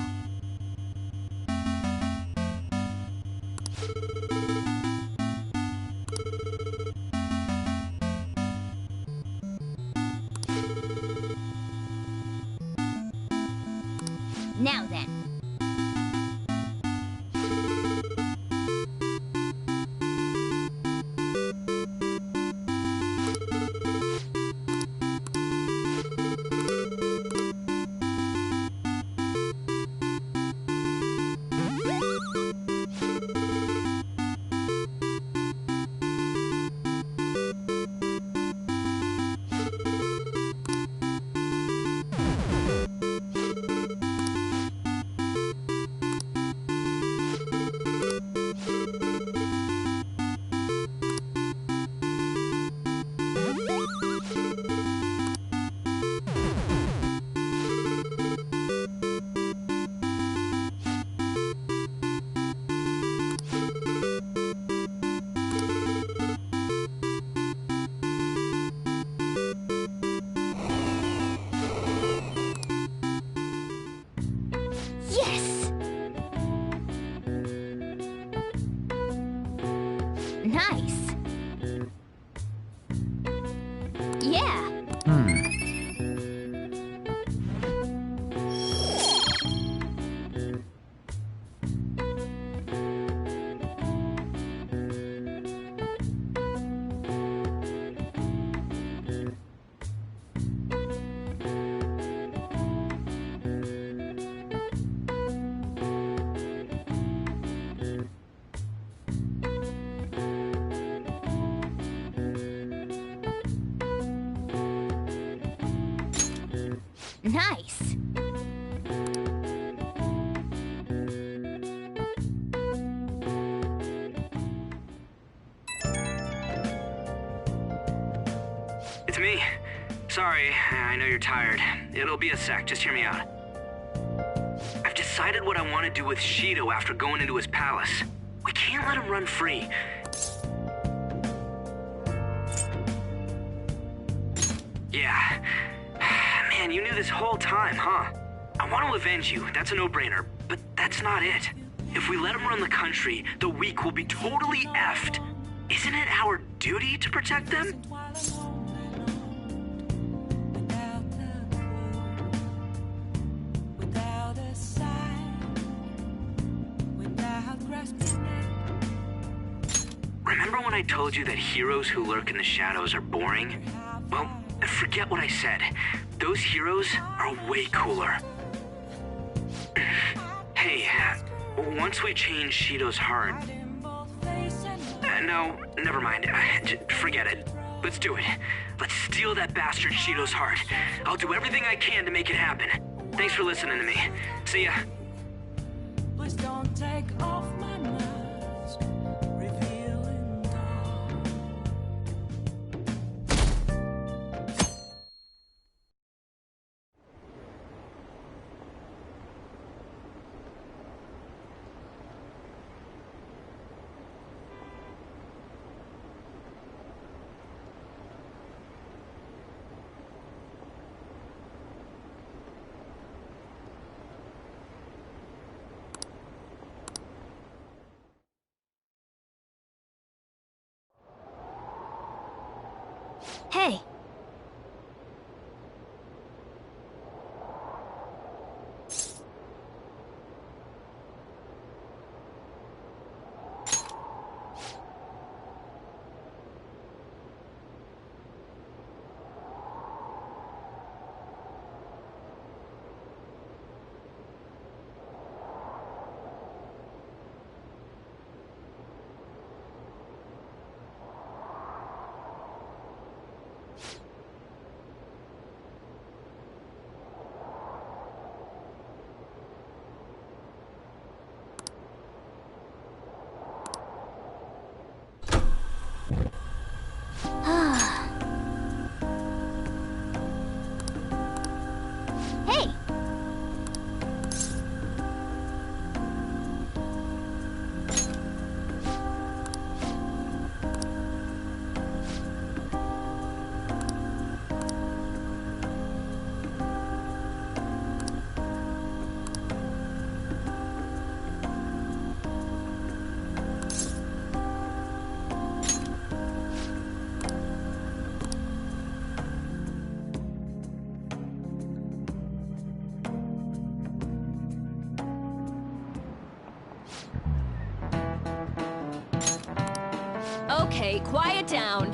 Now then. Yes! Nice. Yeah. Nice. It's me. Sorry, I know you're tired. It'll be a sec, just hear me out. I've decided what I want to do with Shido after going into his palace. We can't let him run free. Yeah. Man, you knew this whole time, huh? I want to avenge you, that's a no-brainer, but that's not it. If we let him run the country, the weak will be totally effed. Isn't it our duty to protect them? Remember when I told you that heroes who lurk in the shadows are boring? Well, forget what I said. Those heroes are way cooler. Hey, once we change Shido's heart... no, never mind. Forget it. Let's do it. Let's steal that bastard Shido's heart. I'll do everything I can to make it happen. Thanks for listening to me. See ya. Please don't take off my mask, revealing dark. Hey! Hey! Okay, quiet down.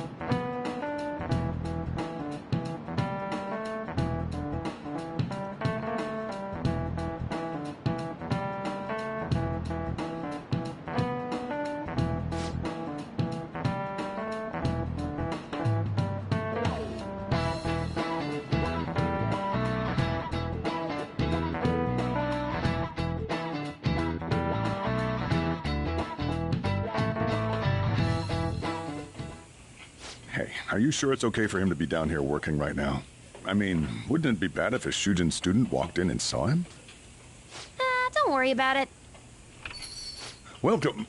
Hey, are you sure it's okay for him to be down here working right now? I mean, wouldn't it be bad if a Shujin student walked in and saw him? Don't worry about it. Welcome.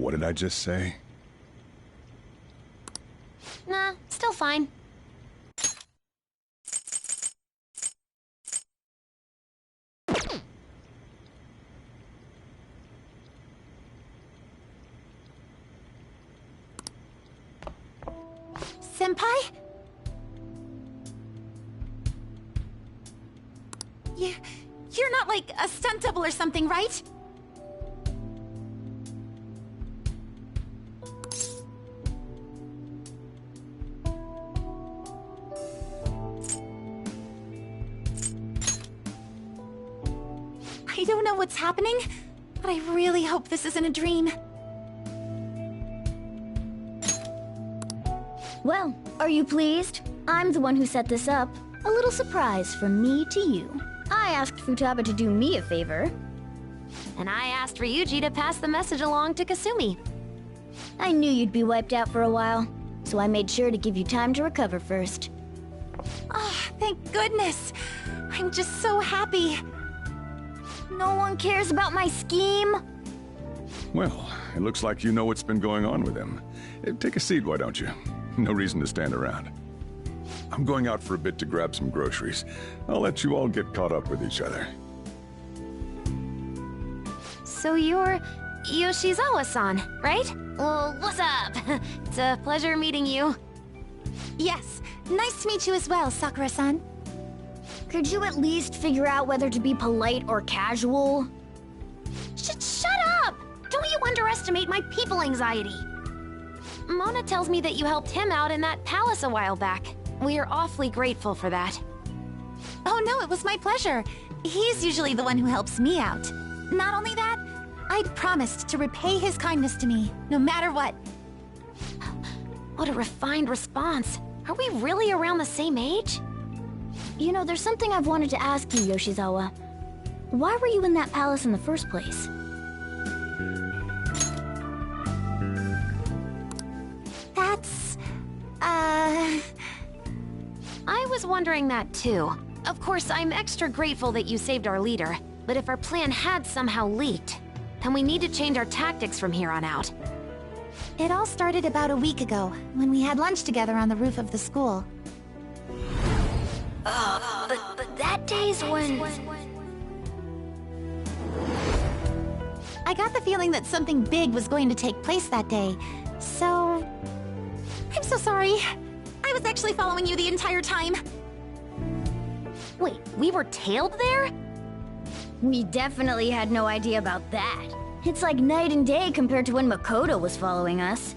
What did I just say? Nah, still fine. Senpai? You're not like a stunt double or something, right? I don't know what's happening, but I really hope this isn't a dream. Well, are you pleased? I'm the one who set this up. A little surprise from me to you. I asked Futaba to do me a favor. And I asked Ryuji to pass the message along to Kasumi. I knew you'd be wiped out for a while, so I made sure to give you time to recover first. Oh, thank goodness. I'm just so happy. No one cares about my scheme? Well, it looks like you know what's been going on with him. Take a seat, why don't you? No reason to stand around. I'm going out for a bit to grab some groceries. I'll let you all get caught up with each other. So you're Yoshizawa-san, right? Well, what's up? It's a pleasure meeting you. Yes, nice to meet you as well, Sakura-san. Could you at least figure out whether to be polite or casual? Shut up! Don't you underestimate my people anxiety. Mona tells me that you helped him out in that palace a while back. We are awfully grateful for that. Oh no, it was my pleasure. He's usually the one who helps me out. Not only that, I'd promised to repay his kindness to me, no matter what. What a refined response. Are we really around the same age? You know, there's something I've wanted to ask you, Yoshizawa. Why were you in that palace in the first place? That's... I was wondering that too. Of course, I'm extra grateful that you saved our leader, but if our plan had somehow leaked, then we need to change our tactics from here on out. It all started about a week ago, when we had lunch together on the roof of the school. But that day's when... I got the feeling that something big was going to take place that day, so... I'm so sorry. I was actually following you the entire time. Wait, we were tailed there? We definitely had no idea about that. It's like night and day compared to when Makoto was following us.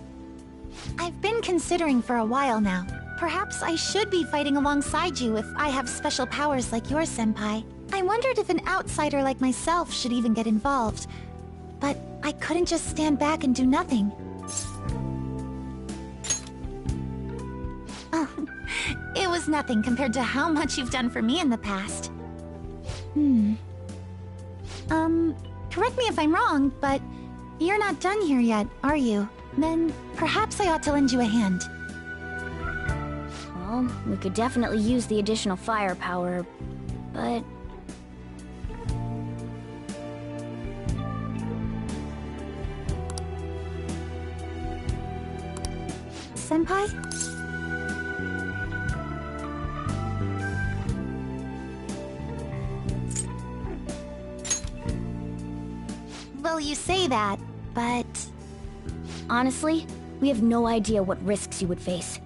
I've been considering for a while now. Perhaps I should be fighting alongside you if I have special powers like yours, Senpai. I wondered if an outsider like myself should even get involved. But I couldn't just stand back and do nothing. Oh, it was nothing compared to how much you've done for me in the past. Correct me if I'm wrong, but you're not done here yet, are you? Then perhaps I ought to lend you a hand. Well, we could definitely use the additional firepower, but... Senpai? Well, you say that, but... Honestly, we have no idea what risks you would face.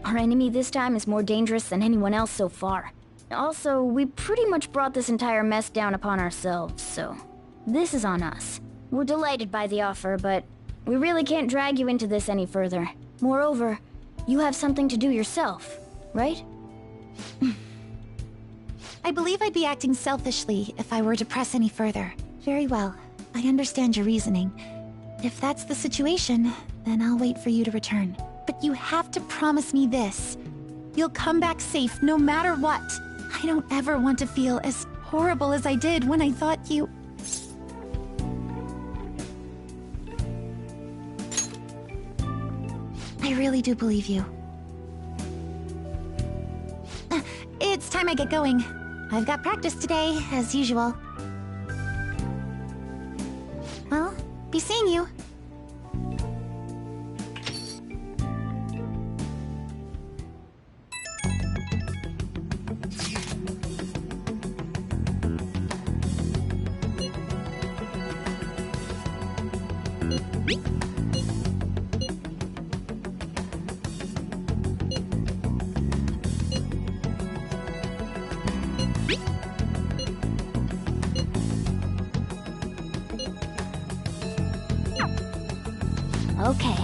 Our enemy this time is more dangerous than anyone else so far. Also, we pretty much brought this entire mess down upon ourselves, so... This is on us. We're delighted by the offer, but we really can't drag you into this any further. Moreover, you have something to do yourself, right? I believe I'd be acting selfishly if I were to press any further. Very well. I understand your reasoning. If that's the situation, then I'll wait for you to return. But you have to promise me this. You'll come back safe no matter what. I don't ever want to feel as horrible as I did when I thought you... I really do believe you. It's time I get going. I've got practice today, as usual. Well, be seeing you. Okay.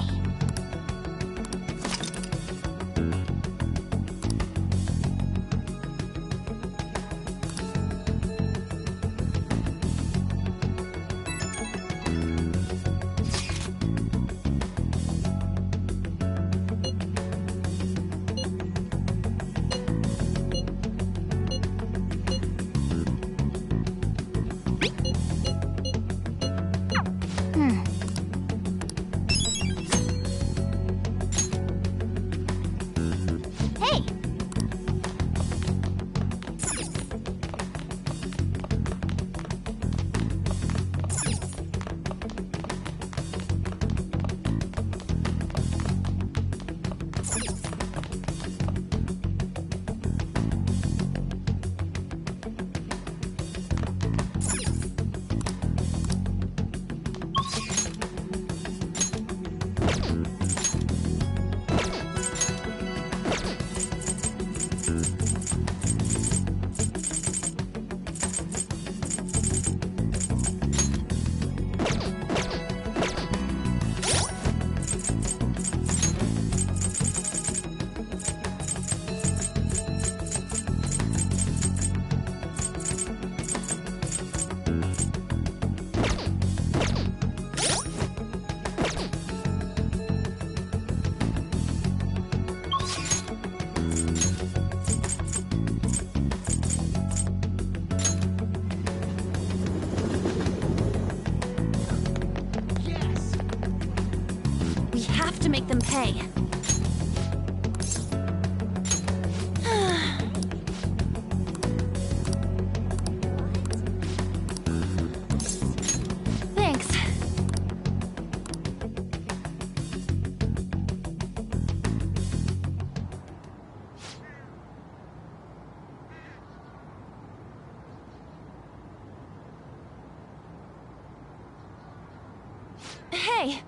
Hey! We have to make them pay. Thanks. Hey!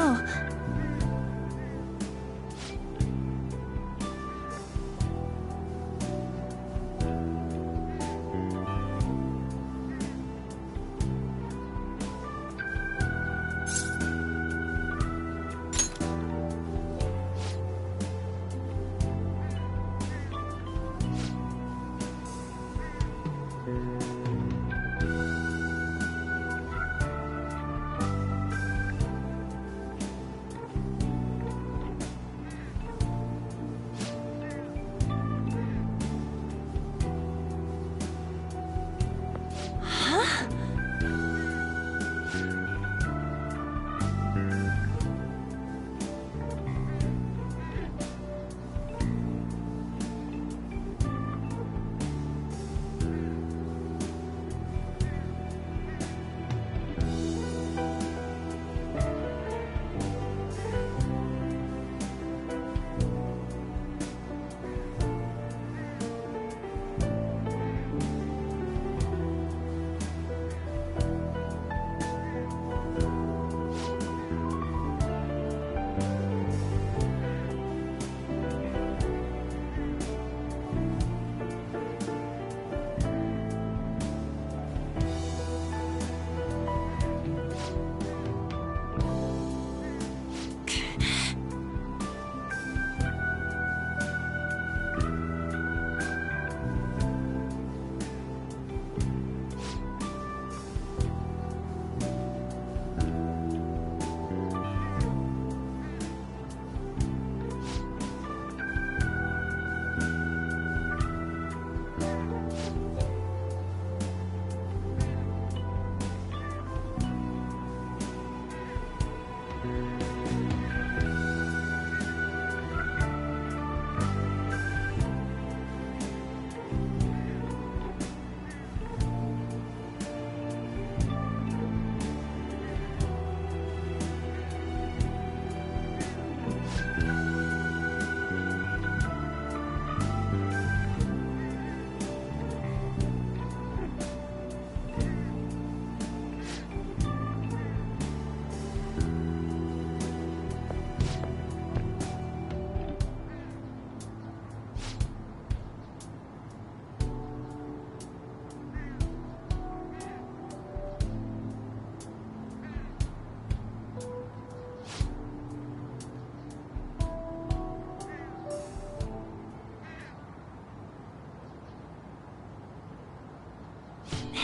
Oh.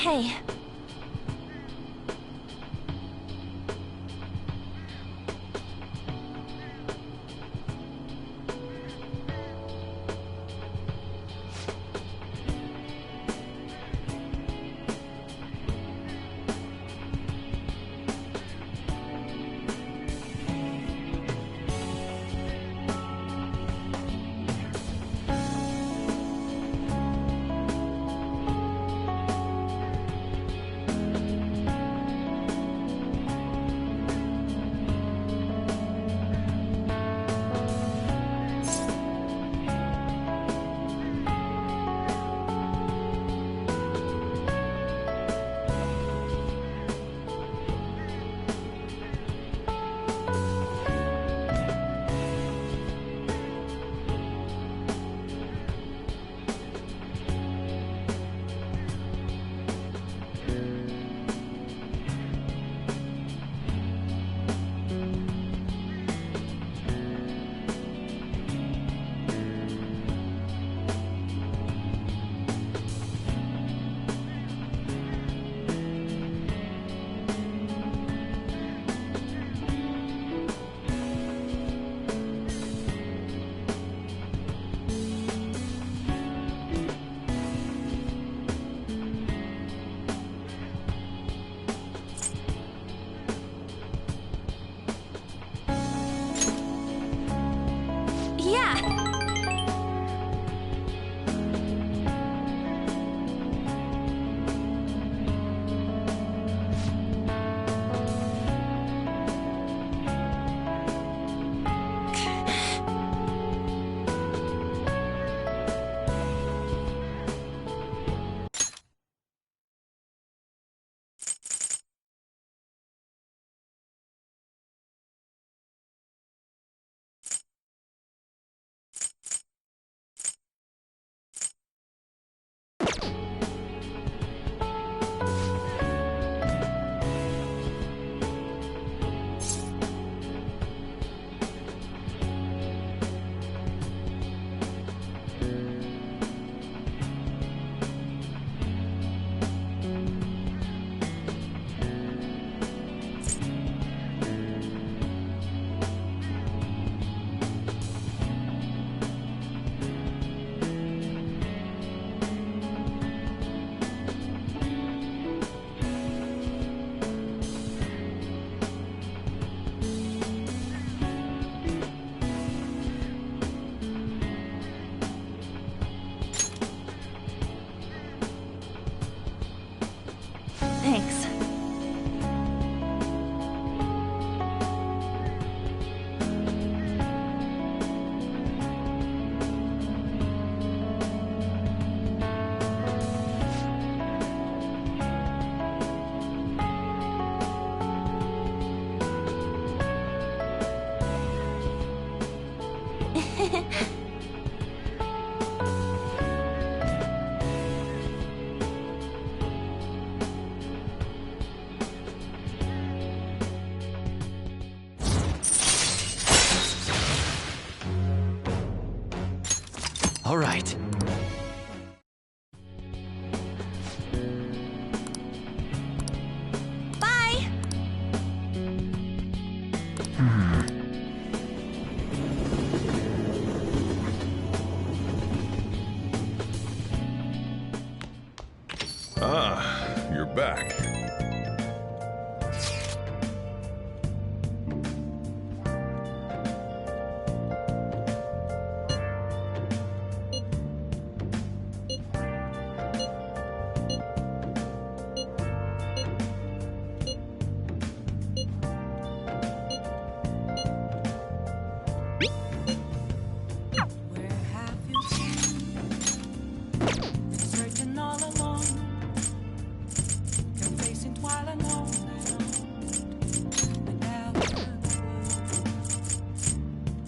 Hey. Thanks. All right. Bye! Ah, you're back. Searching all along, complacent while alone without a clue,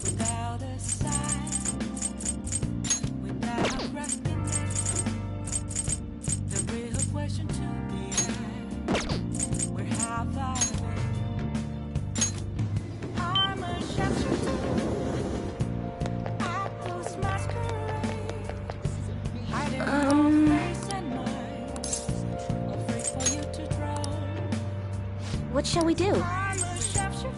without a sign, without recognition. The real question to be asked: where have I been? I'm a sharpshooter. I close masquerade. What shall we do? I'm a sharpshooter.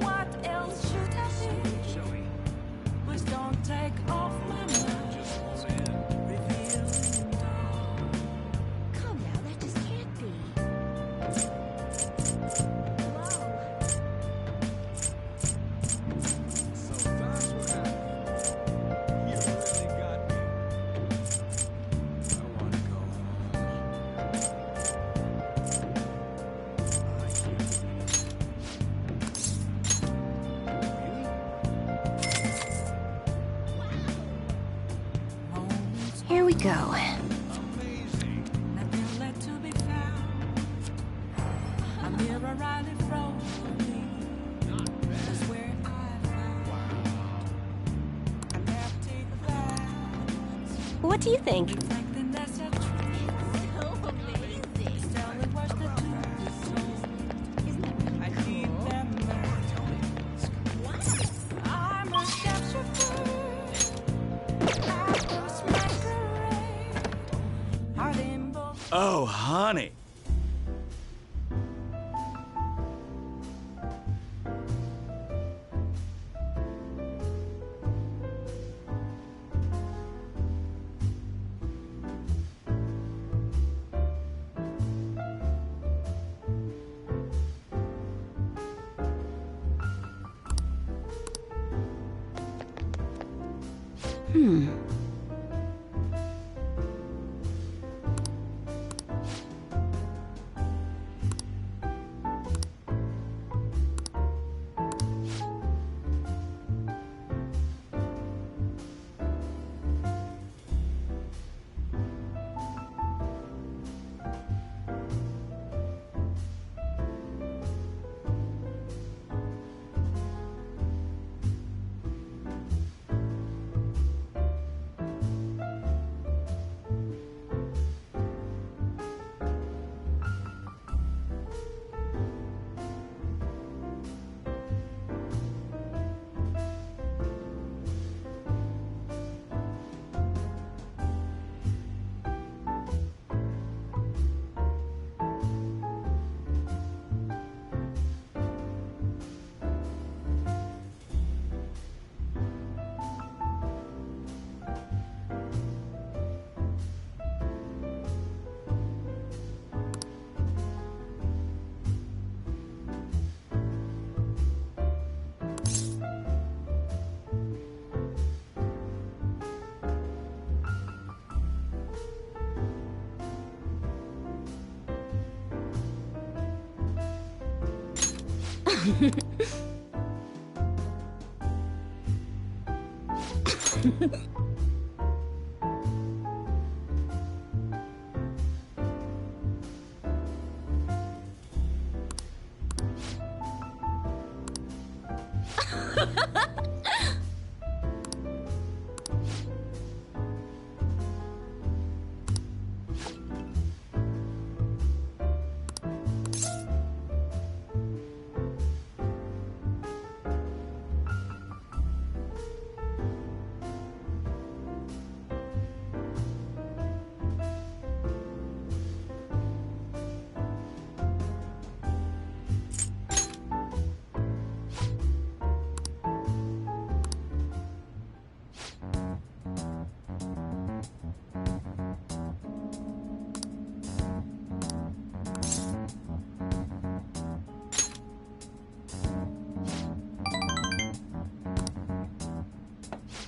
What else should I be? Please don't take off my mind. Revealing dawn. Come now, that just can't be. Here we go. Nothing left to be found. A mirror rightly froze for me. That's where I found an empty glass. What do you think? Reflecting that's a truth. So amazing. Tell me what's the truth. I need them mask. I'm a sharpshooter. Oh, honey.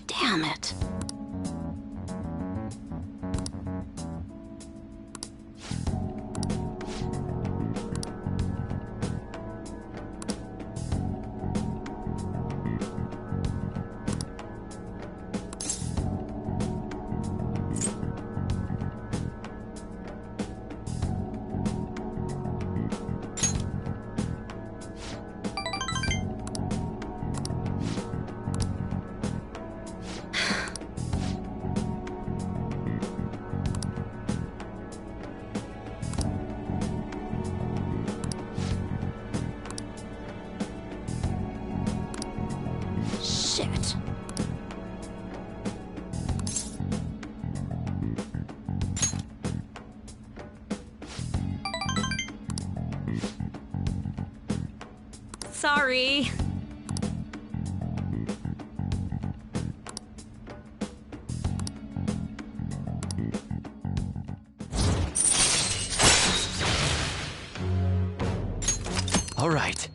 Damn it. Sorry. All right.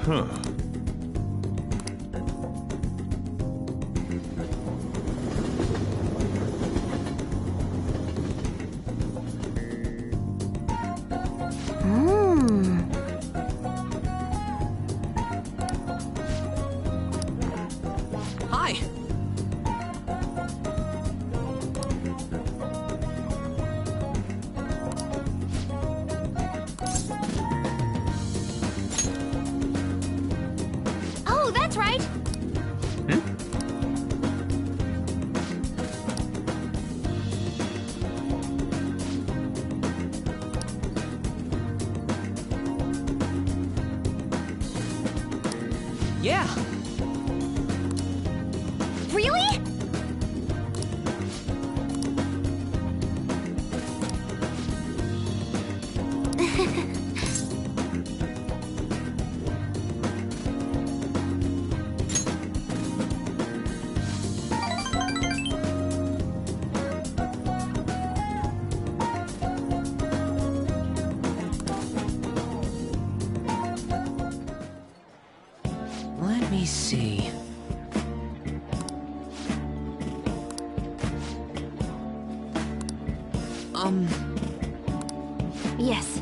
Huh. Hi. Oh, that's right. Yeah. Really? Let me see. Yes.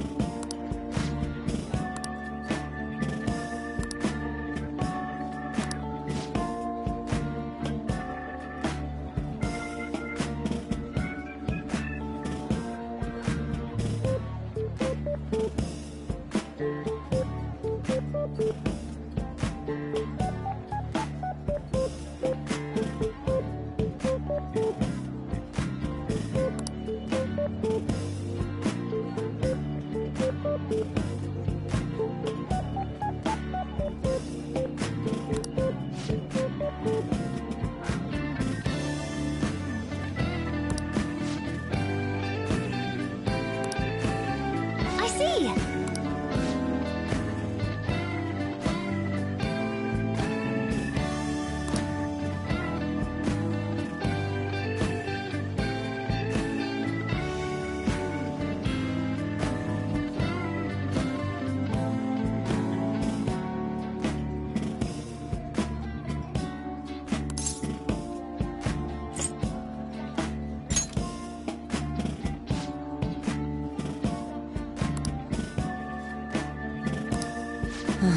All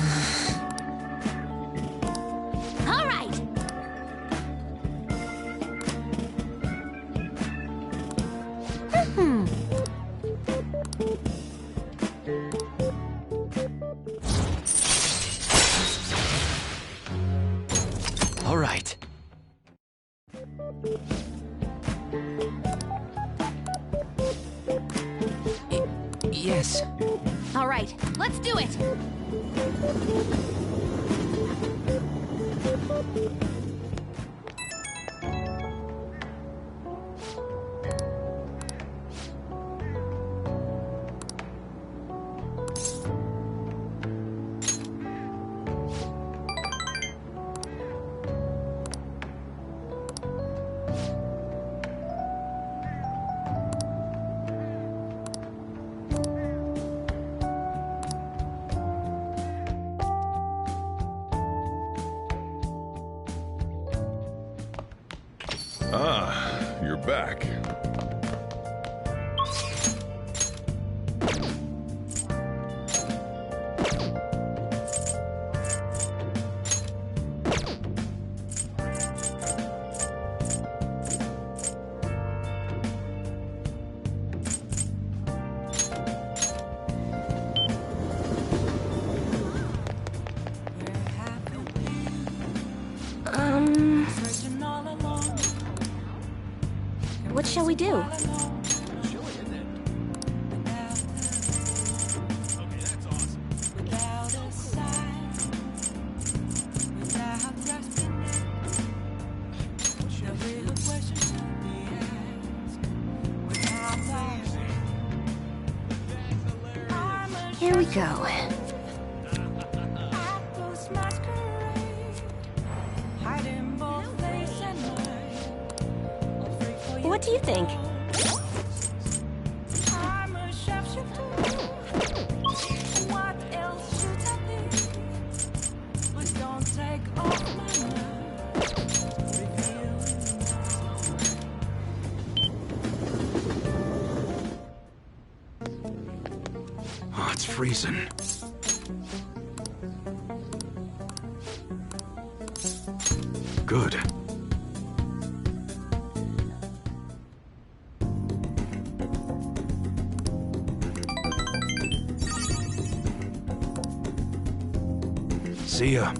right. All right. Yes. All right, let's do it. Ah, you're back. What shall we do? Here we go. What do you think? Oh, it's freezing. Good. See ya.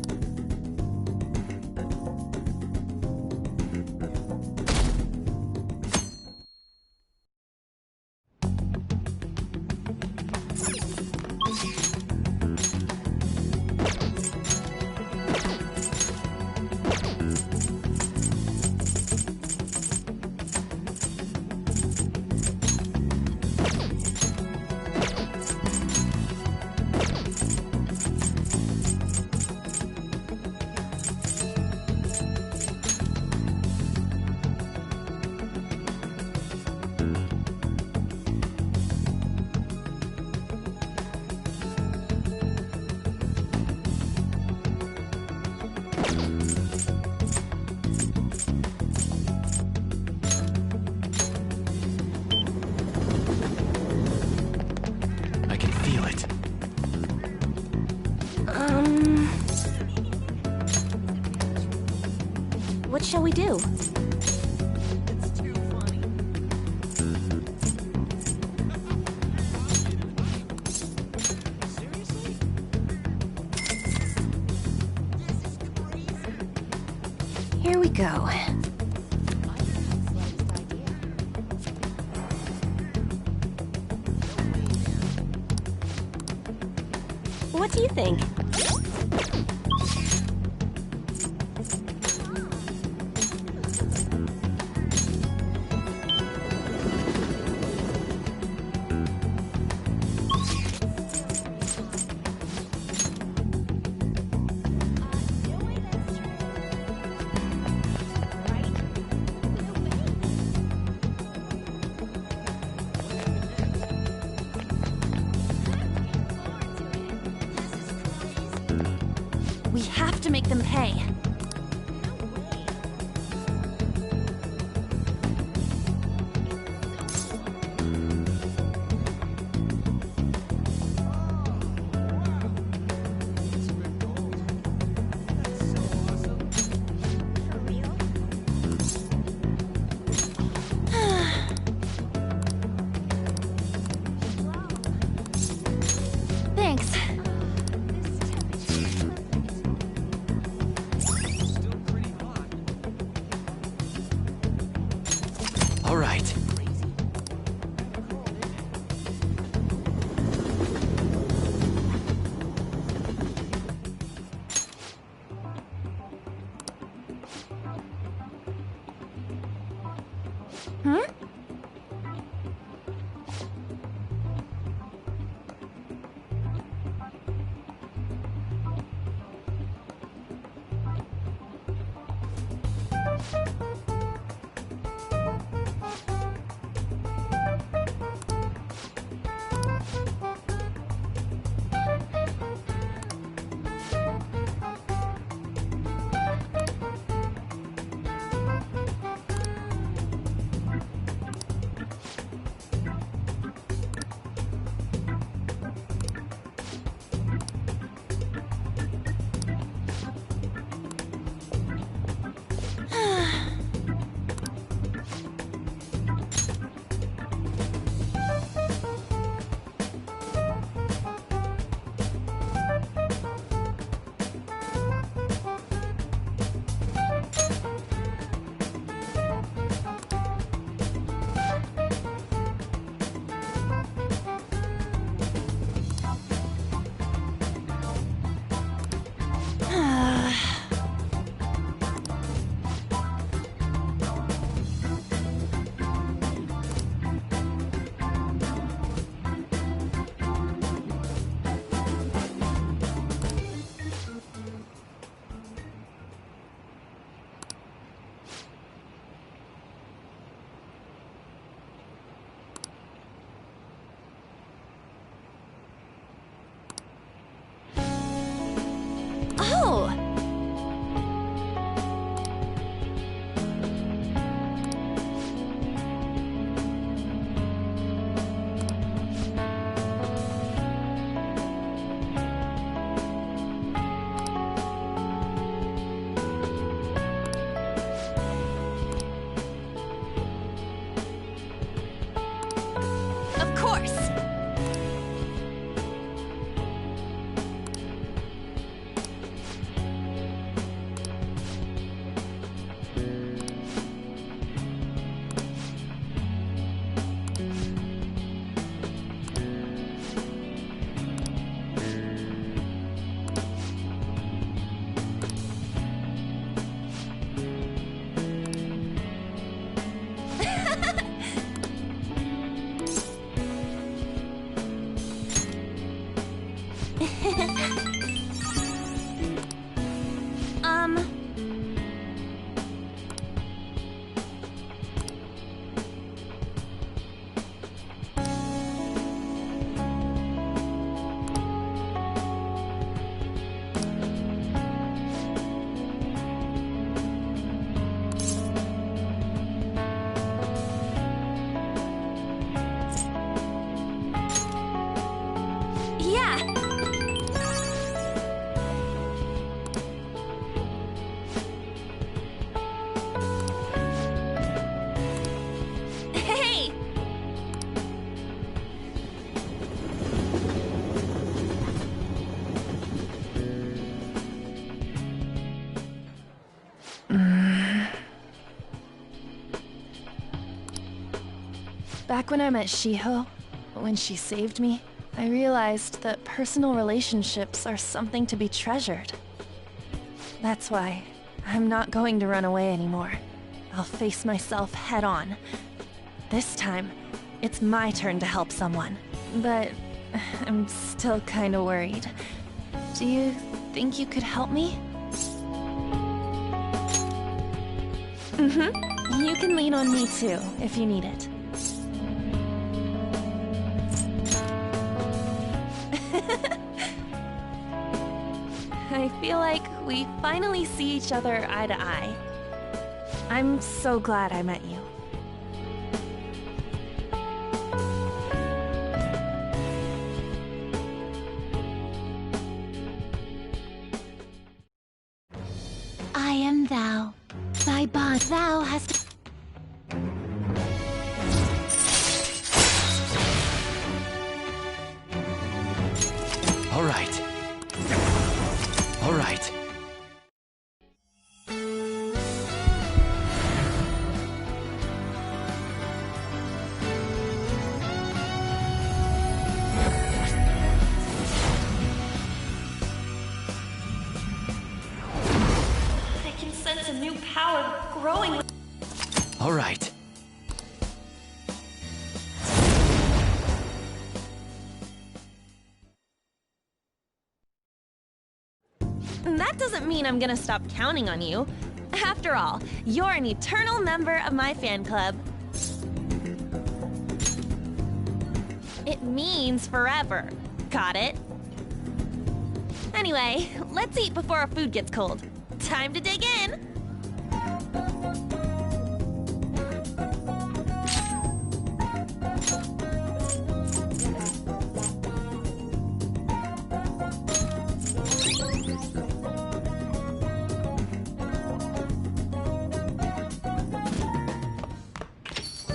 I can feel it. What shall we do? Here we go. What do you think? We have to make them pay. Back when I met Shiho, when she saved me, I realized that personal relationships are something to be treasured. That's why I'm not going to run away anymore. I'll face myself head on. This time, it's my turn to help someone. But I'm still kinda worried. Do you think you could help me? You can lean on me too, if you need it. I feel like we finally see each other eye to eye. I'm so glad I met you. I am thou. Thy bond thou hast... All right. All right. I can sense a new power growing. All right. That doesn't mean I'm gonna stop counting on you. After all, you're an eternal member of my fan club. It means forever. Got it? Anyway, let's eat before our food gets cold. Time to dig in!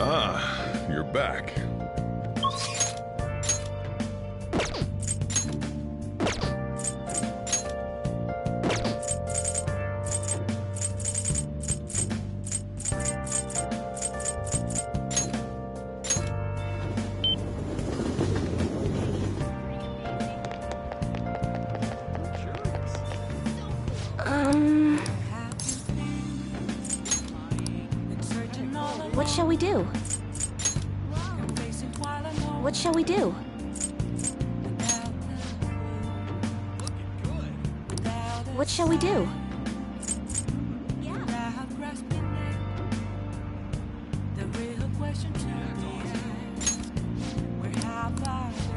Ah, you're back. What shall we do? What shall we do? What shall we do?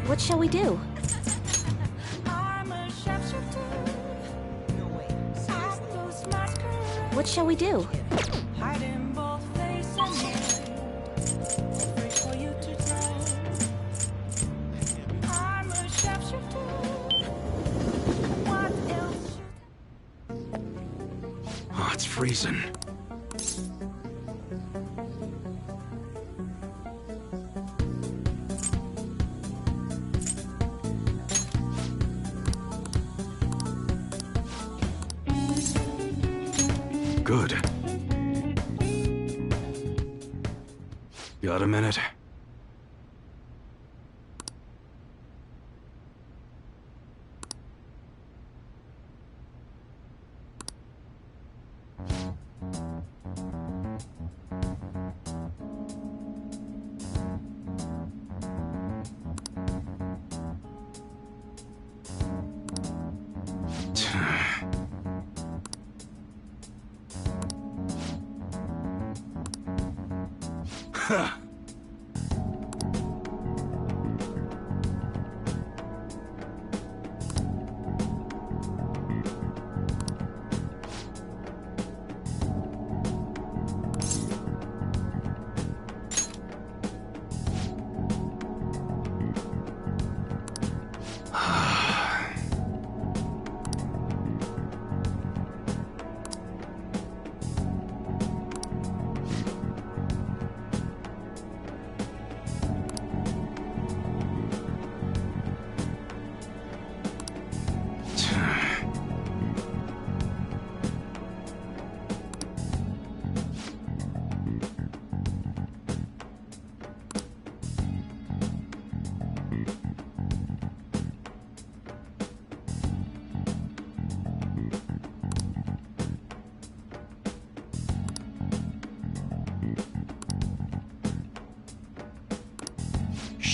What shall we do? What shall we do? Oh, it's freezing. Good. Got a minute? Huh.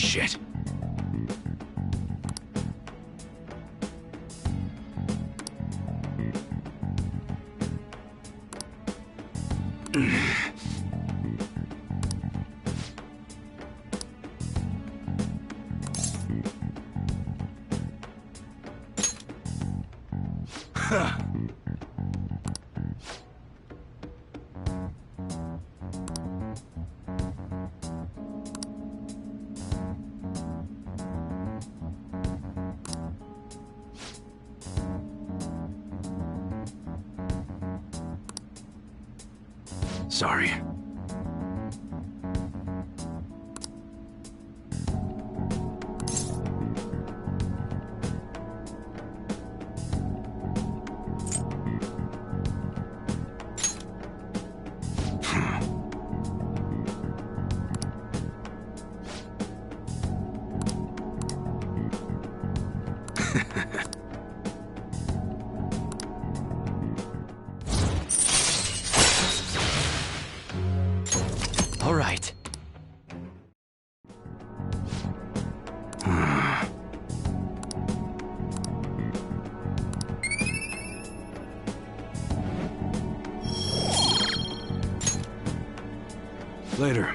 Shit. Sorry. All right. Later.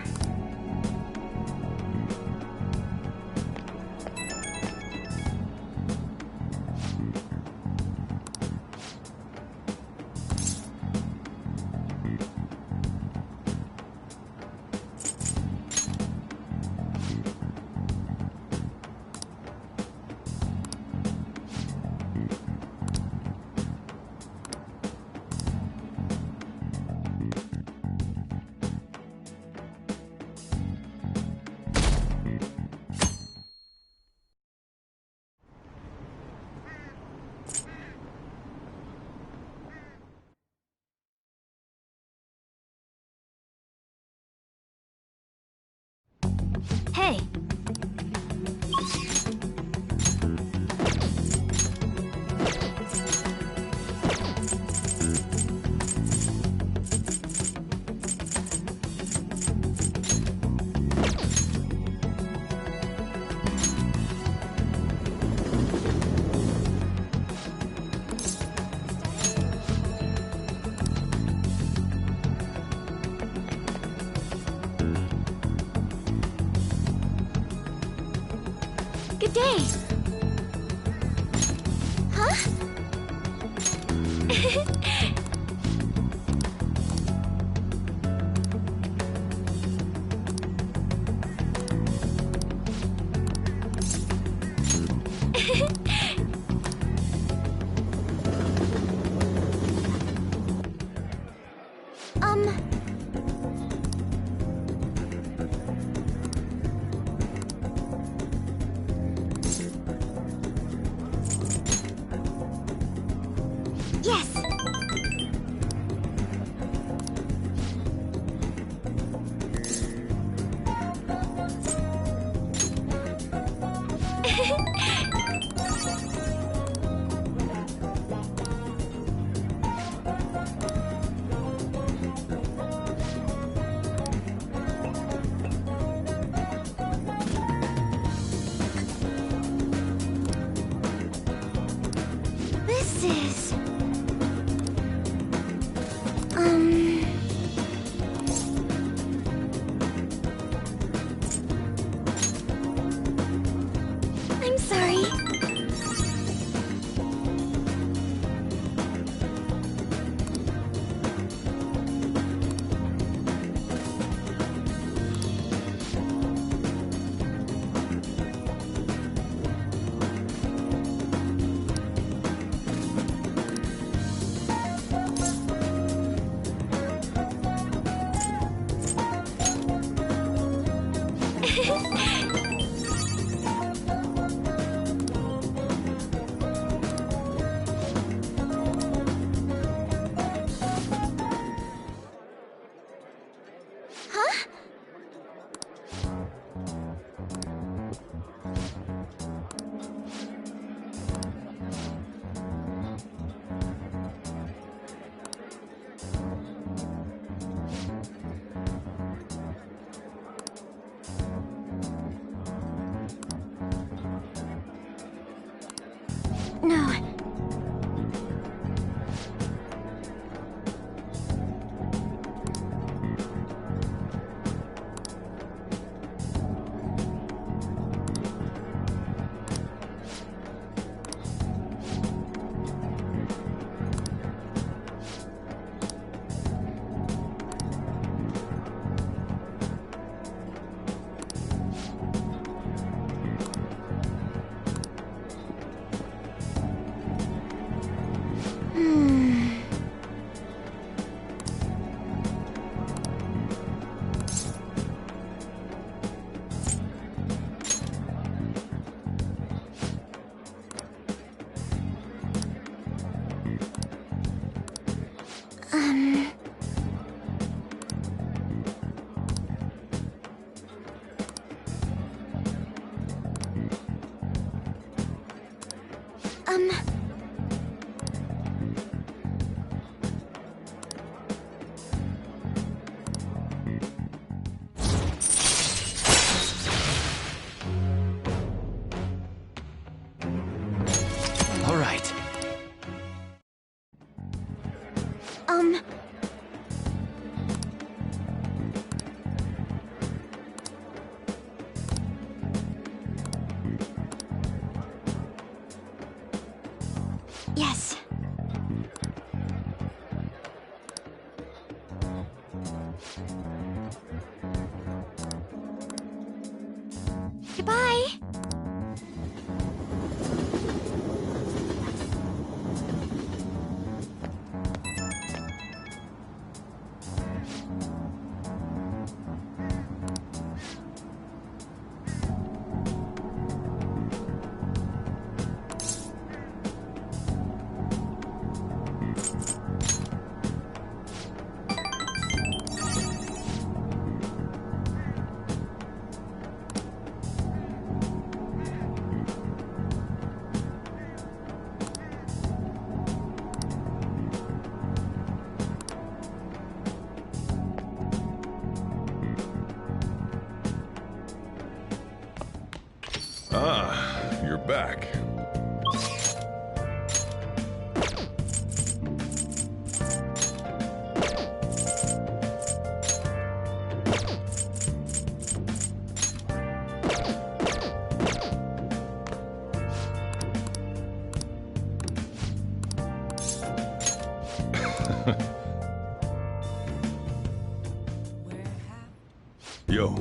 Hey! Good day. Huh? Yes! This is... I'm All right. Yes. Goodbye. Ah, you're back. Yo.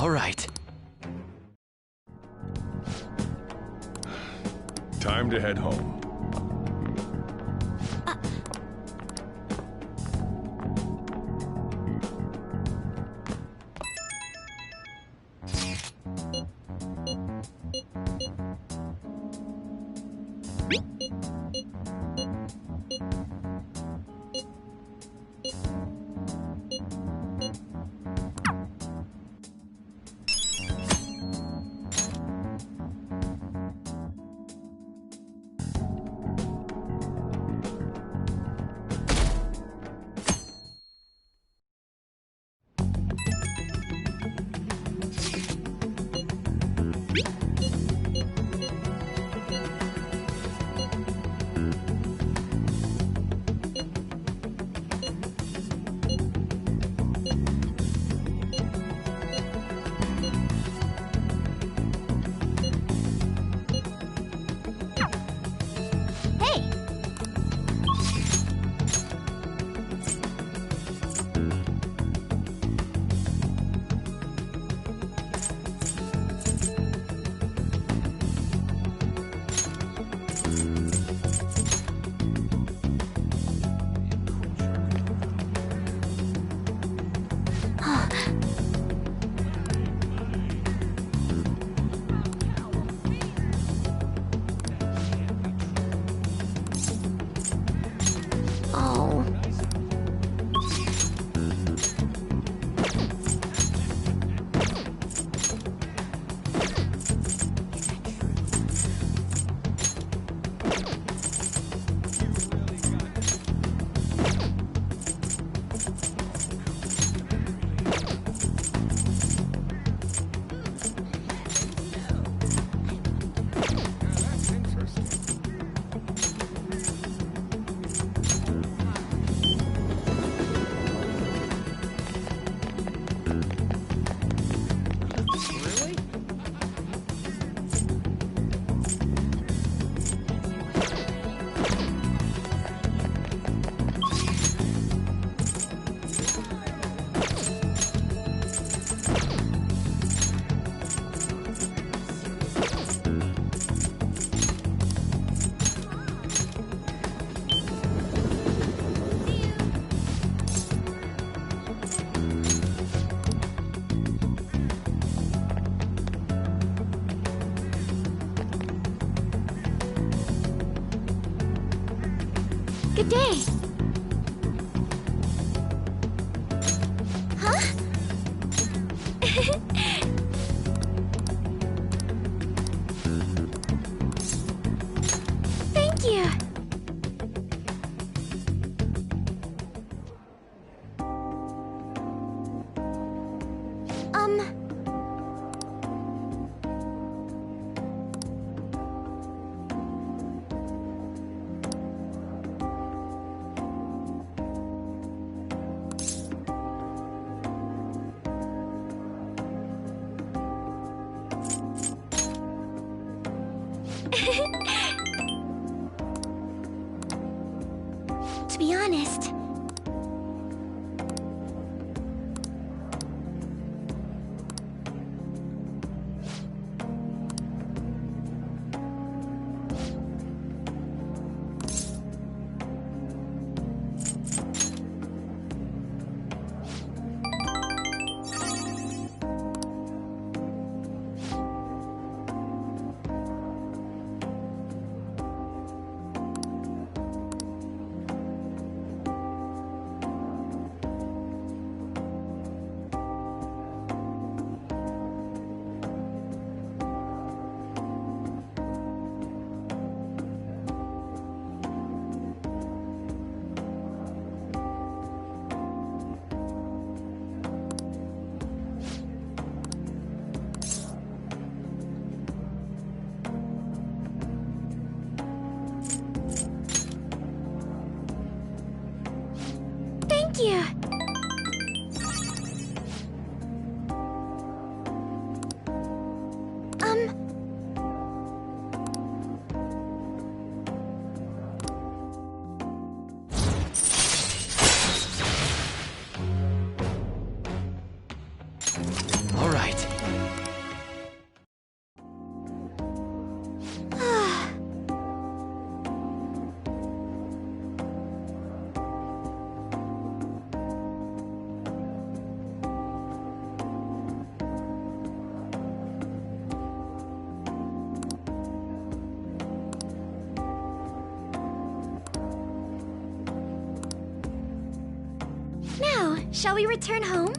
All right. Time to head home. Good day. Huh? Thank you. To be honest, thank you. All right. Now, shall we return home?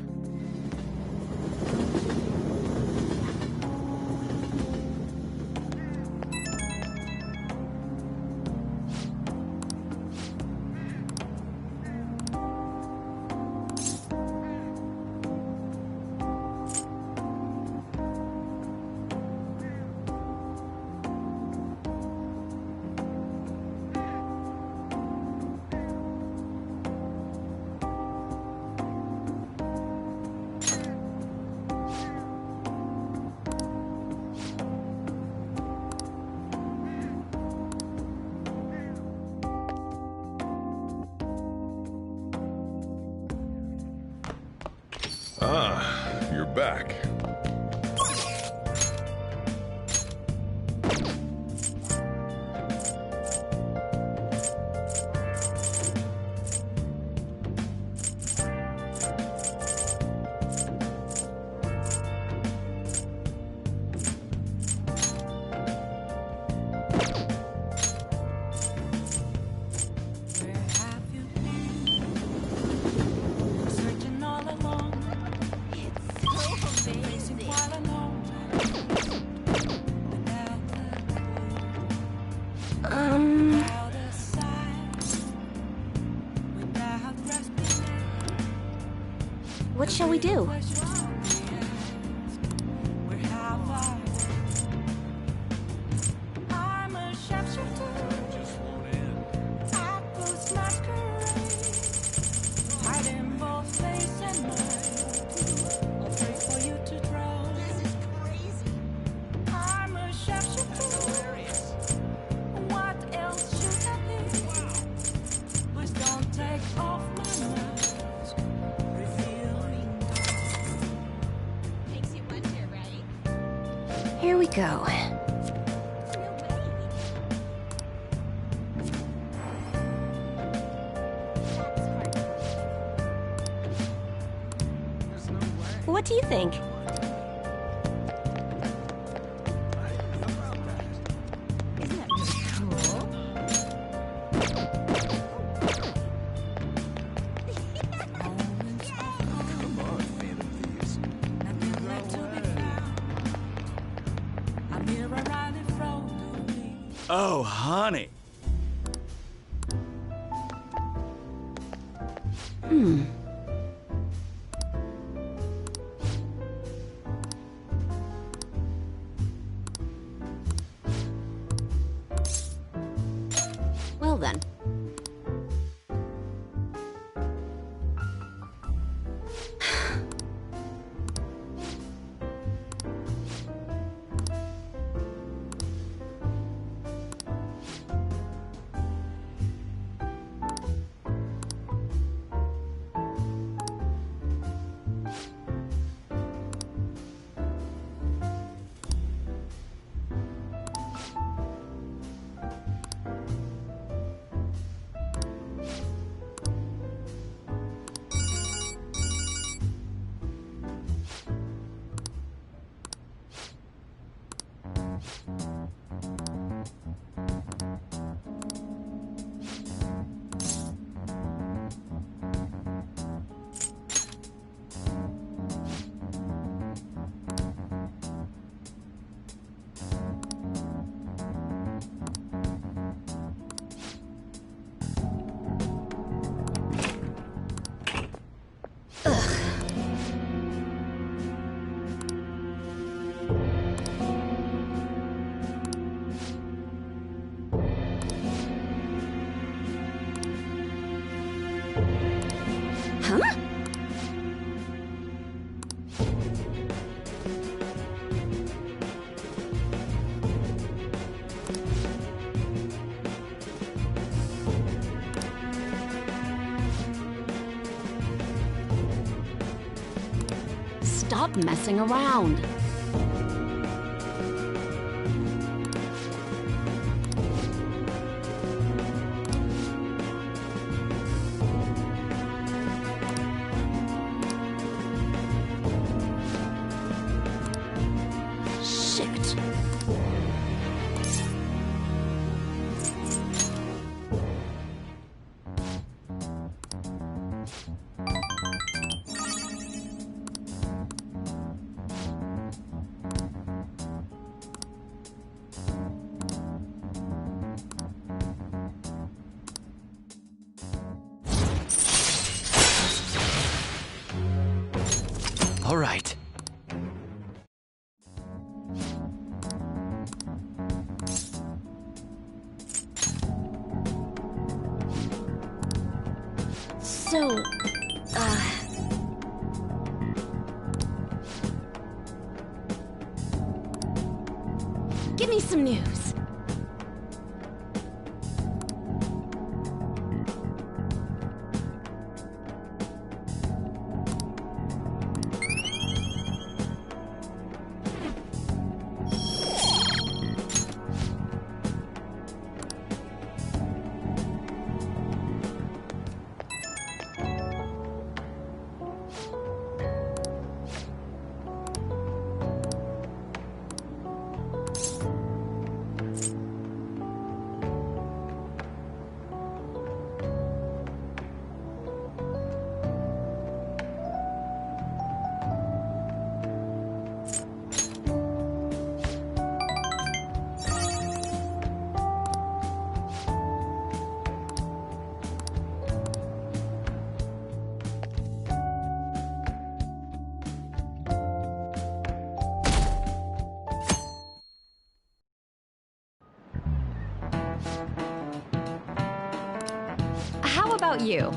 Ah, you're back. Searching all along. Racing while alone. Without a sign. Without grasping. What shall we do? Where have I? I'm a sharpshooter. I post masquerade. Hiding both face and mind. Afraid for you to drown. This is crazy. I'm a sharpshooter. What else should I be? Please don't take off my mask. Revealing Makes you wonder, right? Here we go. What do you think? Isn't that really cool? Hear a Riley flow to me. Oh, honey. Well then. Stop messing around. Shit. All right. So, give me some news. How about you?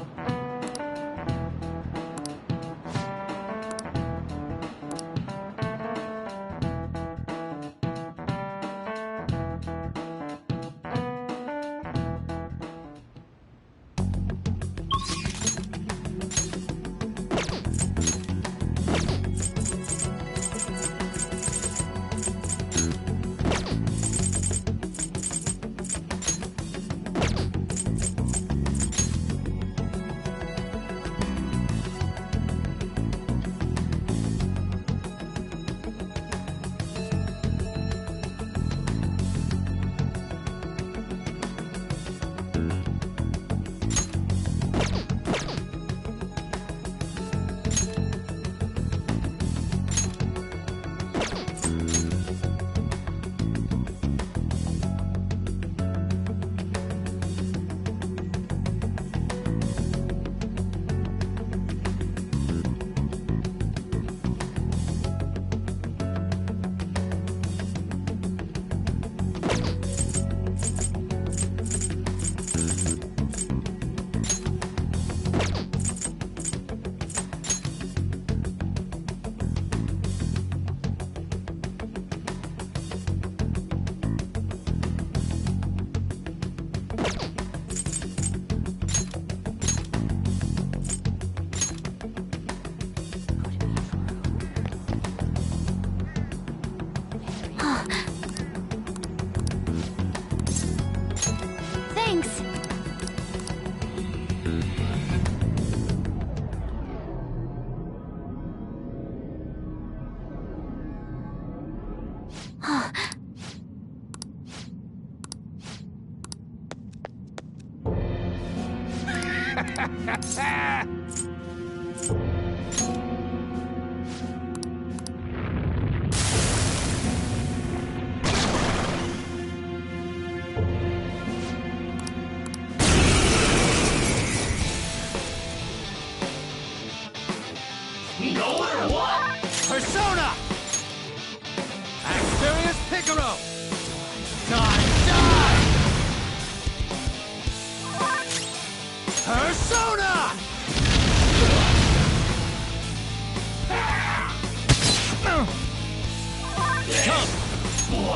Persona! Axterius Picaro! Die! Persona! Come!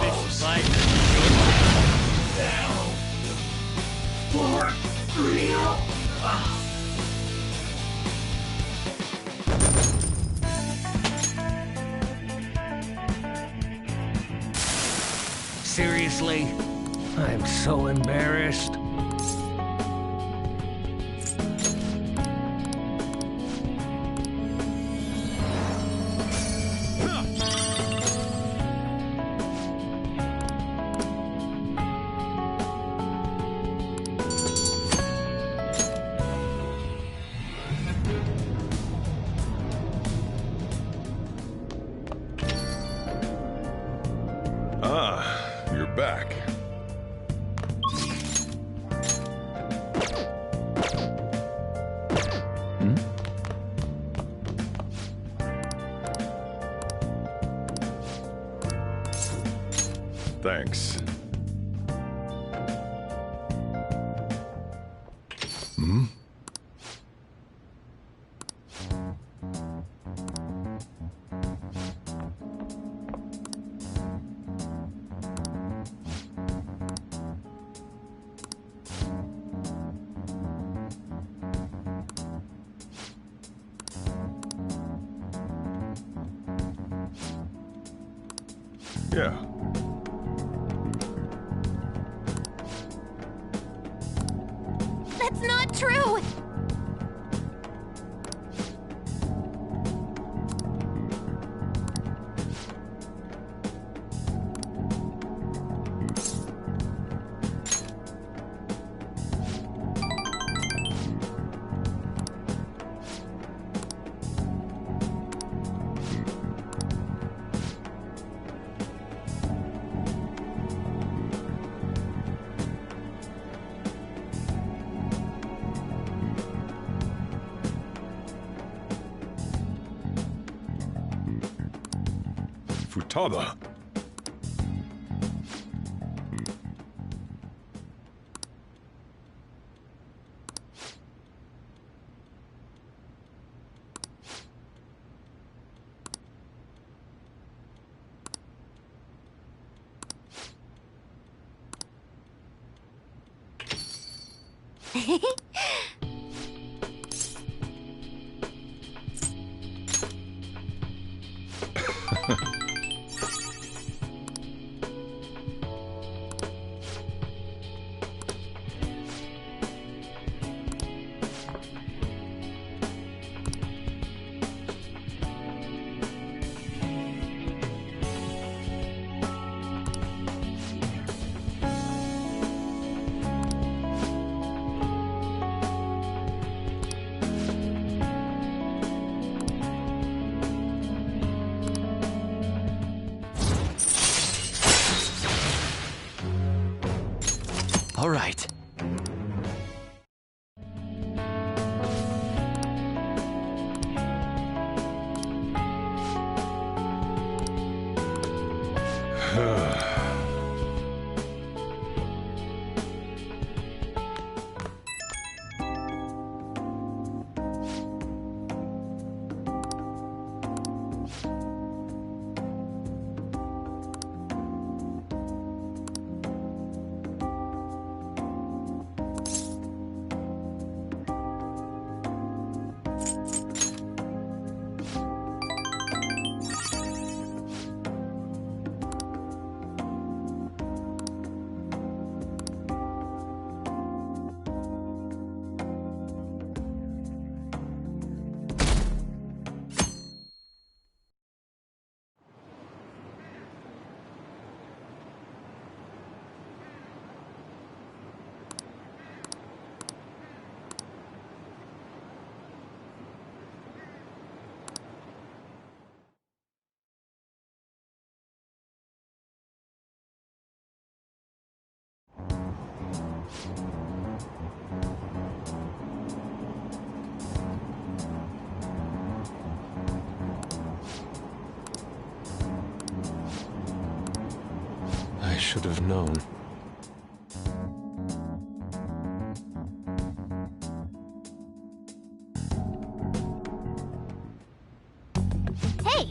This is like down. For real? Seriously? I'm so embarrassed. You're back. Thanks. Hmm? Yeah. That's not true! Futada. All right. I should have known. Hey!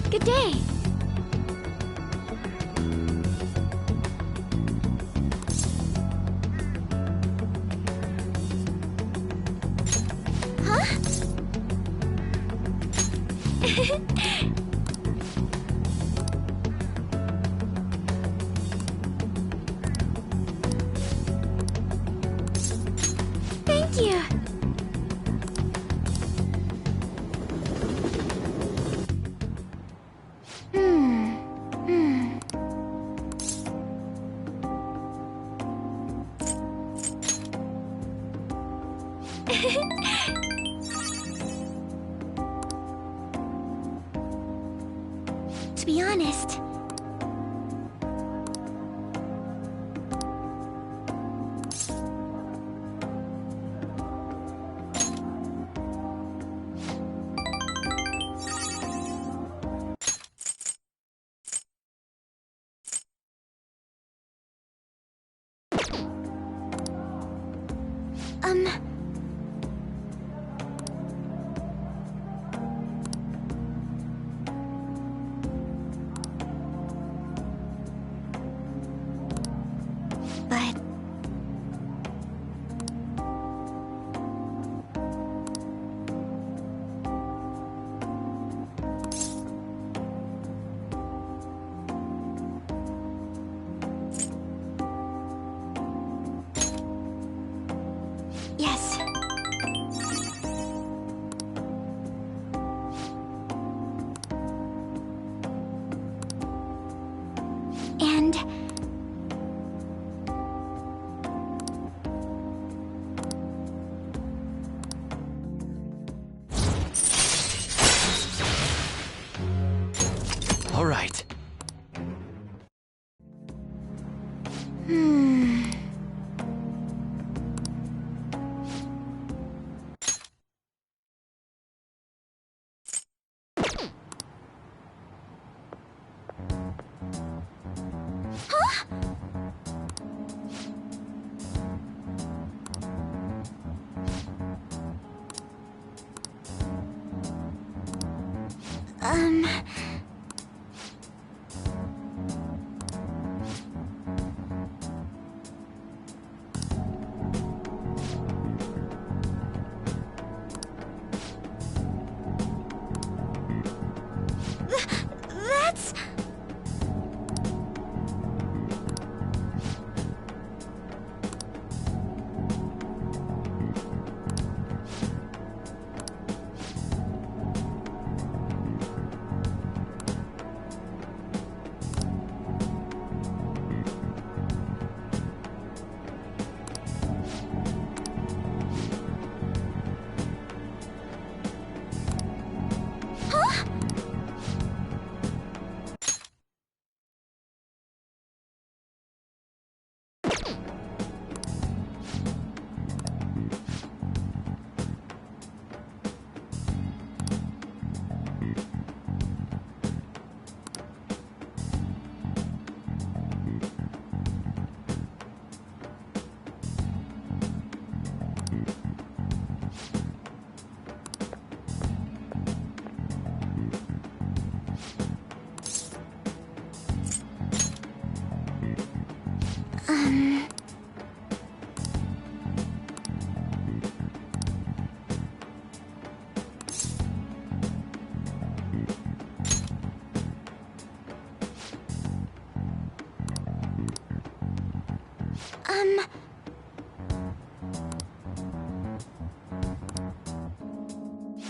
Good day. Huh? Thank you. To be honest, but yes. And All right. Huh?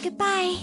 Goodbye.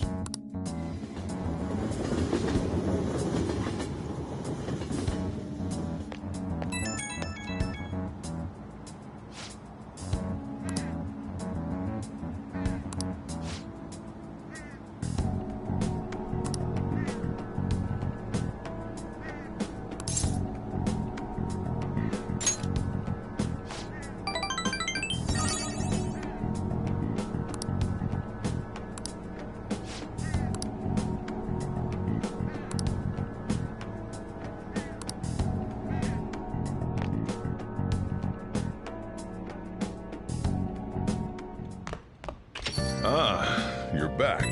Ah, you're back.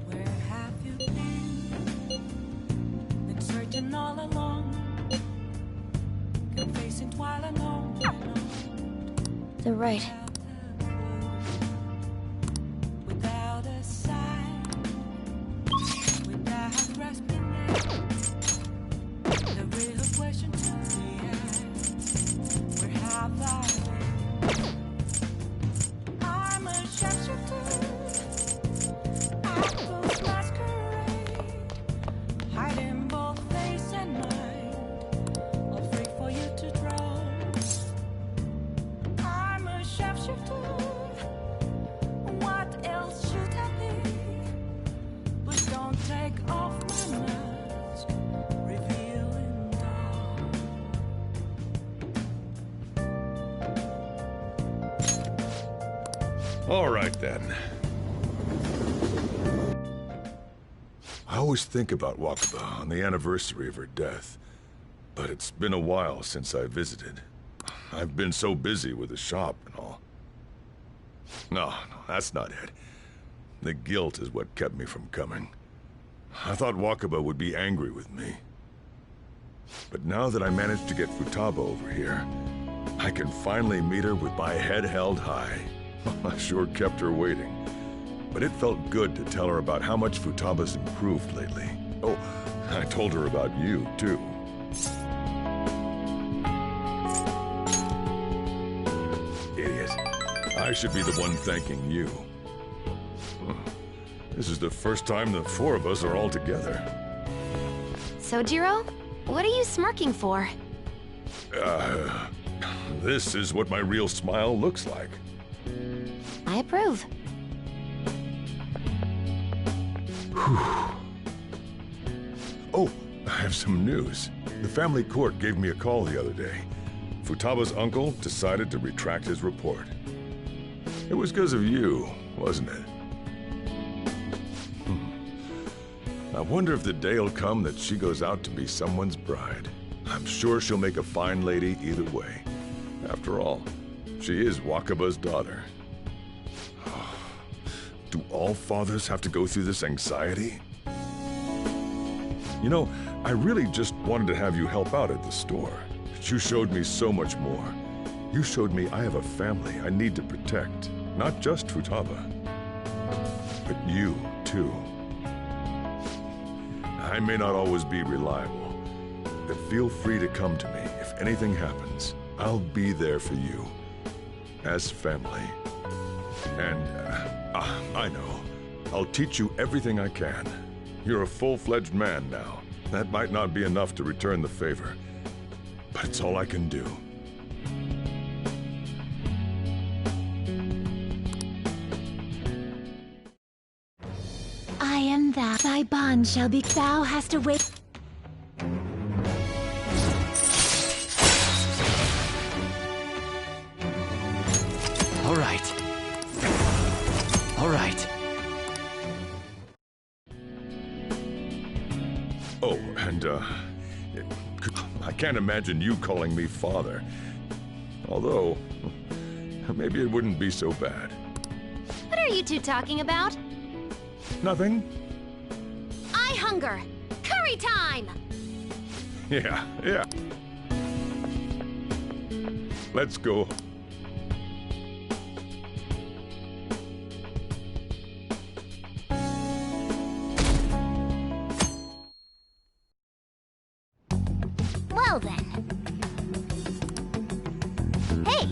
Where have you been? Been searching all along, confessing while alone. They're right. Without a sign, without grasping it, the real question to the end: where have I been? I'm a sharpshooter. I close masquerade, hiding both face and mind, afraid for you to draw. I'm a sharpshooter. What else should I be? But don't take off my mask, revealing dawn. All right, then. I always think about Wakaba on the anniversary of her death, but it's been a while since I visited. I've been so busy with the shop and all. No, that's not it. The guilt is what kept me from coming. I thought Wakaba would be angry with me. But now that I managed to get Futaba over here, I can finally meet her with my head held high. I sure kept her waiting. But it felt good to tell her about how much Futaba's improved lately. Oh, I told her about you, too. Idiot. I should be the one thanking you. This is the first time the four of us are all together. Sojiro, what are you smirking for? This is what my real smile looks like. I approve. Oh, I have some news. The family court gave me a call the other day. Futaba's uncle decided to retract his report. It was because of you, wasn't it? I wonder if the day'll come that she goes out to be someone's bride. I'm sure she'll make a fine lady either way. After all, she is Wakaba's daughter. Do all fathers have to go through this anxiety? You know, I really just wanted to have you help out at the store. But you showed me so much more. You showed me I have a family I need to protect. Not just Futaba, but you, too. I may not always be reliable, but feel free to come to me if anything happens. I'll be there for you, as family. And, I know. I'll teach you everything I can. You're a full-fledged man now. That might not be enough to return the favor, but it's all I can do. I am thou. Thy bond shall be. Thou hast to wait. All right. All right. Oh, and, I can't imagine you calling me father. Although, maybe it wouldn't be so bad. What are you two talking about? Nothing. longer. Curry time! Yeah. Let's go. Well then. Hey!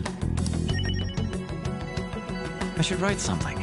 I should write something.